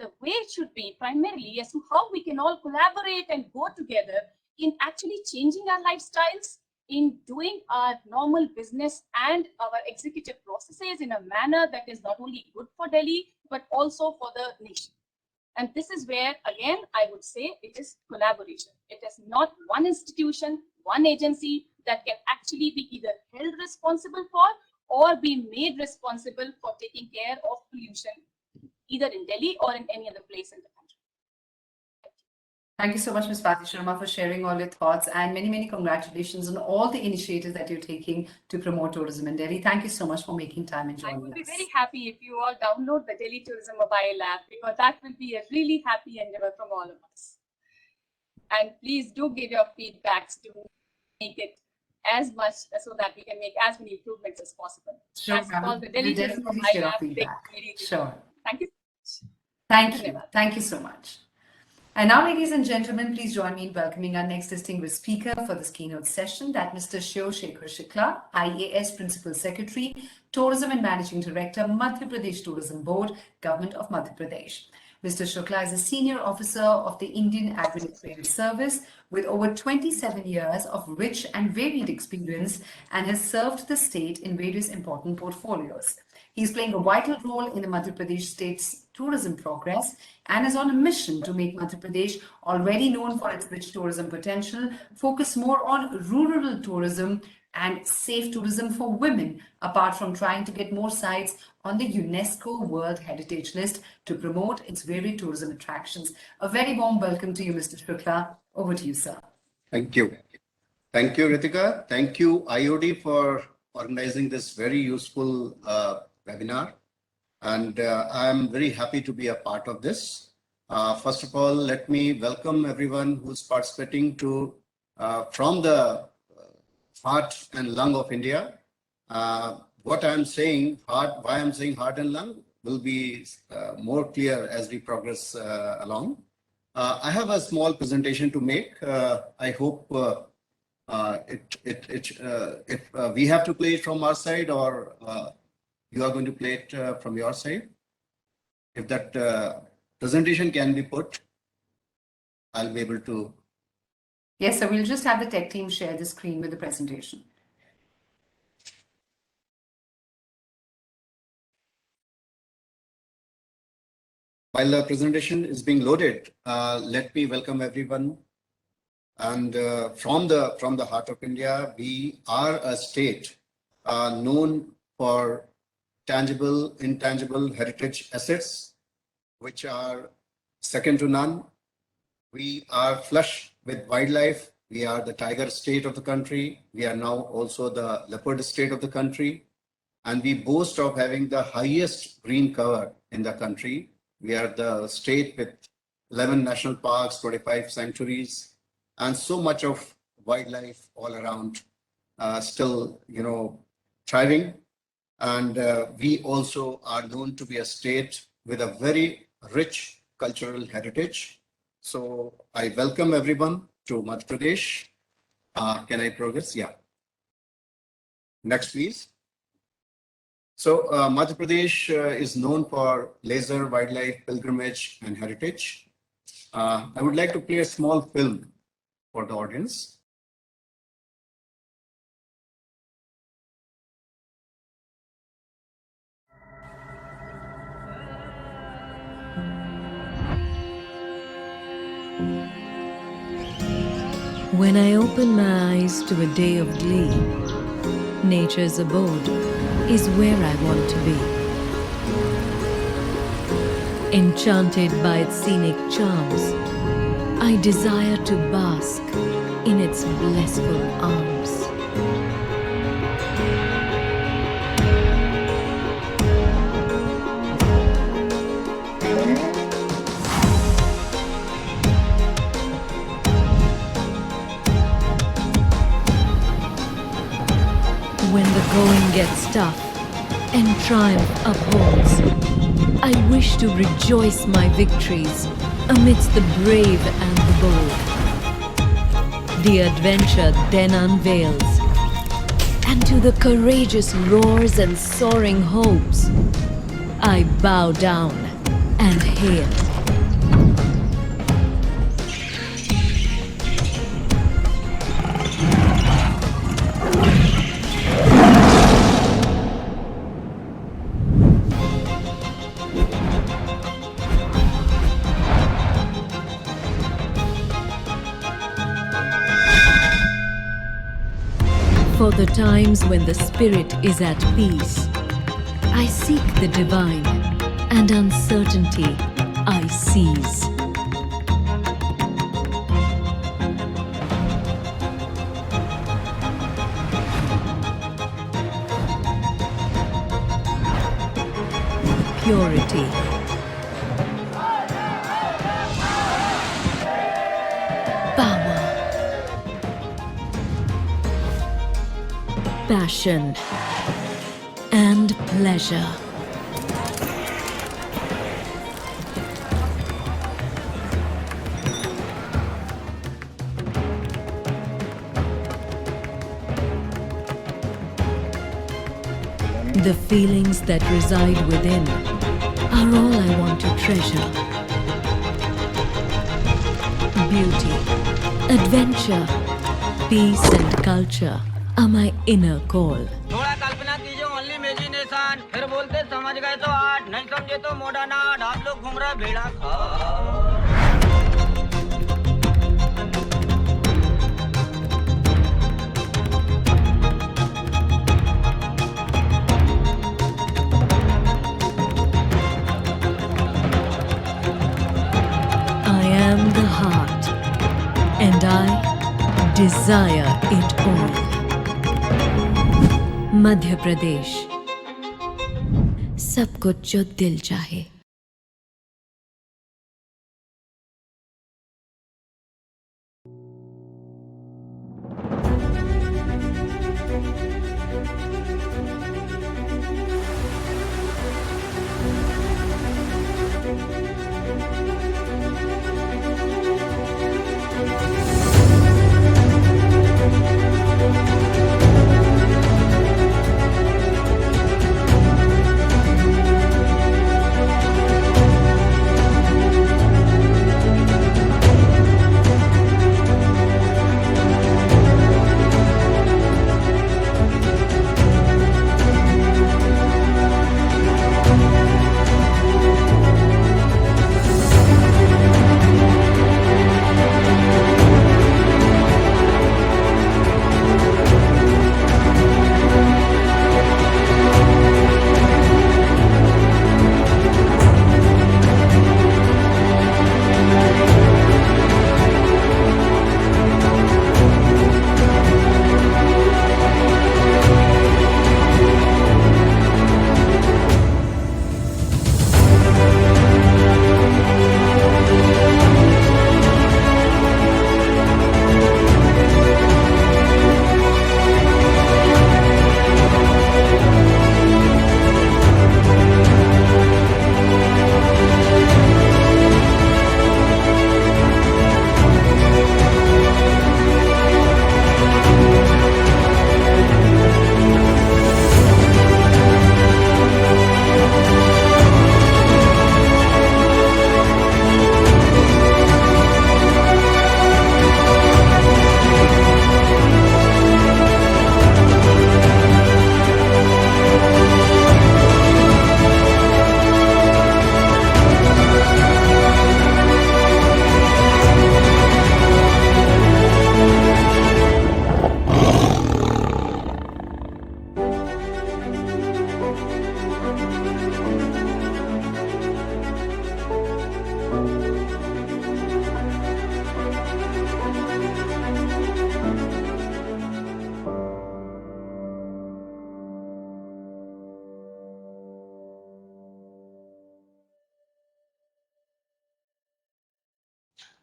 The way it should be primarily as to how we can all collaborate and go together in actually changing our lifestyles, in doing our normal business and our executive processes in a manner that is not only good for Delhi, but also for the nation. And this is where, again, I would say it is collaboration. It is not one institution, one agency that can actually be either held responsible for or be made responsible for taking care of pollution, either in Delhi or in any other place in the country. Thank you so much, Ms. Pati Sharma, for sharing all your thoughts, and many, many congratulations on all the initiatives that you're taking to promote tourism in Delhi. Thank you so much for making time and joining us. I would be very happy if you all download the Delhi Tourism mobile app, because that will be a really happy endeavor from all of us. And please do give your feedbacks to make it as much so that we can make as many improvements as possible. Sure, That's called the Delhi we'll Tourism definitely mobile share our app. feedback. Sure. Thank you. Thank you. Thank you so much. And now, ladies and gentlemen, please join me in welcoming our next distinguished speaker for this keynote session, that Mr. Shiv-Shekhar Shukla, IAS Principal Secretary, Tourism and Managing Director, Madhya Pradesh Tourism Board, Government of Madhya Pradesh. Mr. Shukla is a senior officer of the Indian Administrative Service with over 27 years of rich and varied experience, and has served the state in various important portfolios. He is playing a vital role in the Madhya Pradesh state's tourism progress and is on a mission to make Madhya Pradesh, already known for its rich tourism potential, focus more on rural tourism and safe tourism for women, apart from trying to get more sites on the UNESCO World Heritage List to promote its varied tourism attractions. A very warm welcome to you, Mr. Shukla. Over to you, sir. Thank you. Thank you, Ritika. Thank you, IOD, for organizing this very useful webinar. And I'm very happy to be a part of this. First of all, let me welcome everyone who's participating to from the heart and lung of India. What I'm saying, why I'm saying heart and lung, will be more clear as we progress along. I have a small presentation to make. I hope if we have to play it from our side, or you are going to play it from your side. If that presentation can be put, I'll be able to. Yes, so we'll just have the tech team share the screen with the presentation. While the presentation is being loaded, let me welcome everyone. And from the heart of India, we are a state known for tangible, intangible heritage assets, which are second to none. We are flush with wildlife. We are the tiger state of the country. We are now also the leopard state of the country. And we boast of having the highest green cover in the country. We are the state with 11 national parks, 25 sanctuaries, and so much of wildlife all around, still, thriving. And we also are known to be a state with a very rich cultural heritage. So I welcome everyone to Madhya Pradesh. Can I progress? Yeah. Next, please. So Madhya Pradesh is known for leisure, wildlife, pilgrimage, and heritage. I would like to play a small film for the audience. When I open my eyes to a day of glee, nature's abode is where I want to be. Enchanted by its scenic charms, I desire to bask in its blissful arms. When the going gets tough and triumph upholds, I wish to rejoice my victories amidst the brave and the bold. The adventure then unveils, and to the courageous roars and soaring hopes, I bow down and hail. For the times when the spirit is at peace, I seek the divine, and uncertainty I seize. Purity. Power. Passion and pleasure. The feelings that reside within are all I want to treasure. Beauty, adventure, peace and culture are my inner call. थोड़ा कल्पना कीजिए only imagination फिर बोलते समझ गए तो आठ नहीं समझे तो मोड़ा नाट आप लोग घूम रहे भेड़ा खा I am the heart, and I desire it all. Madhya Pradesh, सब कुछ जो दिल चाहे.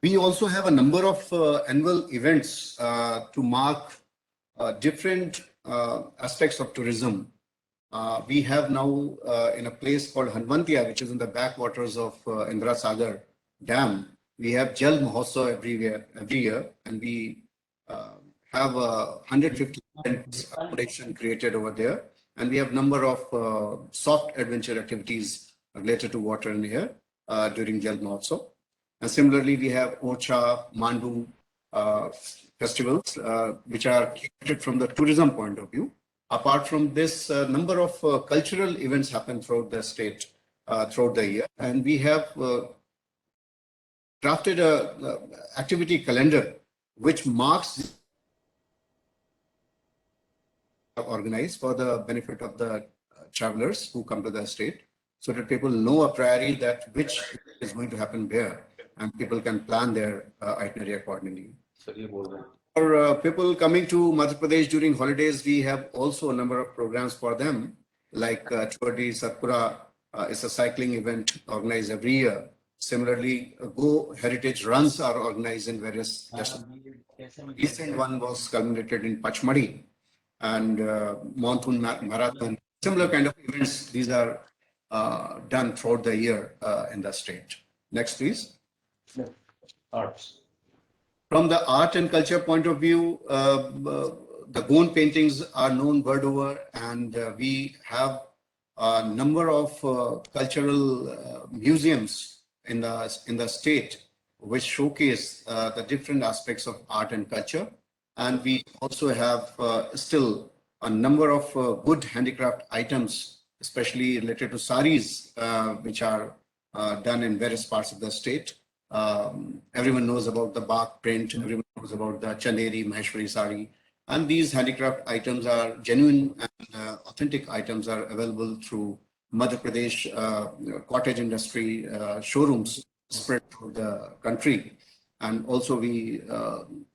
We also have a number of annual events to mark different aspects of tourism. We have now in a place called Hanvantia, which is in the backwaters of Indra Sagar Dam, we have Jal Mahotsav every year, and we have 150 accommodation created over there, and we have number of soft adventure activities related to water and air during Jal Mahotsav. And similarly, we have Ocha, Mandu festivals, which are catered from the tourism point of view. Apart from this, number of cultural events happen throughout the state, throughout the year. And we have drafted a activity calendar, which marks organized for the benefit of the travelers who come to the state, so that people know a priori that which is going to happen where, and people can plan their itinerary accordingly. For people coming to Madhya Pradesh during holidays, we have also a number of programs for them, like Chowdhury Satpura is a cycling event organized every year. Similarly, Go Heritage Runs are organized in various destinations. Recent one was culminated in Pachmadi, and Monsoon Marathon. Similar kind of events, these are done throughout the year in the state. Next, please. Arts. From the art and culture point of view, the Goan paintings are known world over, and we have a number of cultural museums in the state which showcase the different aspects of art and culture. And we also have still a number of good handicraft items, especially related to saris, which are done in various parts of the state. Everyone knows about the bark print, everyone knows about the Chanderi, Maheshwari sari. And these handicraft items are genuine and authentic items are available through Madhya Pradesh cottage industry showrooms spread through the country. And also we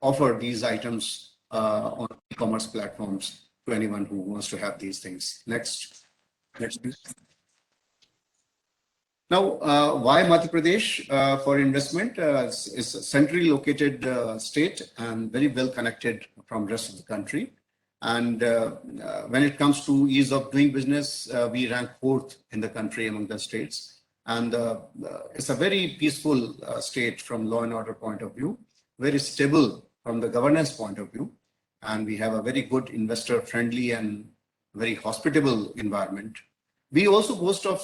offer these items on e-commerce platforms to anyone who wants to have these things. Next please. Now, why Madhya Pradesh for investment? It's a centrally located state and very well connected from the rest of the country. And when it comes to ease of doing business, we rank 4th in the country among the states. And it's a very peaceful state from law and order point of view, very stable from the governance point of view. And we have a very good investor friendly and very hospitable environment. We also boast of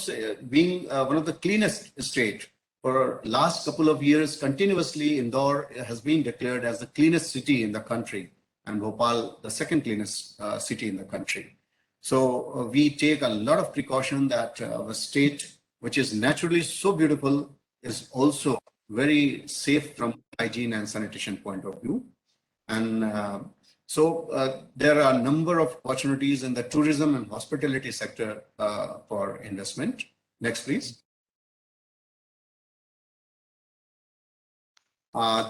being one of the cleanest state. For last couple of years, continuously Indore has been declared as the cleanest city in the country, and Bhopal the second cleanest city in the country. So we take a lot of precaution that our state, which is naturally so beautiful, is also very safe from hygiene and sanitation point of view. And so there are a number of opportunities in the tourism and hospitality sector for investment. Next, please.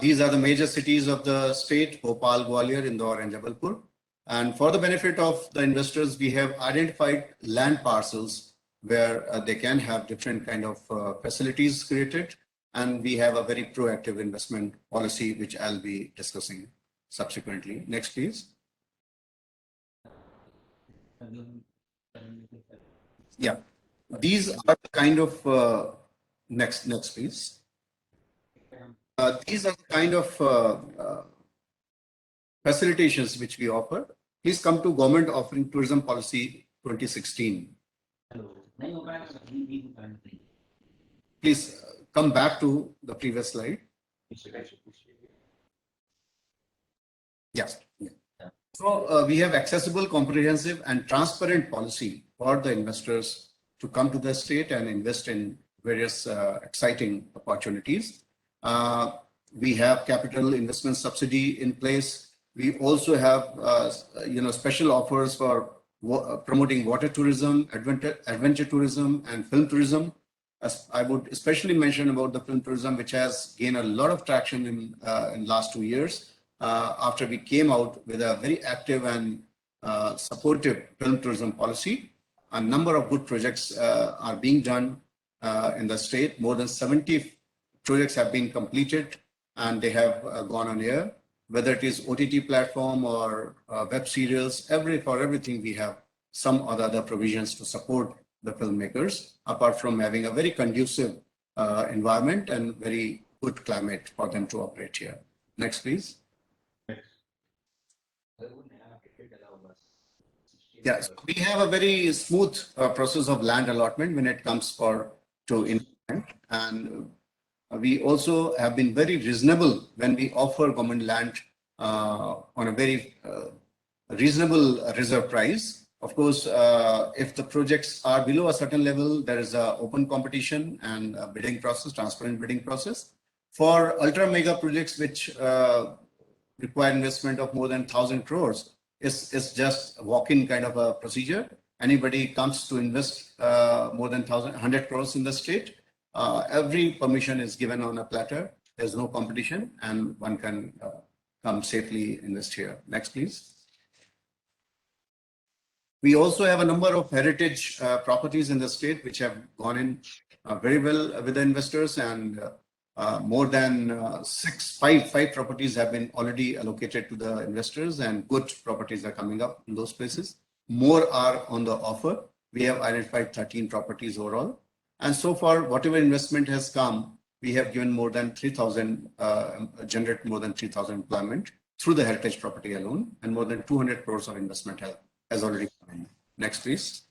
These are the major cities of the state: Bhopal, Gwalior, Indore, and Jabalpur. And for the benefit of the investors, we have identified land parcels where they can have different kind of facilities created. And we have a very proactive investment policy, which I'll be discussing subsequently. Next, please. Yeah, these are the kind of next, please. These are the kind of facilitations which we offer. Please come to Government Offering Tourism Policy 2016. Please come back to the previous slide. Yes. So we have accessible, comprehensive, and transparent policy for the investors to come to the state and invest in various exciting opportunities. We have capital investment subsidy in place. We also have special offers for promoting water tourism, adventure tourism, and film tourism. As I would especially mention about the film tourism, which has gained a lot of traction in last 2 years. After we came out with a very active and supportive film tourism policy, a number of good projects are being done in the state. More than 70 projects have been completed, and they have gone on air. Whether it is OTT platform or web serials, for everything we have some or the other provisions to support the filmmakers, apart from having a very conducive environment and very good climate for them to operate here. Next, please. Yes, we have a very smooth process of land allotment when it comes to investment, and we also have been very reasonable when we offer government land on a very reasonable reserve price. Of course, if the projects are below a certain level, there is an open competition and a bidding process, transparent bidding process. For ultra mega projects which require investment of more than 1,000 crores, it's just a walk-in kind of a procedure. Anybody comes to invest more than 100 crores in the state, every permission is given on a platter. There's no competition, and one can come safely invest here. Next, please. We also have a number of heritage properties in the state which have gone in very well with the investors, and more than five properties have been already allocated to the investors, and good properties are coming up in those places. More are on the offer. We have identified 13 properties overall. And so far, whatever investment has come, we have given more than 3,000, generated more than 3,000 employment through the heritage property alone, and more than 200 crores of investment has already come in. Next, please.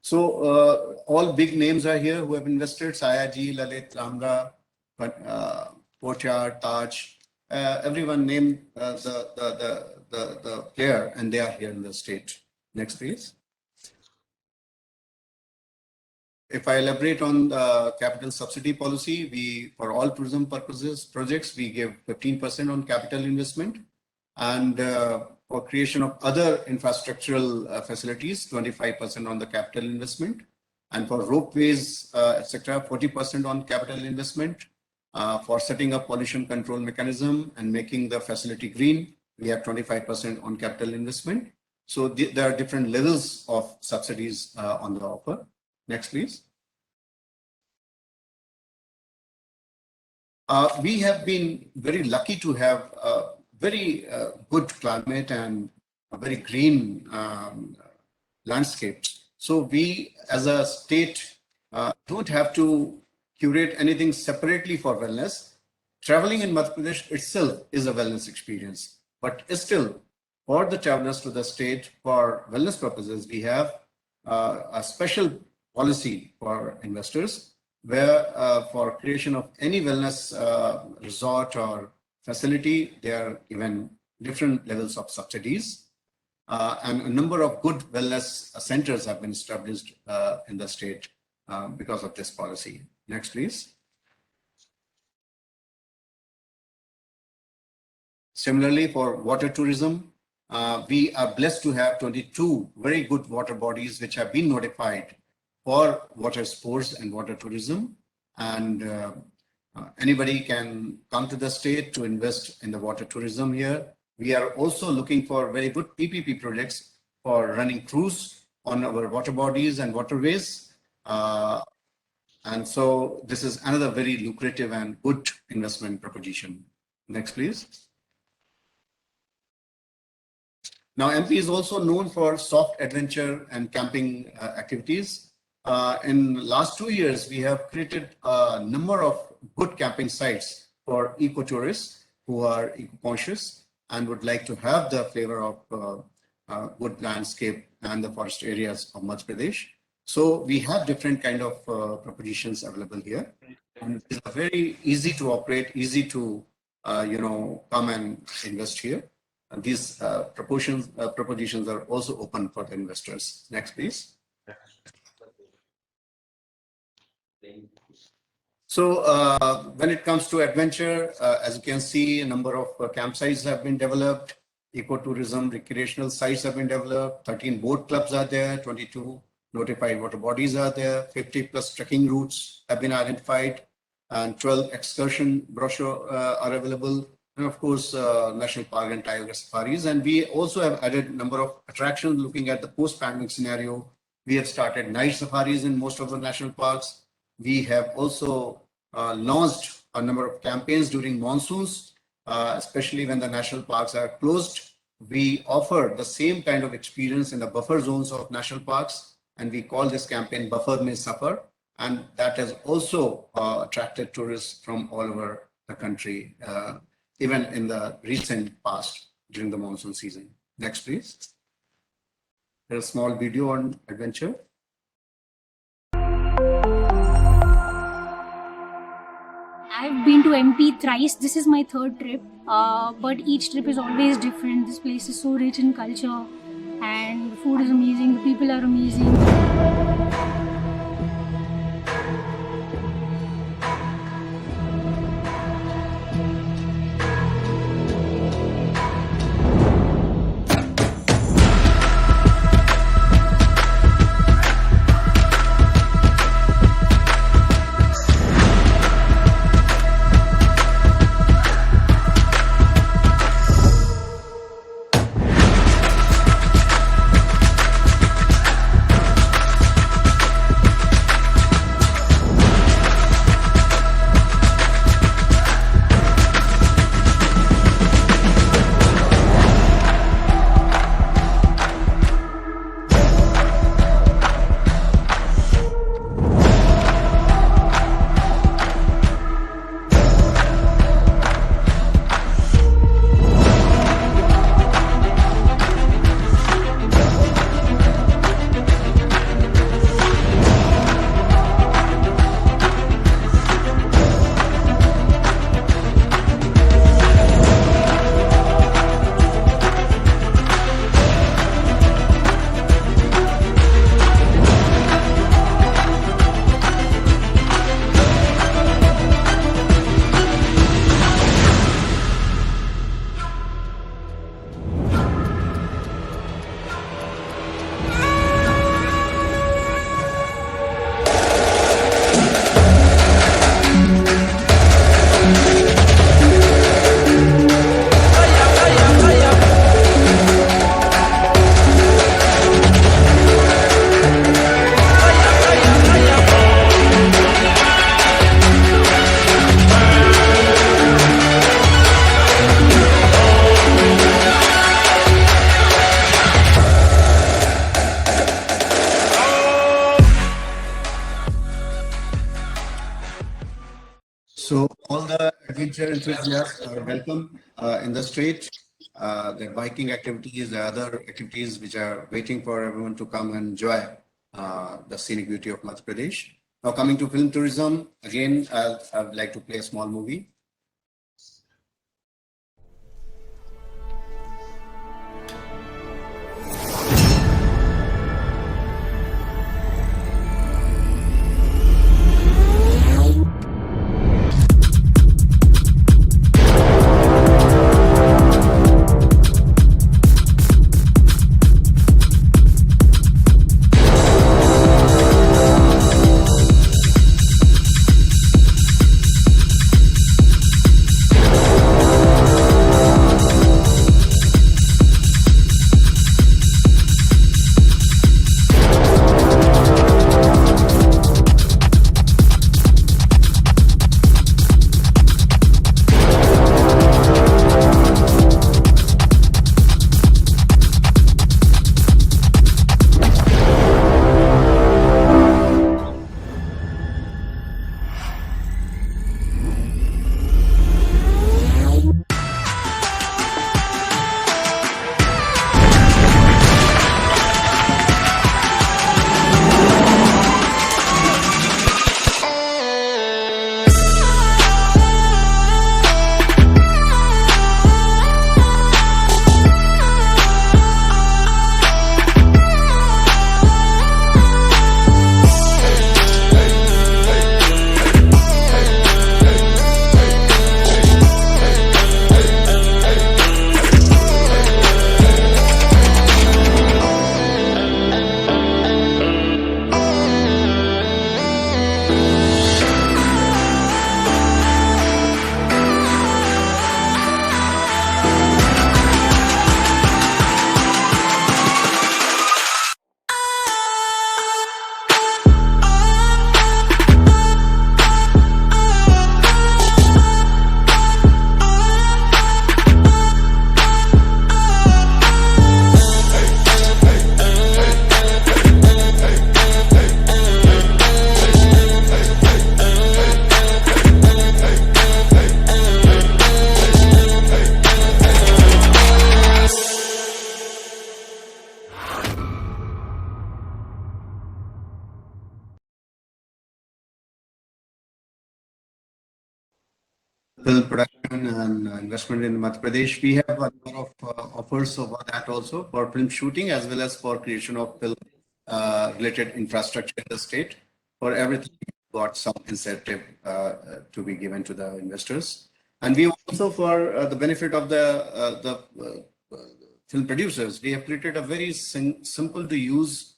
So all big names are here who have invested: Sayaji, Lalit, Ramra, Pochar, Taj, everyone named the player, and they are here in the state. Next, please. If I elaborate on the capital subsidy policy, for all tourism purposes projects, we give 15% on capital investment, and for creation of other infrastructural facilities, 25% on the capital investment, and for ropeways, etc., 40% on capital investment. For setting up pollution control mechanism and making the facility green, we have 25% on capital investment. So there are different levels of subsidies on the offer. Next, please. We have been very lucky to have a very good climate and a very green landscape. So we, as a state, don't have to curate anything separately for wellness. Traveling in Madhya Pradesh itself is a wellness experience, but still, for the travelers to the state for wellness purposes, we have a special policy for investors, where for creation of any wellness resort or facility, there are given different levels of subsidies, and a number of good wellness centers have been established in the state because of this policy. Next, please. Similarly, for water tourism, we are blessed to have 22 very good water bodies which have been notified for water sports and water tourism, and anybody can come to the state to invest in the water tourism here. We are also looking for very good PPP projects for running cruise on our water bodies and waterways. And so this is another very lucrative and good investment proposition. Next, please. Now, MP is also known for soft adventure and camping activities. In the last 2 years, we have created a number of good camping sites for eco-tourists who are eco-conscious and would like to have the flavor of good landscape and the forest areas of Madhya Pradesh. So we have different kind of propositions available here, and it's very easy to operate, easy to come and invest here. And these propositions are also open for the investors. Next, please. So when it comes to adventure, as you can see, a number of campsites have been developed. Ecotourism, recreational sites have been developed. 13 boat clubs are there. 22 notified water bodies are there. 50 plus trekking routes have been identified, and 12 excursion brochures are available. And of course, national park and tiger safaris. And we also have added a number of attractions looking at the post-pandemic scenario. We have started night safaris in most of the national parks. We have also launched a number of campaigns during monsoons, especially when the national parks are closed. We offer the same kind of experience in the buffer zones of national parks, and we call this campaign Buffer May Suffer. And that has also attracted tourists from all over the country, even in the recent past during the monsoon season. Next, please. There's a small video on adventure. I've been to MP thrice. This is my third trip, but each trip is always different. This place is so rich in culture, and the food is amazing. The people are amazing. So all the adventure enthusiasts are welcome in the street. The biking activities, the other activities which are waiting for everyone to come and enjoy the scenic beauty of Madhya Pradesh. Now coming to film tourism, again, I would like to play a small movie. film production and investment in Madhya Pradesh. We have a lot of offers over that also for film shooting as well as for creation of film related infrastructure in the state. For everything, we got some incentive to be given to the investors. And we also, for the benefit of the film producers, we have created a very simple to use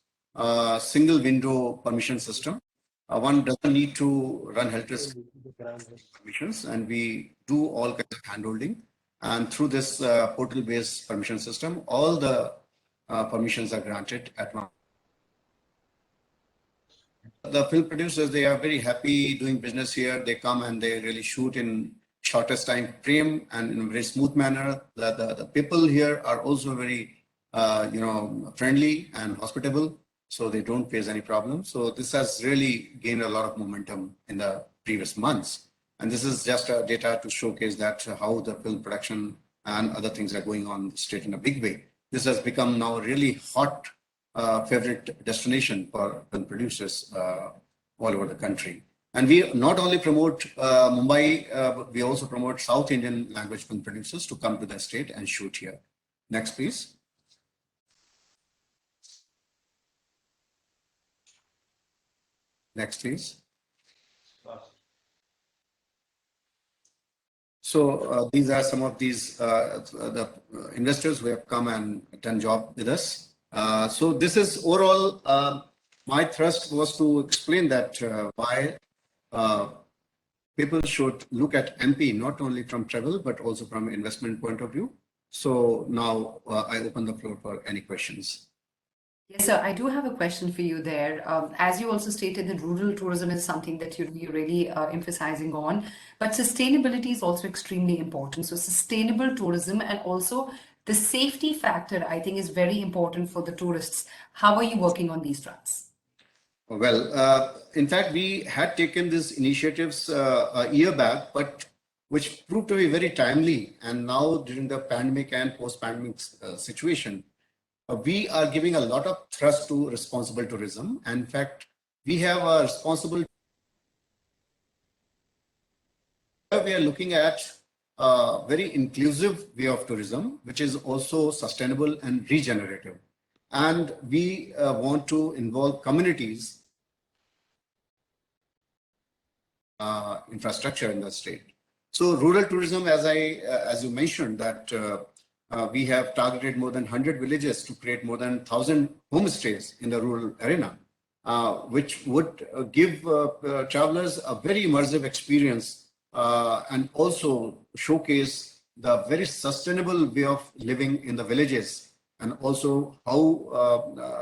single window permission system. One doesn't need to run helter-skelter permissions, and we do all kinds of handholding. And through this portal-based permission system, all the permissions are granted at once. The film producers, they are very happy doing business here. They come and they really shoot in shortest time frame and in a very smooth manner. The people here are also very, friendly and hospitable, so they don't face any problems. So this has really gained a lot of momentum in the previous months. And this is just data to showcase that how the film production and other things are going on in the state in a big way. This has become now a really hot favorite destination for film producers all over the country. And we not only promote Mumbai, we also promote South Indian language film producers to come to the state and shoot here. Next, please. Next, please. So these are some of these the investors who have come and done job with us. So this is overall, my thrust was to explain that why people should look at MP not only from travel, but also from investment point of view. So now I open the floor for any questions. Yes, sir. I do have a question for you there. As you also stated, that rural tourism is something that you're really emphasizing on, but sustainability is also extremely important. So sustainable tourism and also the safety factor, I think, is very important for the tourists. How are you working on these fronts? Well, in fact, we had taken these initiatives a year back, but which proved to be very timely. And now during the pandemic and post-pandemic situation, we are giving a lot of thrust to responsible tourism. And in fact, we have a responsible. We are looking at a very inclusive way of tourism, which is also sustainable and regenerative. And we want to involve communities infrastructure in the state. So rural tourism, as you mentioned, that we have targeted more than 100 villages to create more than 1,000 homestays in the rural arena, which would give travelers a very immersive experience and also showcase the very sustainable way of living in the villages, and also how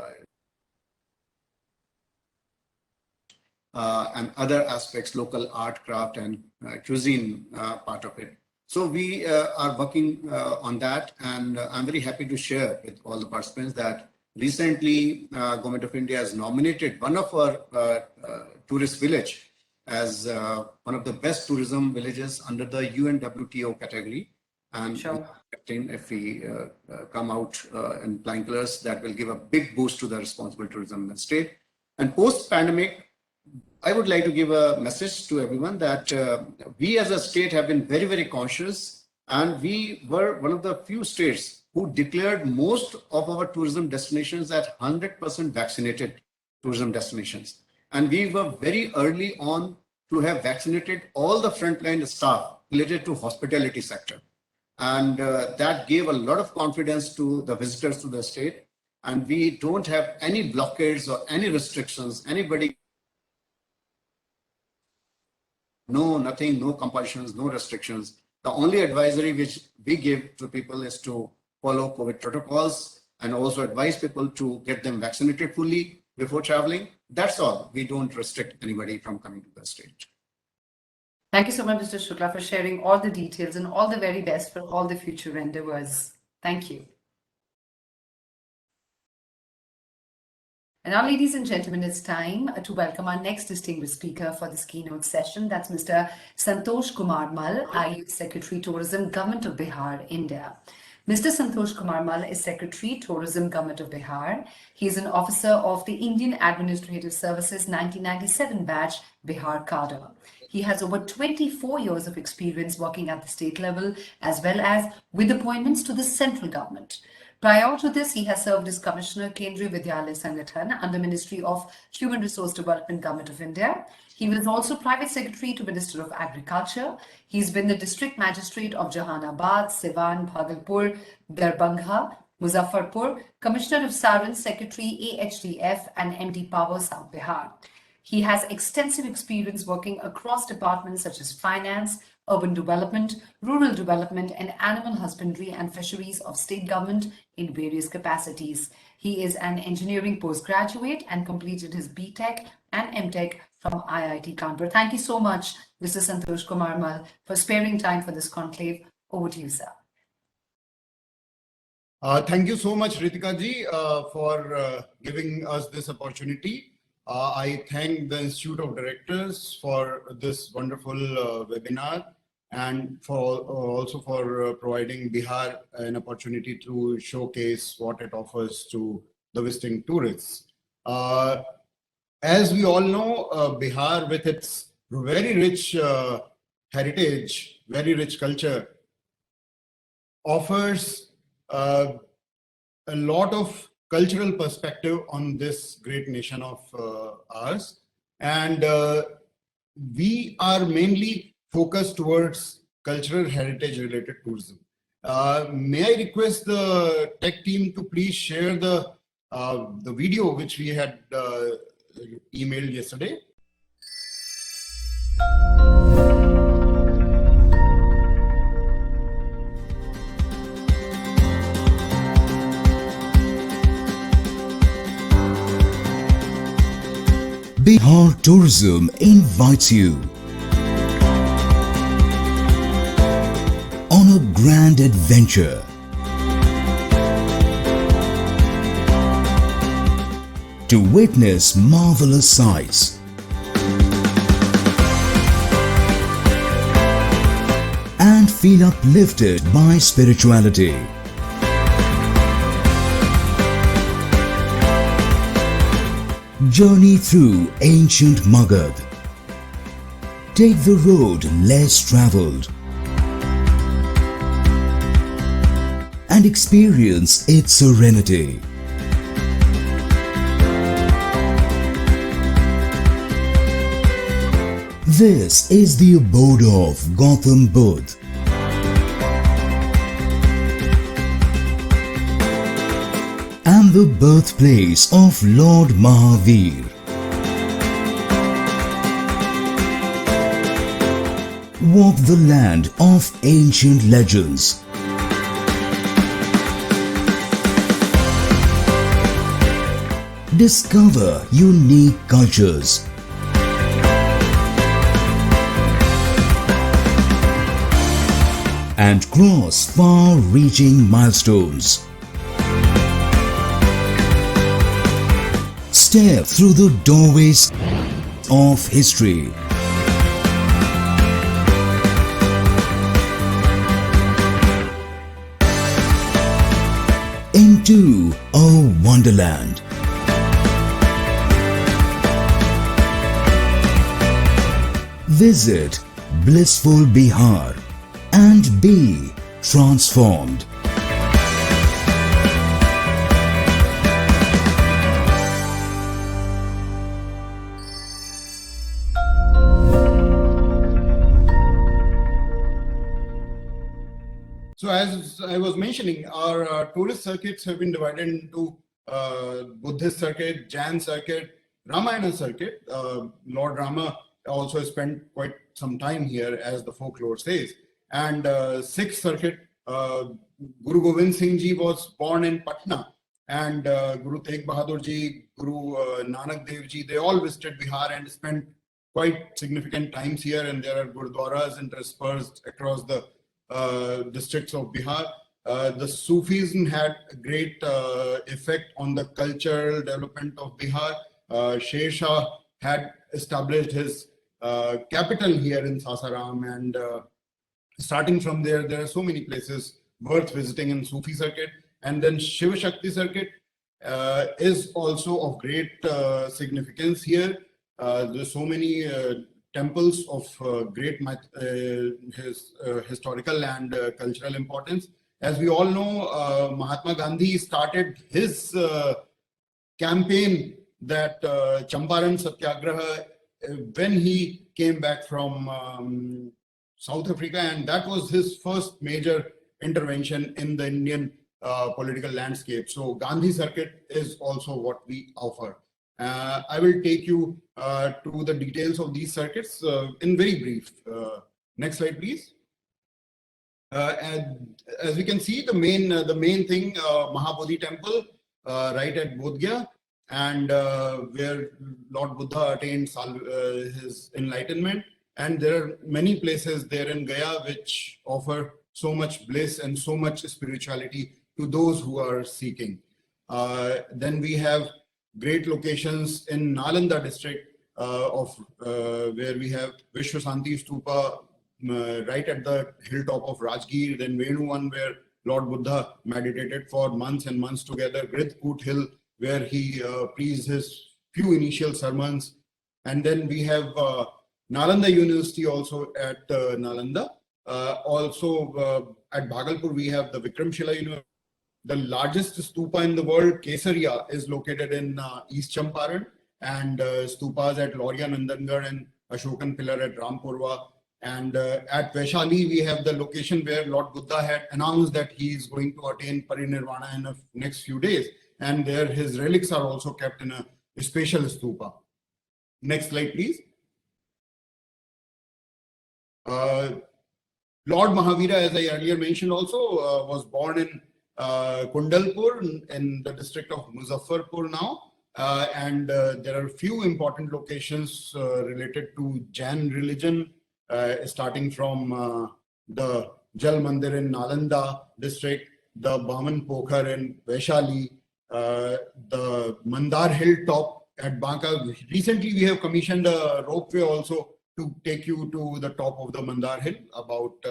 and other aspects, local art, craft, and cuisine part of it. So we are working on that, and I'm very happy to share with all the participants that recently Government of India has nominated one of our tourist village as one of the best tourism villages under the UNWTO category. And sure, if we come out in flying colors, that will give a big boost to the responsible tourism in the state. And post-pandemic, I would like to give a message to everyone that we as a state have been very, very conscious, and we were one of the few states who declared most of our tourism destinations at 100% vaccinated tourism destinations. And we were very early on to have vaccinated all the frontline staff related to hospitality sector. And that gave a lot of confidence to the visitors to the state. And we don't have any blockades or any restrictions. Anybody, no, nothing, no compulsions, no restrictions. The only advisory which we give to people is to follow COVID protocols and also advise people to get them vaccinated fully before traveling. That's all. We don't restrict anybody from coming to the state. Thank you so much, Mr. Shukla, for sharing all the details, and all the very best for all the future endeavors. Thank you. And now, ladies and gentlemen, it's time to welcome our next distinguished speaker for this keynote session. That's Mr. Santosh Kumar Mal, IOD Secretary, Tourism, Government of Bihar, India. Mr. Santosh Kumar Mal is Secretary, Tourism, Government of Bihar. He is an officer of the Indian Administrative Services 1997 batch, Bihar cadre. He has over 24 years of experience working at the state level as well as with appointments to the central government. Prior to this, he has served as Commissioner Kendriya Vidyalaya Sangathan under Ministry of Human Resource Development, Government of India. He was also Private Secretary to Minister of Agriculture. He's been the District Magistrate of Jahanabad, Siwan, Bhagalpur, Darbhanga, Muzaffarpur, Commissioner of Saran, Secretary AHDF and MD Power, South Bihar. He has extensive experience working across departments such as finance, urban development, rural development, and animal husbandry and fisheries of state government in various capacities. He is an engineering postgraduate and completed his BTech and MTech from IIT Kanpur. Thank you so much, Mr. Santosh Kumar Mal, for sparing time for this conclave. Over to you, sir. Thank you so much, Ritika ji, for giving us this opportunity. I thank the Institute of Directors for this wonderful webinar and also for providing Bihar an opportunity to showcase what it offers to the visiting tourists. As we all know, Bihar, with its very rich heritage, very rich culture, offers a lot of cultural perspective on this great nation of ours. And we are mainly focused towards cultural heritage related tourism. May I request the tech team to please share the video which we had emailed yesterday. Bihar Tourism invites you on a grand adventure to witness marvelous sights and feel uplifted by spirituality. Journey through ancient Magadh. Take the road less traveled and experience its serenity. This is the abode of Gautam Buddha. And the birthplace of Lord Mahavir. Walk the land of ancient legends. Discover unique cultures. And cross far-reaching milestones. Step through the doorways of history. Into a wonderland. Visit blissful Bihar and be transformed. So as I was mentioning, our tourist circuits have been divided into Buddhist circuit, Jain circuit, Ramayana circuit. Lord Rama also spent quite some time here, as the folklore says. And Sikh circuit, Guru Gobind Singh Ji was born in Patna, and Guru Tegh Bahadur Ji, Guru Nanak Dev Ji, they all visited Bihar and spent quite significant times here. And there are gurdwaras interspersed across the districts of Bihar. The Sufism had a great effect on the cultural development of Bihar. Sher Shah had established his capital here in Sasaram, and starting from there, there are so many places worth visiting in Sufi circuit. And then Shiva Shakti circuit is also of great significance here. There's so many temples of great historical and cultural importance. As we all know, Mahatma Gandhi started his campaign that Champaran Satyagraha when he came back from South Africa, and that was his first major intervention in the Indian political landscape. So Gandhi Circuit is also what we offer. I will take you to the details of these circuits in very brief. Next slide, please. And as we can see, the main thing, Mahabodhi Temple, right at Bodh Gaya, and where Lord Buddha attained his enlightenment. And there are many places there in Gaya which offer so much bliss and so much spirituality to those who are seeking. Then we have great locations in Nalanda district where we have Vishwasanti Stupa right at the hilltop of Rajgir, then Venuvan where Lord Buddha meditated for months and months together, Gridkut Hill where he preached his few initial sermons, and then we have Nalanda University also at Nalanda. Also at Bhagalpur we have the Vikramshila University. The largest stupa in the world, Kesariya, is located in East Champaran, and stupas at Lorya Nandangarh and Ashokan Pillar at Rampurva. And at Vaishali, we have the location where Lord Buddha had announced that he is going to attain parinirvana in the next few days. And there his relics are also kept in a special stupa. Next slide, please. Lord Mahavira, as I earlier mentioned also, was born in Kundalpur in the district of Muzaffarpur now. And there are a few important locations related to Jain religion, starting from the Jal Mandir in Nalanda district, the Baman Pokhar in Vaishali, the Mandar Hilltop at Banka. Recently, we have commissioned a ropeway also to take you to the top of the Mandar Hill, about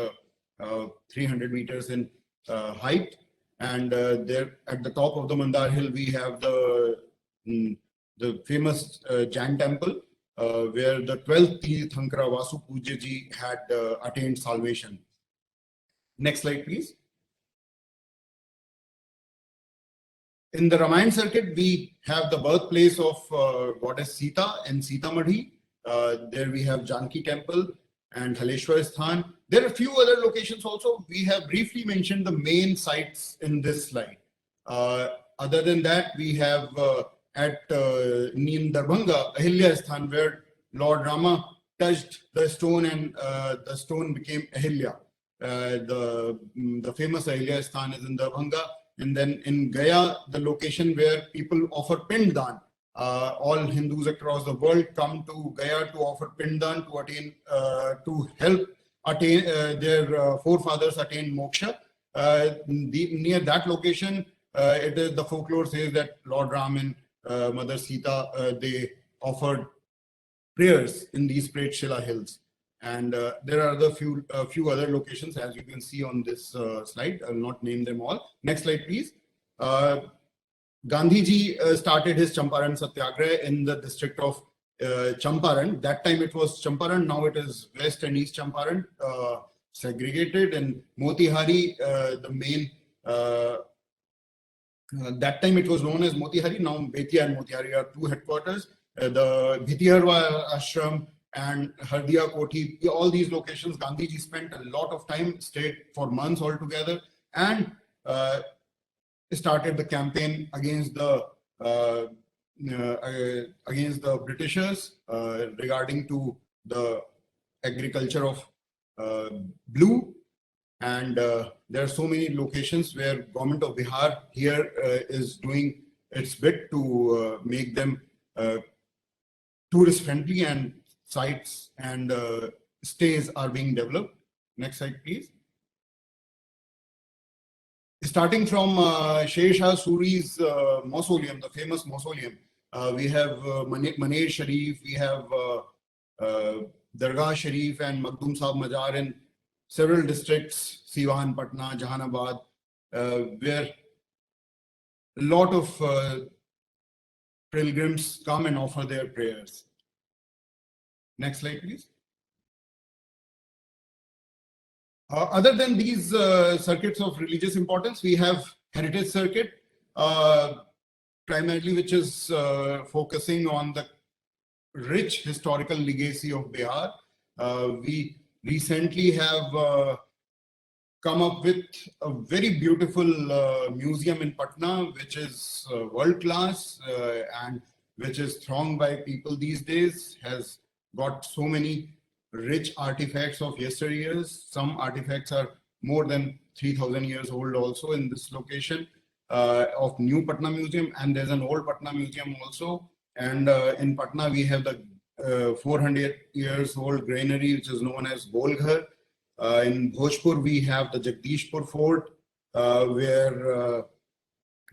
300 meters in height. And there at the top of the Mandar Hill, we have the famous Jain temple, where the 12th Tirthankara Vasu Pujya Ji had attained salvation. Next slide, please. In the Ramayana circuit, we have the birthplace of goddess Sita in Sitamadhi. There we have Janki Temple and Haleshwar Sthan. There are a few other locations also. We have briefly mentioned the main sites in this slide. Other than that, we have at in Darbhanga, Ahilya Sthan, where Lord Rama touched the stone and the stone became Ahilya. The famous Ahilya Sthan is in Darbhanga. And then in Gaya, the location where people offer Pinddan. All Hindus across the world come to Gaya to offer Pinddan to attain, to help attain their forefathers attain moksha. Near that location, it is the folklore says that Lord Ram and Mother Sita they offered prayers in these Pretshila hills. And there are a few other locations, as you can see on this slide. I will not name them all. Next slide, please. Gandhiji started his Champaran Satyagraha in the district of Champaran. That time it was Champaran, now it is West and East Champaran, segregated. And Motihari, the main, that time it was known as Motihari, now Betia and Motihari are two headquarters. The Bhitiharwa Ashram and Hardiya Koti, all these locations, Gandhiji spent a lot of time, stayed for months altogether, and started the campaign against the Britishers regarding to the agriculture of blue. And there are so many locations where government of Bihar here is doing its bit to make them tourist friendly, and sites and stays are being developed. Next slide, please. Starting from Sher Shah Suri's mausoleum, the famous mausoleum, we have Maner Sharif, we have Dargah Sharif and Makdum Sahib Mazar in several districts, Siwan, Patna, Jahanabad, where a lot of pilgrims come and offer their prayers. Next slide, please. Other than these circuits of religious importance, we have heritage circuit, primarily which is focusing on the rich historical legacy of Bihar. We recently have come up with a very beautiful museum in Patna, which is world class and which is thronged by people these days, has got so many rich artifacts of yesteryears. Some artifacts are more than 3,000 years old also in this location of New Patna Museum, and there's an old Patna Museum also. And in Patna, we have the 400 years old granary, which is known as Golghar. In Bhojpur, we have the Jagdishpur Fort, where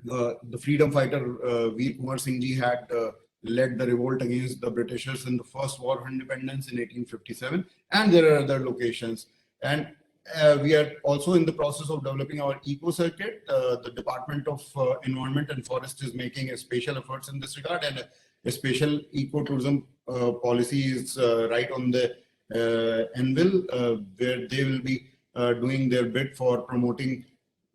the freedom fighter Veer Kumar Singh Ji had led the revolt against the Britishers in the first war of independence in 1857. And there are other locations. And we are also in the process of developing our eco circuit. The Department of Environment and Forest is making a special efforts in this regard, and a special ecotourism policy is right on the anvil, where they will be doing their bit for promoting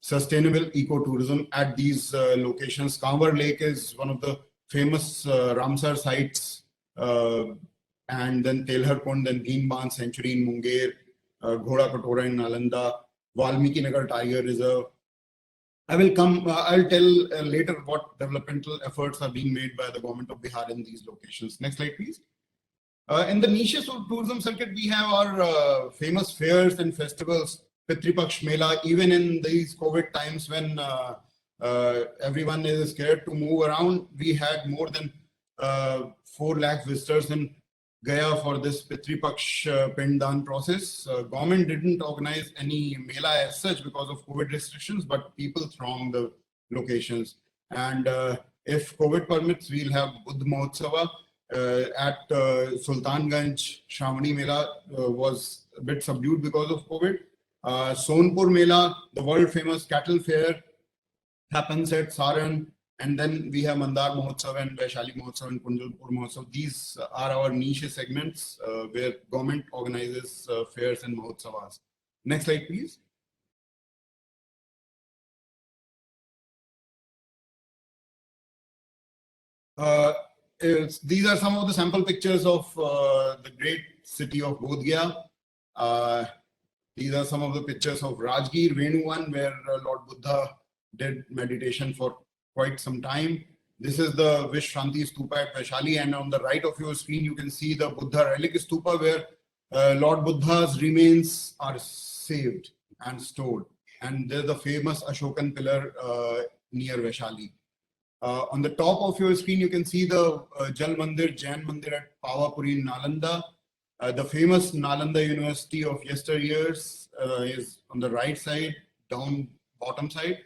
sustainable ecotourism at these locations. Kanwar Lake is one of the famous Ramsar sites, and then Telhar Kund, then Bhimban Sanctuary in Munger, Ghoda Katora in Nalanda, Valmiki Nagar Tiger Reserve. I'll tell later what developmental efforts are being made by the government of Bihar in these locations. Next slide, please. In the niches of tourism circuit, we have our famous fairs and festivals, Pitri Paksh Mela. Even in these COVID times when everyone is scared to move around, we had more than 4 lakh visitors in Gaya for this Pitri Paksh Pindan process. Government didn't organize any Mela as such because of COVID restrictions, but people thronged the locations. And if COVID permits, we'll have Buddha Mahotsava. At Sultanganj, Shravani Mela was a bit subdued because of COVID. Sonpur Mela, the world famous cattle fair, happens at Saran. And then we have Mandar Mahotsav and Vaishali Mahotsav and Kunjalpur Mahotsav. These are our niche segments where government organizes fairs and Mahotsavas. Next slide, please. These are some of the sample pictures of the great city of Bodh Gaya. These are some of the pictures of Rajgir, Venuvan, where Lord Buddha did meditation for quite some time. This is the Vishranti Stupa at Vaishali, and on the right of your screen, you can see the Buddha relic stupa where Lord Buddha's remains are saved and stored. And there's the famous Ashokan pillar near Vaishali. On the top of your screen, you can see the Jal Mandir, Jain Mandir at Pawapuri in Nalanda. The famous Nalanda University of yesteryears is on the right side, down bottom side.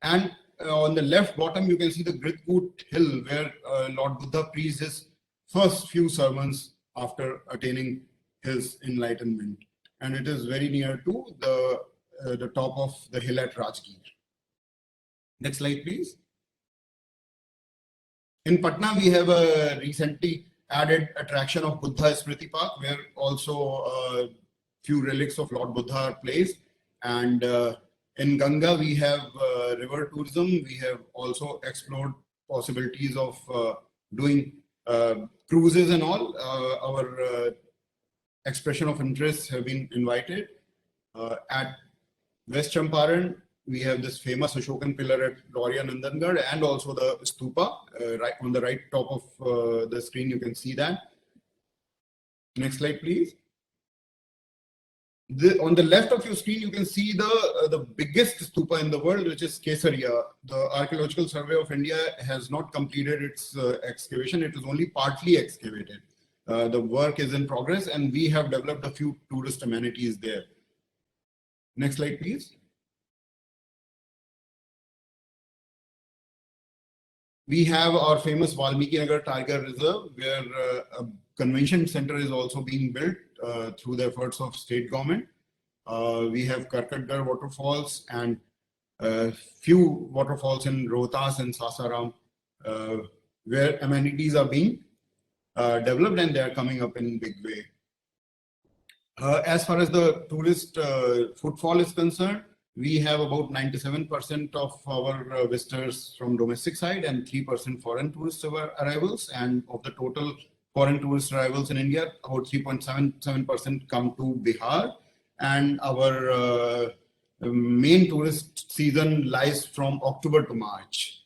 And on the left bottom, you can see the Gritkut Hill, where Lord Buddha preached his first few sermons after attaining his enlightenment. And it is very near to the top of the hill at Rajgir. Next slide, please. In Patna, we have a recently added attraction of Buddha Smriti Park, where also a few relics of Lord Buddha are placed. And in Ganga, we have river tourism. We have also explored possibilities of doing cruises and all. Our expression of interest have been invited. At West Champaran, we have this famous Ashokan pillar at Lauria Nandangarh and also the stupa. Right on the right top of the screen, you can see that. Next slide, please. On the left of your screen, you can see the biggest stupa in the world, which is Kesaria. The Archaeological Survey of India has not completed its excavation. It is only partly excavated. The work is in progress, and we have developed a few tourist amenities there. Next slide, please. We have our famous Valmiki Nagar Tiger Reserve, where a convention center is also being built through the efforts of state government. We have Karkatgarh waterfalls and a few waterfalls in Rohtas and Sasaram, where amenities are being developed, and they are coming up in big way. As far as the tourist footfall is concerned, we have about 97% of our visitors from domestic side and 3% foreign tourist arrivals. And of the total foreign tourist arrivals in India, about 3.77% come to Bihar. And our main tourist season lies from October to March.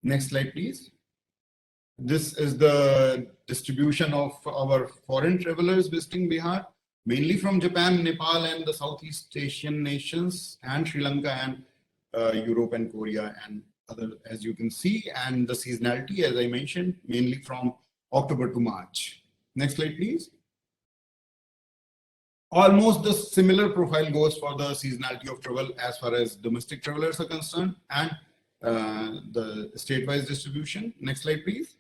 Next slide, please. This is the distribution of our foreign travelers visiting Bihar, mainly from Japan, Nepal, and the Southeast Asian nations, and Sri Lanka, and Europe and Korea, and other, as you can see. And the seasonality, as I mentioned, mainly from October to March. Next slide, please. Almost the similar profile goes for the seasonality of travel as far as domestic travelers are concerned, and the state-wise distribution. Next slide, please.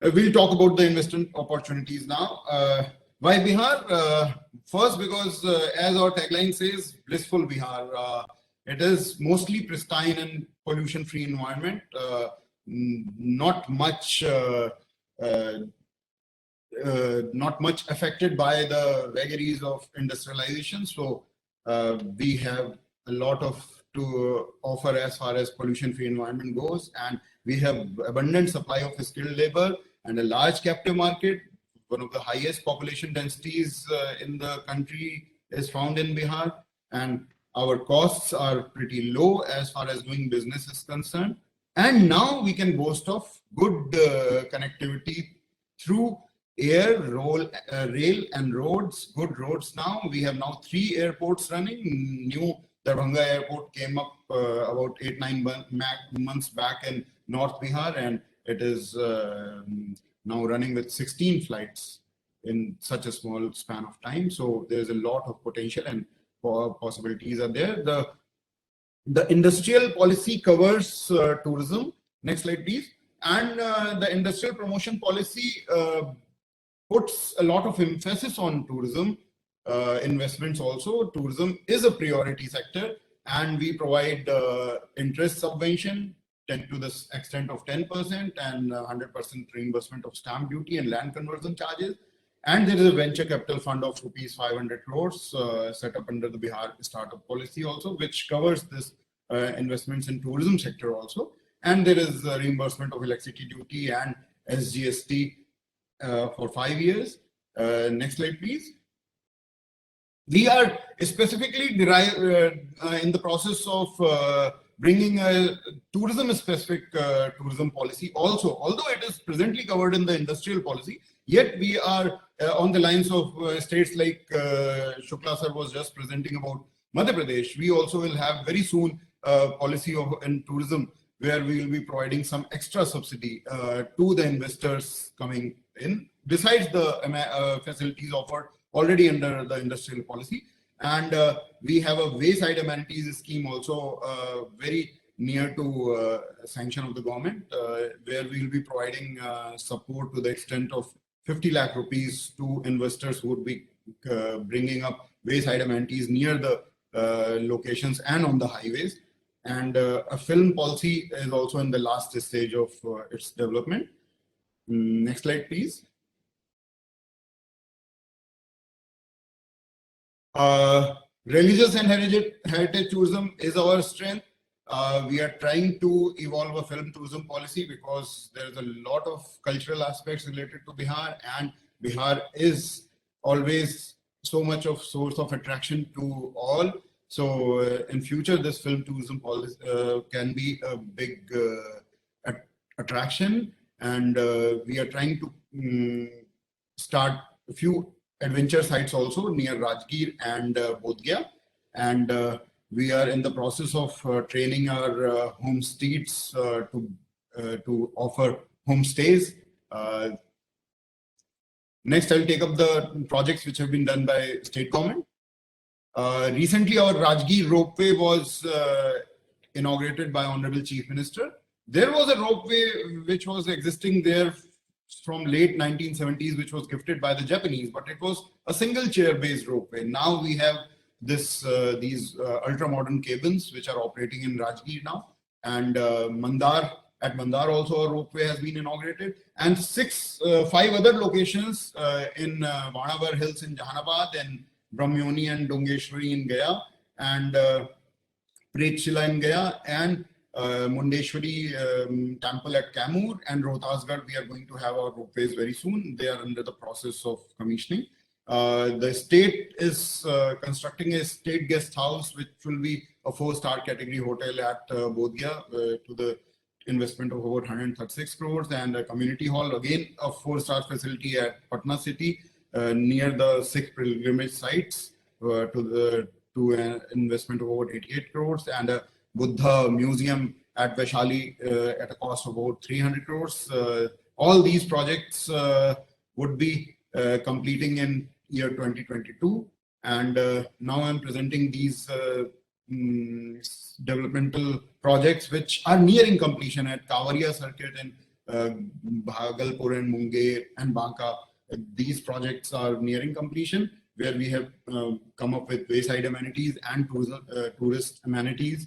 We'll talk about the investment opportunities now. Why Bihar? First, because as our tagline says, blissful Bihar. It is mostly pristine and pollution-free environment. Not much affected by the vagaries of industrialization. So we have a lot to offer as far as pollution-free environment goes, and we have abundant supply of skilled labor and a large captive market. One of the highest population densities in the country is found in Bihar, and our costs are pretty low as far as doing business is concerned. And now we can boast of good connectivity through air, rail, and roads. Good roads now. We have now 3 airports running. New Darbhanga Airport came up about 8-9 months back in North Bihar, and it is now running with 16 flights in such a small span of time. So there's a lot of potential and possibilities are there. The industrial policy covers tourism. Next slide, please. And the industrial promotion policy puts a lot of emphasis on tourism investments also. Tourism is a priority sector, and we provide interest subvention to the extent of 10% and 100% reimbursement of stamp duty and land conversion charges. And there is a venture capital fund of rupees 500 crores set up under the Bihar startup policy also, which covers this investments in tourism sector also. And there is a reimbursement of electricity duty and SGST for 5 years. Next slide, please. We are specifically in the process of bringing a tourism-specific tourism policy also. Although it is presently covered in the industrial policy, yet we are on the lines of states like Shukla sir was just presenting about Madhya Pradesh. We also will have very soon a policy in tourism where we will be providing some extra subsidy to the investors coming in, besides the facilities offered already under the industrial policy. And we have a wayside amenities scheme also very near to sanction of the government, where we will be providing support to the extent of 50 lakh rupees to investors who would be bringing up wayside amenities near the locations and on the highways. And a film policy is also in the last stage of its development. Next slide, please. Religious and heritage tourism is our strength. We are trying to evolve a film tourism policy because there is a lot of cultural aspects related to Bihar, and Bihar is always so much of source of attraction to all. So in future, this film tourism policy can be a big attraction, and we are trying to start a few adventure sites also near Rajgir and Bodh Gaya, and we are in the process of training our homesteads to offer homestays. Next, I'll take up the projects which have been done by state government. Recently, our Rajgir ropeway was inaugurated by Honorable Chief Minister. There was a ropeway which was existing there from late 1970s, which was gifted by the Japanese, but it was a single chair-based ropeway. Now we have these ultra-modern cabins which are operating in Rajgir now, and Mandar At Mandar also a ropeway has been inaugurated, and 5 other locations in Vanavar Hills in Jahanabad, and Brahmyoni and Dongeshwari in Gaya, and Pretshila in Gaya, and Mundeshwari temple at Kamur, and Rohtasgarh. We are going to have our ropeways very soon. They are under the process of commissioning. The state is constructing a state guest house, which will be a 4-star category hotel at Bodhgaya to the investment of over 136 crores, and a community hall, again a 4-star facility at Patna city near the Sikh pilgrimage sites to an investment of over 88 crores, and a Buddha museum at Vaishali at a cost of about 300 crores. All these projects would be completing in year 2022, and now I'm presenting these developmental projects which are nearing completion at Kavaria Circuit in Bhagalpur and Munger and Banka. These projects are nearing completion, where we have come up with wayside amenities and tourist amenities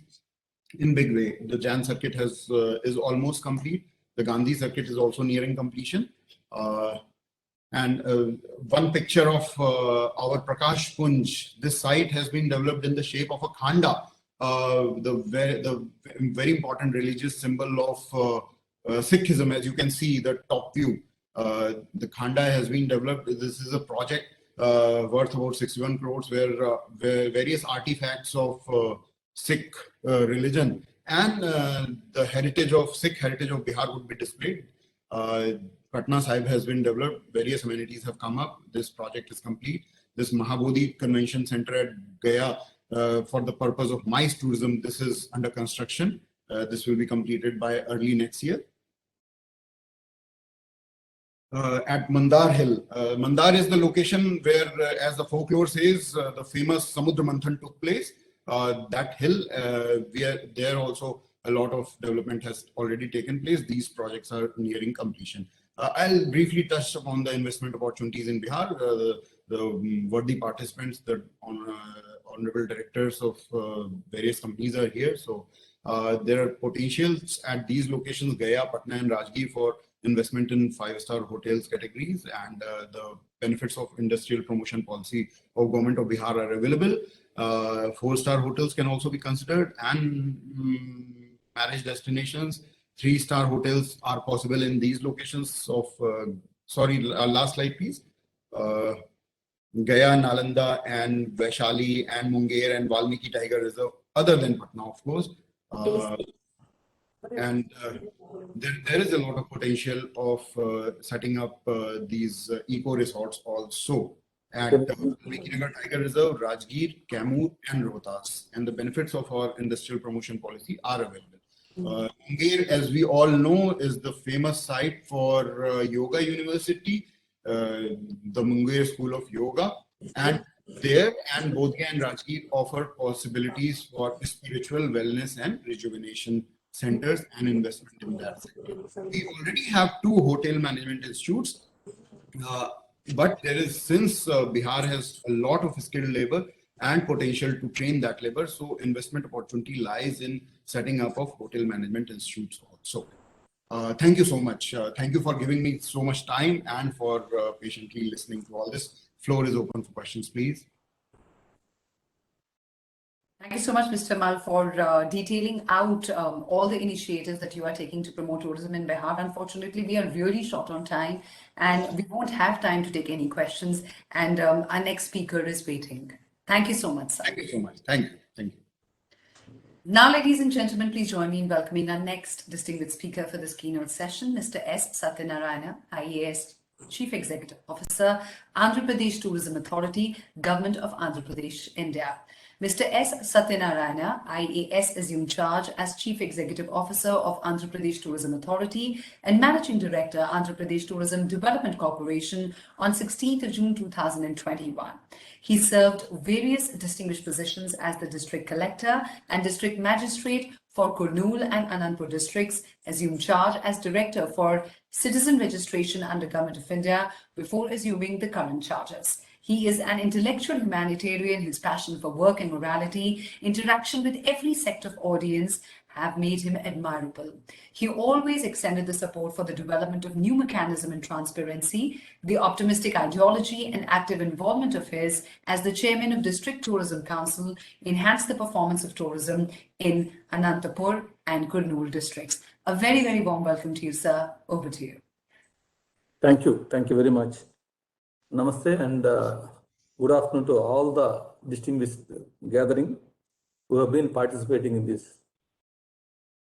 in big way. The Jan circuit is almost complete. The Gandhi circuit is also nearing completion. And one picture of our Prakash Punj. This site has been developed in the shape of a khanda, the very important religious symbol of Sikhism. As you can see, the top view, the khanda has been developed. This is a project worth about 61 crores, where various artifacts of Sikh religion and the heritage of Sikh heritage of Bihar would be displayed. Patna Sahib has been developed. Various amenities have come up. This project is complete. This Mahabodhi Convention Center at Gaya, for the purpose of MICE tourism, this is under construction. This will be completed by early next year. At Mandar Hill. Mandar is the location where, as the folklore says, the famous Samudra Manthan took place. That hill, there also a lot of development has already taken place. These projects are nearing completion. I'll briefly touch upon the investment opportunities in Bihar. The worthy participants, the honorable directors of various companies are here. So there are potentials at these locations, Gaya, Patna and Rajgir, for investment in 5-star hotels categories, and the benefits of industrial promotion policy of Government of Bihar are available. 4-star hotels can also be considered, and marriage destinations. 3-star hotels are possible in these locations of, last slide please. Gaya, Nalanda and Vaishali and Munger and Valmiki Tiger Reserve, other than Patna of course. And there is a lot of potential of setting up these eco resorts also at Valmiki Nagar Tiger Reserve, Rajgir, Kamur and Rohtas, and the benefits of our industrial promotion policy are available. Munger, as we all know, is the famous site for Yoga University, the Munger School of Yoga, and there and Bodhgaya and Rajgir offer possibilities for spiritual wellness and rejuvenation centers and investment in that sector. We already have 2 hotel management institutes, but there is, since Bihar has a lot of skilled labor and potential to train that labor, so investment opportunity lies in setting up of hotel management institutes also. Thank you so much. Thank you for giving me so much time and for patiently listening to all this. Floor is open for questions, please. Thank you so much, Mr. Mal, for detailing out all the initiatives that you are taking to promote tourism in Bihar. Unfortunately, we are really short on time and we won't have time to take any questions. And our next speaker is waiting. Thank you so much, sir. Thank you so much. Thank you. Thank you. Now, ladies and gentlemen, please join me in welcoming our next distinguished speaker for this keynote session, Mr. S. Satyanarayana, IAS Chief Executive Officer, Andhra Pradesh Tourism Authority, Government of Andhra Pradesh, India. Mr. S. Satyanarayana, IAS, assumed charge as Chief Executive Officer of Andhra Pradesh Tourism Authority and Managing Director, Andhra Pradesh Tourism Development Corporation on 16th of June 2021. He served various distinguished positions as the District Collector and District Magistrate for Kurnool and Anandpur districts, assumed charge as Director for Citizen Registration under Government of India before assuming the current charges. He is an intellectual humanitarian whose passion for work and morality, interaction with every sector of audience, have made him admirable. He always extended the support for the development of new mechanism and transparency. The optimistic ideology and active involvement of his as the chairman of District Tourism Council enhanced the performance of tourism in Anantapur and Kurnool districts. A very, very warm welcome to you, sir. Over to you. Thank you. Thank you very much. Namaste and good afternoon to all the distinguished gathering who have been participating in this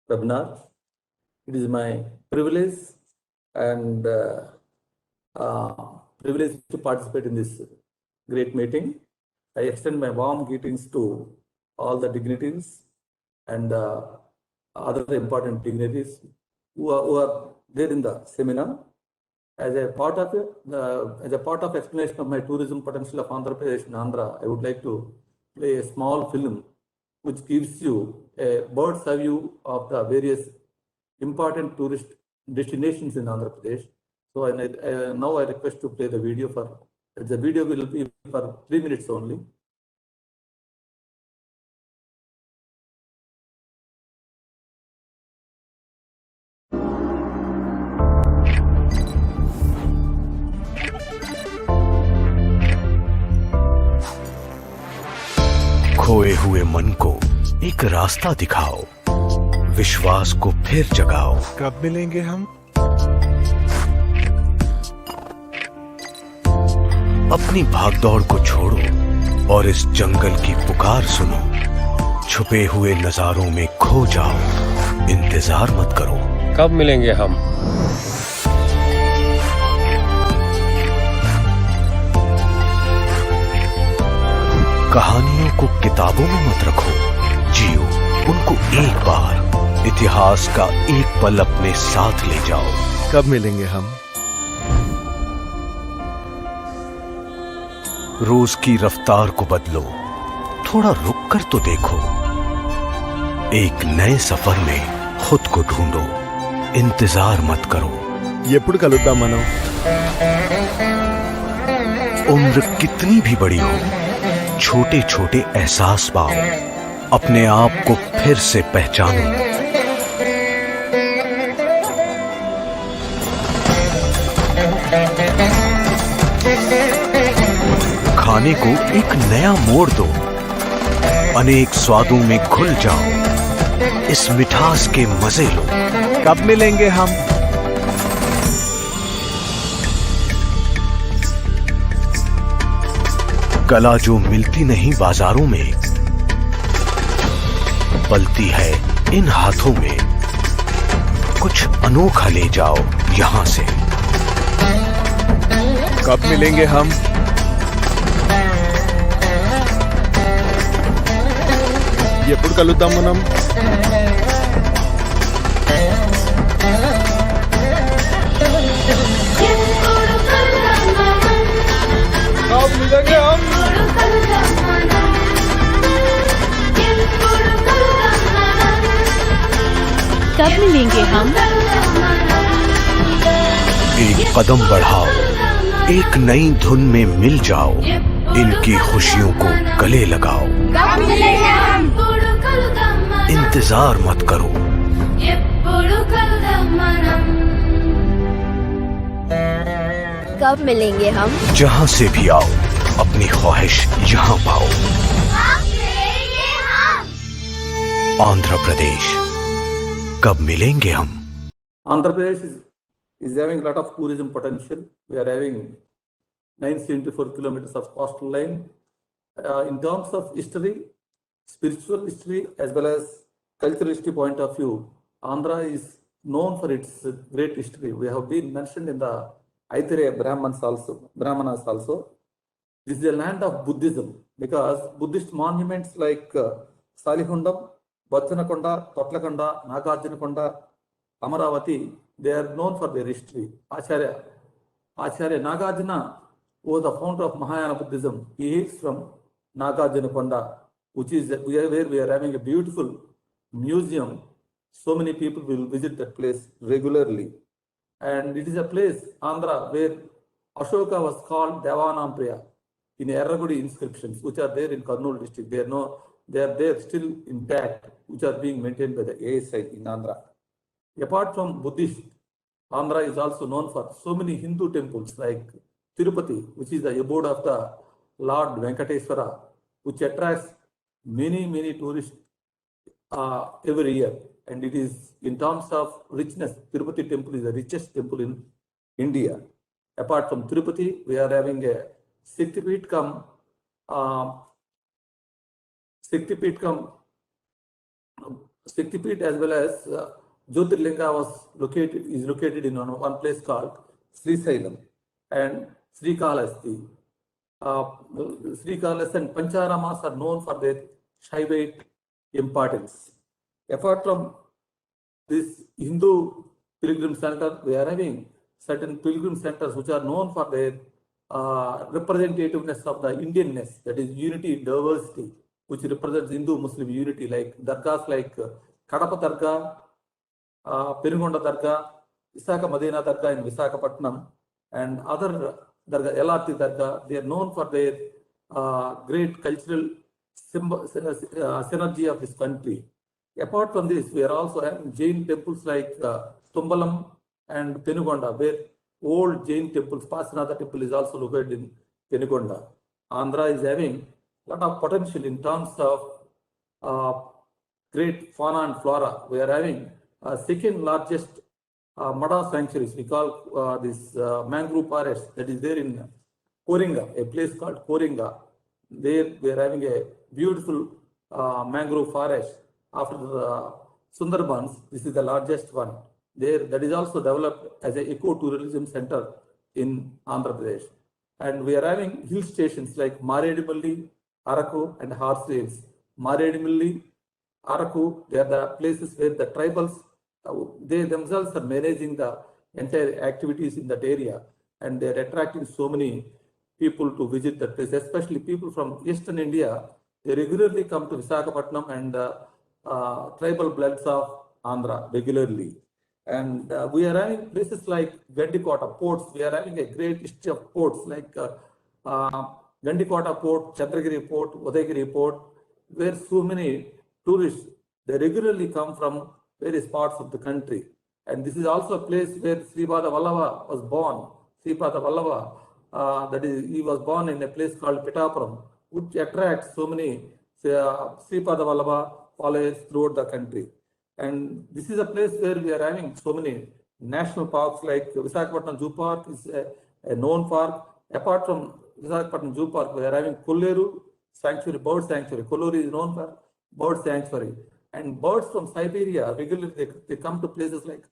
webinar. It is my privilege and privilege to participate in this great meeting. I extend my warm greetings to all the dignitaries and other important dignitaries who are there in the seminar. As a part of explanation of my tourism potential of Andhra Pradesh and Andhra, I would like to play a small film which gives you a bird's eye view of the various important tourist destinations in Andhra Pradesh. So now I request to play the video the video will be for 3 minutes only. खोए हुए मन को एक रास्ता दिखाओ, विश्वास को फिर जगाओ। कब मिलेंगे हम? अपनी भागदौड़ को छोड़ो और इस जंगल की पुकार सुनो। छुपे हुए नजारों में खो जाओ, इंतजार मत करो। कब मिलेंगे हम? कहानियों को किताबों में मत रखो, जियो उनको एक बार। इतिहास का एक पल अपने साथ ले जाओ। कब मिलेंगे हम? रोज की रफ्तार को बदलो, थोड़ा रुक कर तो देखो। एक नए सफर में खुद को ढूंढो, इंतजार मत करो। ఎప్పుడు కలుద్దాం మనం? उम्र कितनी भी बड़ी हो, छोटे छोटे एहसास पाओ, अपने आप को फिर से पहचानो। खाने को एक नया मोड़ दो, अनेक स्वादों में घुल जाओ, इस मिठास के मजे लो। कब मिलेंगे हम? कला जो मिलती नहीं बाजारों में, पलती है इन हाथों में। कुछ अनोखा ले जाओ यहां से। कब मिलेंगे हम? ఎప్పుడు కలుద్దాం మనం? कब मिलेंगे हम? कब मिलेंगे हम? एक कदम बढ़ाओ, एक नई धुन में मिल जाओ, इनकी खुशियों को गले लगाओ। इंतजार मत करो। कब मिलेंगे हम? जहां से भी आओ, अपनी ख्वाहिश यहां पाओ। आंध्र प्रदेश, कब मिलेंगे हम? Andhra Pradesh is having a lot of tourism potential. We are having 974 kilometers of coastal line. In terms of history, spiritual history as well as cultural history point of view, Andhra is known for its great history. We have been mentioned in the Aitareya Brahmanas also. This is a land of Buddhism because Buddhist monuments like Salihundam, Vachanakonda, Totlakonda, Nagarjunakonda, Amaravati, they are known for their history. Acharya Nagarjuna was the founder of Mahayana Buddhism. He is from Nagarjunakonda, which is where we are having a beautiful museum. So many people will visit that place regularly. And it is a place, Andhra, where Ashoka was called Devanampriya in Erragudi inscriptions, which are there in Kurnool district. They are they are there still intact, which are being maintained by the ASI in Andhra. Apart from Buddhist, Andhra is also known for so many Hindu temples like Tirupati, which is the abode of the Lord Venkateswara, which attracts many tourists every year. And it is, in terms of richness, Tirupati temple is the richest temple in India. Apart from Tirupati, we are having a Secretaries as well as Jyotirlinga is located in one place called Srisailam and Srikalahasti. Srikalahasti and Pancharamas are known for their Shaivite importance. Apart from this Hindu pilgrim center, we are having certain pilgrim centers which are known for their representativeness of the Indianness, that is unity in diversity, which represents Hindu-Muslim unity, like dargahs like Kadapa Dargah, Penugonda Dargah, Visakha Madina Dargah in Visakhapatnam, and other Dargah, LRT Dargah. They are known for their great cultural synergy of this country. Apart from this, we are also having Jain temples like Tumbalam and Penugonda, where old Jain temples, Pasanatha temple is also located in Penugonda. Andhra is having a lot of potential in terms of great fauna and flora. We are having second largest Mada sanctuaries. We call this mangrove forest that is there in Koringa, a place called Koringa. There we are having a beautiful mangrove forest. After the Sundarbans, this is the largest one. There, that is also developed as an eco-tourism center in Andhra Pradesh. And we are having hill stations like Maredipalli, Araku, and Horse Rails. Maredipalli, Araku, they are the places where the tribals, they themselves are managing the entire activities in that area, and they are attracting so many people to visit that place, especially people from Eastern India. They regularly come to Visakhapatnam and tribal bloods of Andhra regularly. And we are having places like Gandikota ports. We are having a great history of ports like Gandikota port, Chandragiri port, Udayagiri port, where so many tourists, they regularly come from various parts of the country. And this is also a place where Sripada Vallabha was born. Sripada Vallabha, that is, he was born in a place called Pittapuram, which attracts so many Sripada Vallabha followers throughout the country. And this is a place where we are having so many national parks, like Visakhapatnam Zoo Park is a known park. Apart from Visakhapatnam Zoo Park, we are having Kolleru Sanctuary, Bird Sanctuary. Kolleru is known for Bird Sanctuary. And birds from Siberia, regularly they come to places like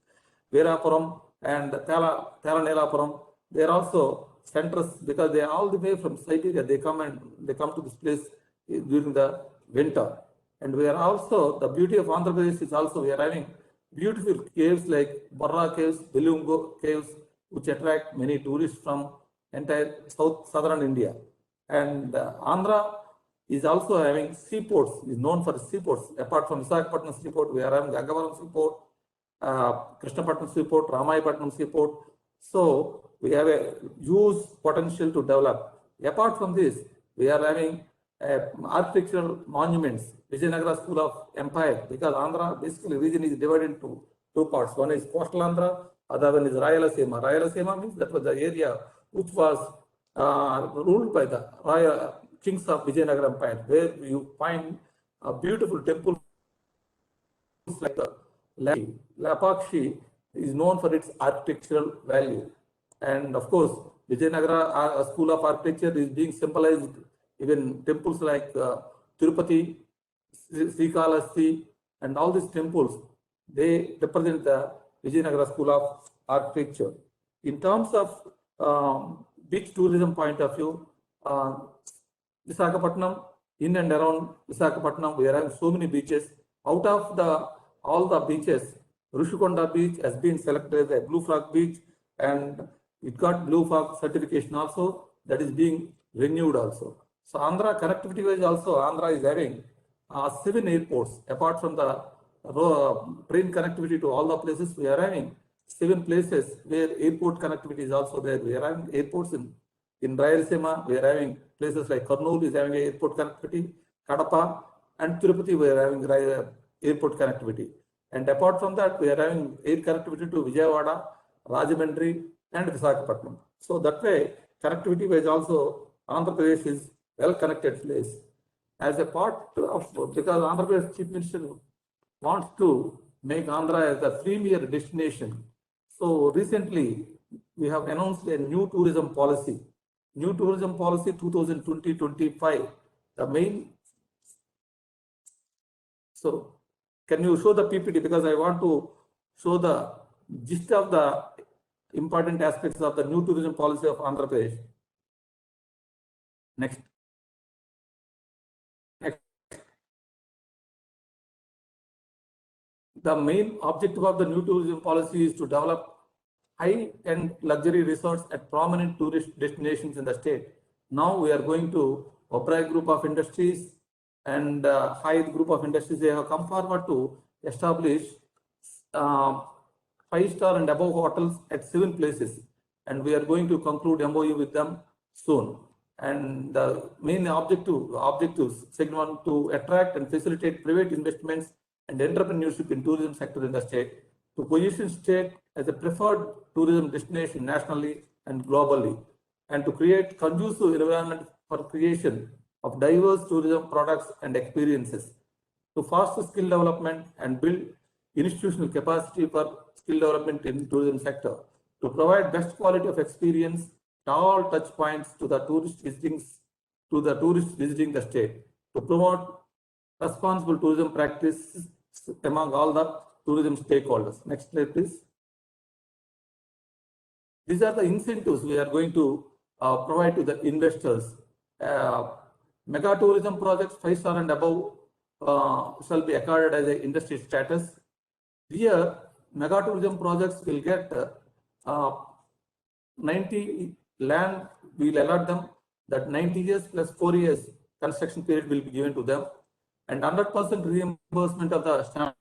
Veerapuram and Thalanelapuram. They are also centers because they are all the way from Siberia. They come to this place during the winter. And we are also, the beauty of Andhra Pradesh is also, we are having beautiful caves like Barra Caves, Belungo Caves, which attract many tourists from entire southern India. And Andhra is also having seaports, is known for seaports. Apart from Visakhapatnam seaport, we are having Gangavaram seaport, Krishnapatnam seaport, Ramayapatnam seaport. So we have a huge potential to develop. Apart from this, we are having architectural monuments, Vijayanagara School of Empire, because Andhra basically region is divided into two parts. One is coastal Andhra, other one is Rayalaseema. Rayalaseema means that was the area which was ruled by the royal kings of Vijayanagara Empire, where you find a beautiful temple like the Lapakshi is known for its architectural value. And of course, Vijayanagara School of Architecture is being symbolized even temples like Tirupati, Srikalahasti, and all these temples, they represent the Vijayanagara School of Architecture. In terms of beach tourism point of view, Visakhapatnam, in and around Visakhapatnam, we are having so many beaches. Out of all the beaches, Rishikonda beach has been selected as a Blue Flag beach, and it got Blue Flag certification also, that is being renewed also. So Andhra connectivity wise also, Andhra is having 7 airports. Apart from the train connectivity to all the places, we are having 7 places where airport connectivity is also there. We are having airports in Rayalaseema. We are having places like Kurnool is having airport connectivity, Kadapa, and Tirupati we are having airport connectivity. And apart from that, we are having air connectivity to Vijayawada, Rajahmundry, and Visakhapatnam. So that way, connectivity wise also, Andhra Pradesh is well connected place. As a part of, because Andhra Pradesh Chief Minister wants to make Andhra as a premier destination. So recently, we have announced a new tourism policy. New tourism policy 2020-25. The main. So, can you show the PPT, because I want to show the gist of the important aspects of the new tourism policy of Andhra Pradesh. Next. The main objective of the new tourism policy is to develop high-end luxury resorts at prominent tourist destinations in the state. Now we are going to Oberoi Group of Industries and Hyatt Group of Industries. They have come forward to establish 5-star and above hotels at 7 places, and we are going to conclude MOU with them soon. And the main objectives, second one, to attract and facilitate private investments and entrepreneurship in tourism sector in the state, to position state as a preferred tourism destination nationally and globally, and to create conducive environment for creation of diverse tourism products and experiences, to foster skill development and build institutional capacity for skill development in tourism sector, to provide best quality of experience at all touch points to the tourists visiting the state, to promote responsible tourism practices among all the tourism stakeholders. Next slide, please. These are the incentives we are going to provide to the investors. Mega tourism projects 5-star and above shall be accorded as an industry status. Here, mega tourism projects will get 90 land, we will allot them that 90 years plus 4 years construction period will be given to them, and 100% reimbursement of the stamp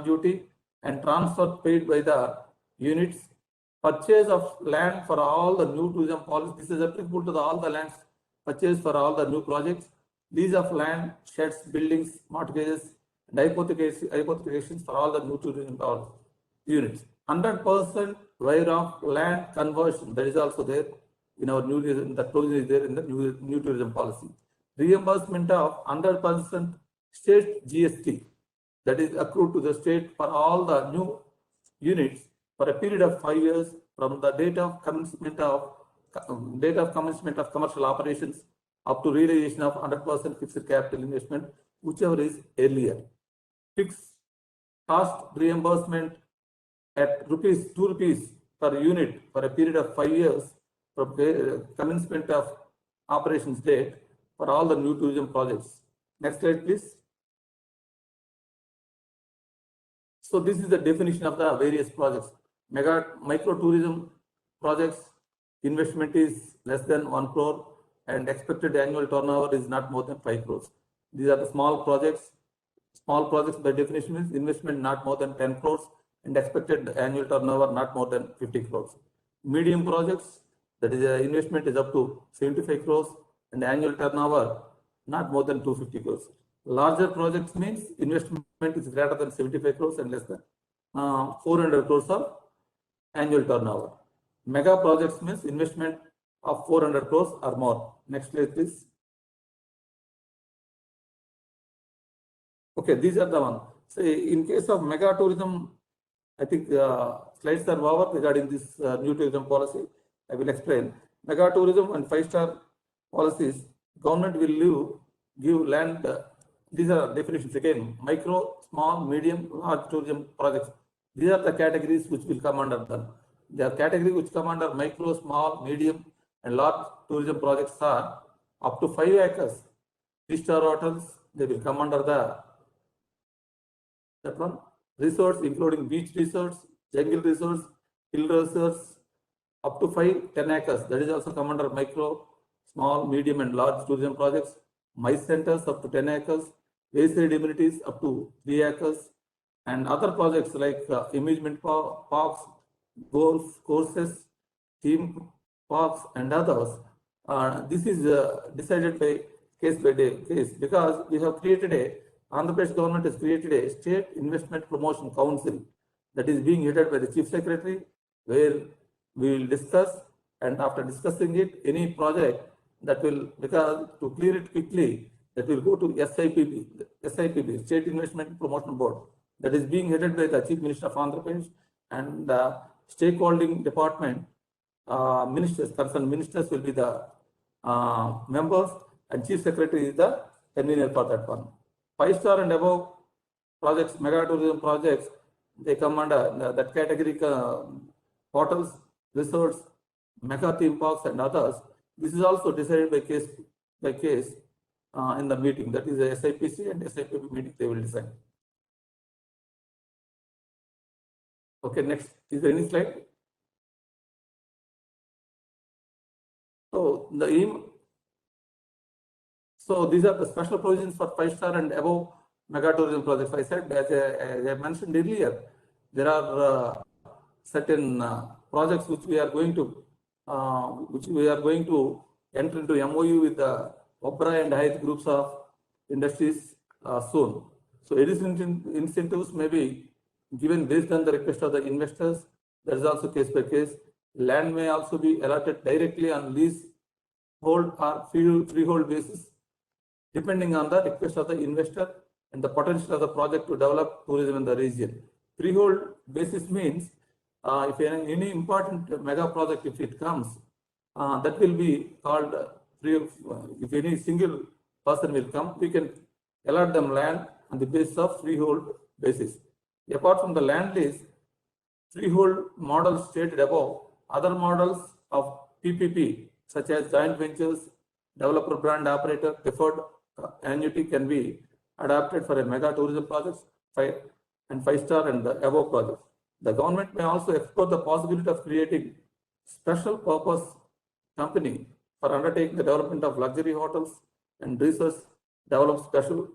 duty and transfer paid by the units. Purchase of land for all the new tourism policy. This is applicable to all the lands purchased for all the new projects. Lease of land, sheds, buildings, mortgages, and hypothecations for all the new tourism units. 100% waiver of land conversion, that is also there in our new tourism, the provision is there in the new tourism policy. Reimbursement of 100% state GST, that is accrued to the state for all the new units for a period of 5 years from the date of commencement of commercial operations up to realization of 100% fixed capital investment, whichever is earlier. Fixed cost reimbursement at ₹2 per unit for a period of 5 years from commencement of operations date for all the new tourism projects. Next slide, please. So this is the definition of the various projects. Micro tourism projects, investment is less than 1 crore and expected annual turnover is not more than 5 crores. These are the small projects. Small projects by definition is investment not more than 10 crores and expected annual turnover not more than 50 crores. Medium projects, that is investment is up to 75 crores and annual turnover not more than 250 crores. Larger projects means investment is greater than 75 crores and less than 400 crores of annual turnover. Mega projects means investment of 400 crores or more. Next slide, please. Okay, these are the ones. So in case of mega tourism, I think slides are over regarding this new tourism policy. I will explain. Mega tourism and 5-star policies, government will give land. These are definitions again: micro, small, medium, large tourism projects. These are the categories which will come under them. The category which come under micro, small, medium, and large tourism projects are up to 5 acres. 3-star hotels, they will come under that one. Resorts including beach resorts, jungle resorts, hill resorts, up to 10 acres. That is also come under micro, small, medium, and large tourism projects. MICE centers up to 10 acres. Wayside amenities up to 3 acres. And other projects like amusement parks, golf courses, theme parks, and others. This is decided by case because we have created a Andhra Pradesh government has created a state investment promotion council that is being headed by the chief secretary, where we will discuss, and after discussing it, any project that will, because to clear it quickly, that will go to SIPB, State Investment Promotion Board, that is being headed by the Chief Minister of Andhra Pradesh, and the stakeholding department ministers, concerned ministers will be the members, and Chief Secretary is the convener for that one. 5-star and above projects, mega tourism projects, they come under that category, hotels, resorts, mega theme parks and others. This is also decided by case in the meeting. That is a SIPC and SIPP meeting they will decide. Okay, next. Is there any slide? So the aim. So these are the special provisions for 5-star and above mega tourism projects. I said, as I mentioned earlier, there are certain projects which we are going to enter into MOU with the Oberoi and Hyatt groups of industries soon. So additional incentives may be given based on the request of the investors. That is also case by case. Land may also be allotted directly on lease, hold or freehold basis, depending on the request of the investor and the potential of the project to develop tourism in the region. Freehold basis means if any important mega project, if it comes, that will be called free. If any single person will come, we can allot them land on the basis of freehold basis. Apart from the land lease, freehold models stated above, other models of PPP, such as joint ventures, developer brand operator, deferred annuity can be adapted for a mega tourism projects, 5-star and above projects. The government may also explore the possibility of creating special purpose company for undertaking the development of luxury hotels and resorts, develop special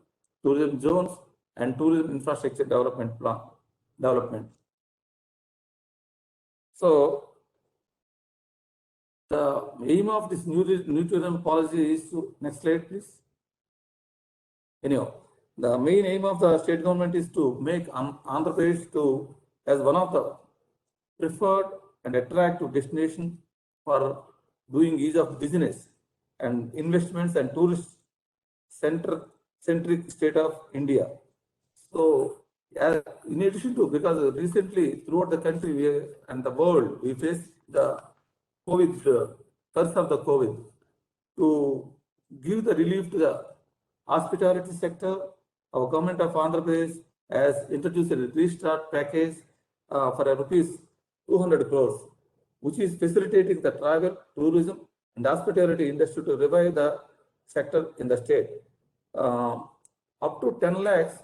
tourism zones and tourism infrastructure development. So the aim of this new tourism policy is to, next slide please. Anyhow, the main aim of the state government is to make Andhra Pradesh to as one of the preferred and attractive destination for doing ease of business and investments and tourist centric state of India. So in addition to, because recently throughout the country and the world, we face the COVID, curse of the COVID. To give the relief to the hospitality sector, our government of Andhra Pradesh has introduced a restart package for rupees 200 crores, which is facilitating the travel, tourism and hospitality industry to revive the sector in the state. Up to 10 lakhs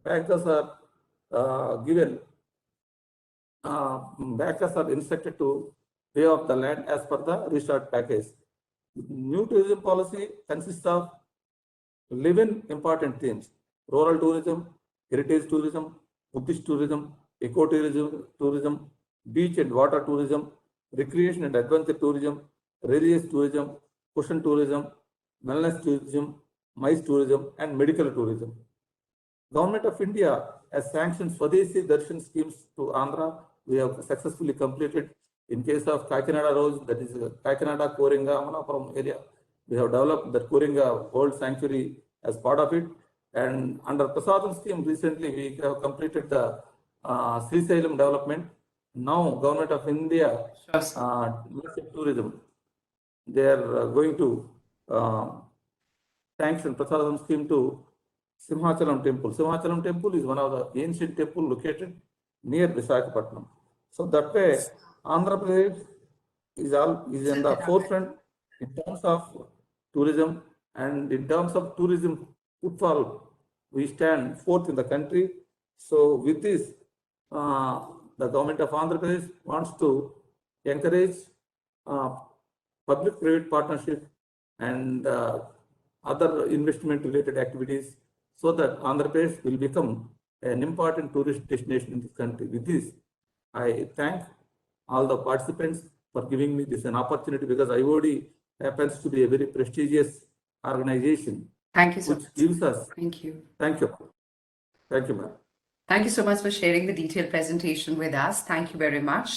backers are given, backers are instructed to pay off the land as per the restart package. New tourism policy consists of 11 important themes: rural tourism, heritage tourism, Buddhist tourism, ecotourism, beach and water tourism, recreation and adventure tourism, religious tourism, cushion tourism, wellness tourism, MICE tourism, and medical tourism. Government of India has sanctioned Swadeshi Darshan schemes to Andhra. We have successfully completed. In case of Kakinada Rose, that is Kakinada, Koringa, Amanapuram area, we have developed the Koringa World Sanctuary as part of it. And under Prasadam scheme, recently we have completed the Srisailam development. Now, Government of India, tourism, they are going to sanction Prasadam scheme to Simhachalam temple. Simhachalam temple is one of the ancient temple located near Visakhapatnam. So that way, Andhra Pradesh is in the forefront in terms of tourism, and in terms of tourism footfall, we stand fourth in the country. So with this, the government of Andhra Pradesh wants to encourage public-private partnership and other investment-related activities, so that Andhra Pradesh will become an important tourist destination in this country. With this, I thank all the participants for giving me this an opportunity, because IOD happens to be a very prestigious organization Thank you so which much. gives us. Thank you. Thank you. Thank you, ma'am. Thank you so much for sharing the detailed presentation with us. Thank you very much.